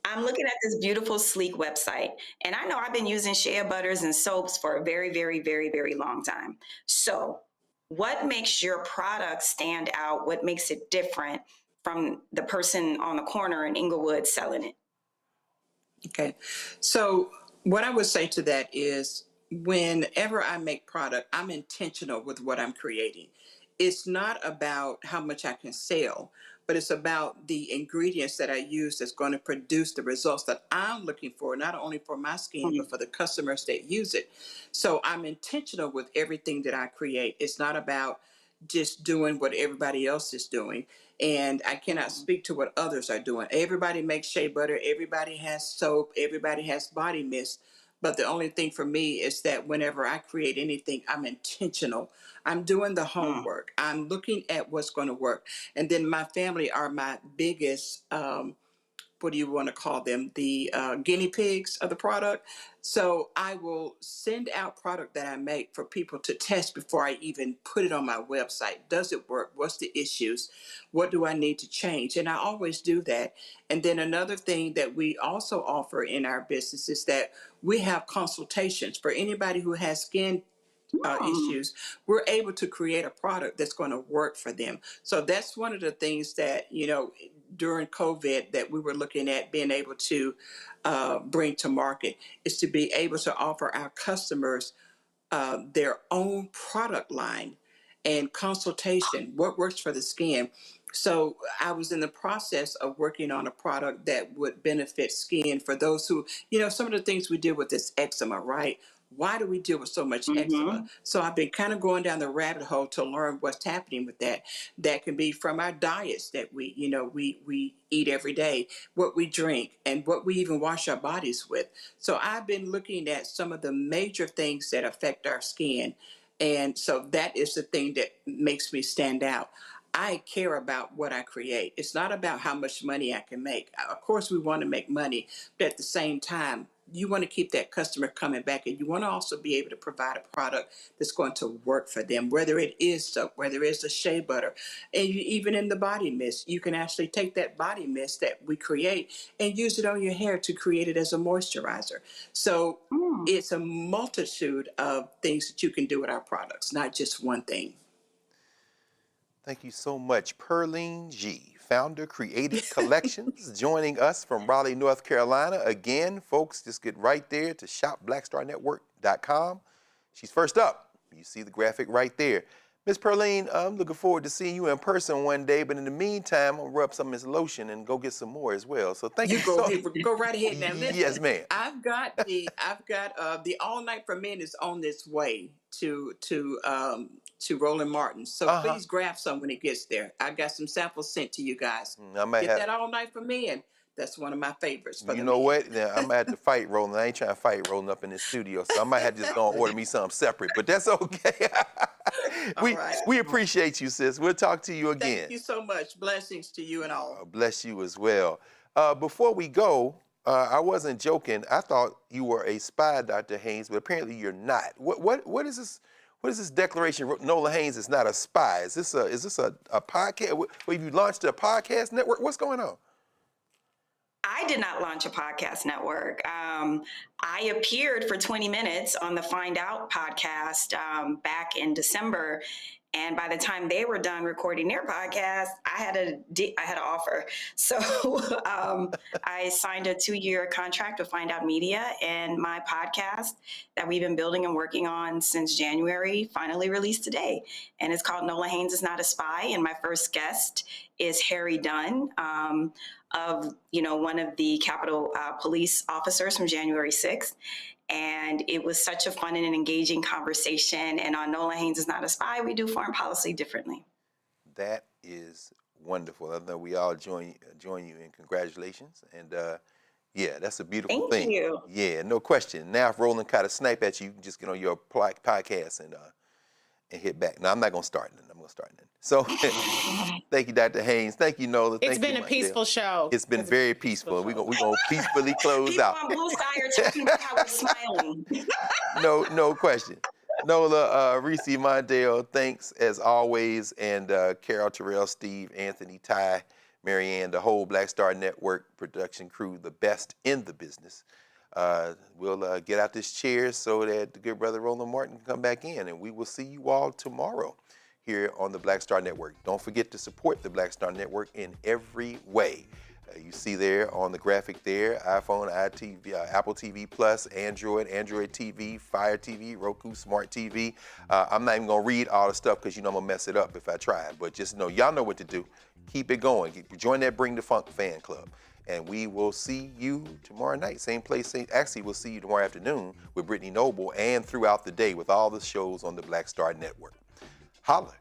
I'm looking at this beautiful, sleek website. And I know I've been using shea butters and soaps for a very, very, very, very long time. So what makes your product stand out? What makes it different from the person on the corner in Inglewood selling it? Okay. So what I would say to that is whenever I make product, I'm intentional with what I'm creating. It's not about how much I can sell, but it's about the ingredients that I use that's going to produce the results that I'm looking for, not only for my skin, but for the customers that use it. So I'm intentional with everything that I create. It's not about just doing what everybody else is doing. And I cannot speak to what others are doing. Everybody makes shea butter. Everybody has soap. Everybody has body mist. But the only thing for me is that whenever I create anything, I'm intentional. I'm doing the homework. I'm looking at what's going to work. And then my family are my biggest, what do you want to call them? The guinea pigs of the product. So I will send out product that I make for people to test before I even put it on my website. Does it work? What's the issues? What do I need to change? And I always do that. And then another thing that we also offer in our business is that we have consultations for anybody who has skin issues. We're able to create a product that's going to work for them. So that's one of the things that, you know, during COVID that we were looking at being able to bring to market is to be able to offer our customers their own product line and consultation, what works for the skin. So I was in the process of working on a product that would benefit skin for those who, you know, some of the things we deal with this eczema, right? Why do we deal with so much eczema? So I've been kind of going down the rabbit hole to learn what's happening with that. That can be from our diets that we, you know, we eat every day, what we drink, and what we even wash our bodies with. So I've been looking at some of the major things that affect our skin. And so that is the thing that makes me stand out. I care about what I create. It's not about how much money I can make. Of course, we want to make money, but at the same time, you want to keep that customer coming back, and you want to also be able to provide a product that's going to work for them, whether it is soap, whether it's a shea butter, and even in the body mist, you can actually take that body mist that we create and use it on your hair to create it as a moisturizer. So it's a multitude of things that you can do with our products, not just one thing. Thank you so much, Pearline G, founder, Creative Collections, joining us from Raleigh, North Carolina. Again, folks, just get right there to shopblackstarnetwork.com. She's first up. You see the graphic right there. Miss Pearline, I'm looking forward to seeing you in person one day, but in the meantime, I'm gonna rub some of this lotion and go get some more as well. So thank you. Go right ahead now. Listen, Yes, ma'am. I've got the All Night for Men is on its way to Roland Martin. So please grab some when it gets there. I got some samples sent to you guys. I might Get have that All Night for Men. That's one of my favorites. For You know what? Now, I might have to fight Roland. I ain't trying to fight Roland up in this studio, so I might have to just go and order me something separate. But that's okay. We appreciate you, sis. We'll talk to you again. Thank you so much. Blessings to you and all. Bless you as well. Before we go, I wasn't joking. I thought you were a spy, Dr. Haynes, but apparently you're not. What is this? What is this declaration? Nola Haynes is not a spy. Is this a podcast? Have you launched a podcast network? What's going on? I did not launch a podcast network. I appeared for 20 minutes on the Find Out podcast back in December. And by the time they were done recording their podcast, I had an offer. So I signed a 2-year contract with Find Out Media, and my podcast that we've been building and working on since January finally released today. And it's called Nola Haynes is Not a Spy. And my first guest is Harry Dunn, of one of the Capitol Police officers from January 6th. And it was such a fun and an engaging conversation. And on Nola Haynes is Not a Spy, we do foreign policy differently. That is wonderful. I know we all join you in congratulations. And yeah, that's a beautiful thing. Thank you. Yeah, no question. Now if Roland kind of snipe at you, you can just get on your podcast and hit back. No, I'm not going to start then. I'm going to start then. So thank you, Dr. Haynes. Thank you, Nola. It's been a peaceful show. It's been very peaceful. We're gonna peacefully close out. People on Blue Sky are talking about how we're smiling. No question. Nola, Reese Mondale, thanks as always. And Carol, Terrell, Steve, Anthony, Ty, Marianne, the whole Black Star Network production crew, the best in the business. We'll get out this chair so that the good brother Roland Martin can come back in, and we will see you all tomorrow here on the Black Star Network. Don't forget to support the Black Star Network in every way. You see there on the graphic there, iPhone, iTV, Apple TV Plus, Android TV, Fire TV, Roku, Smart TV. I'm not even gonna read all the stuff because I'm gonna mess it up if I try. But just know, y'all know what to do. Keep it going. Join that Bring the Funk fan club. And we will see you tomorrow night. Same place. Actually, we'll see you tomorrow afternoon with Brittany Noble and throughout the day with all the shows on the Black Star Network. Holla.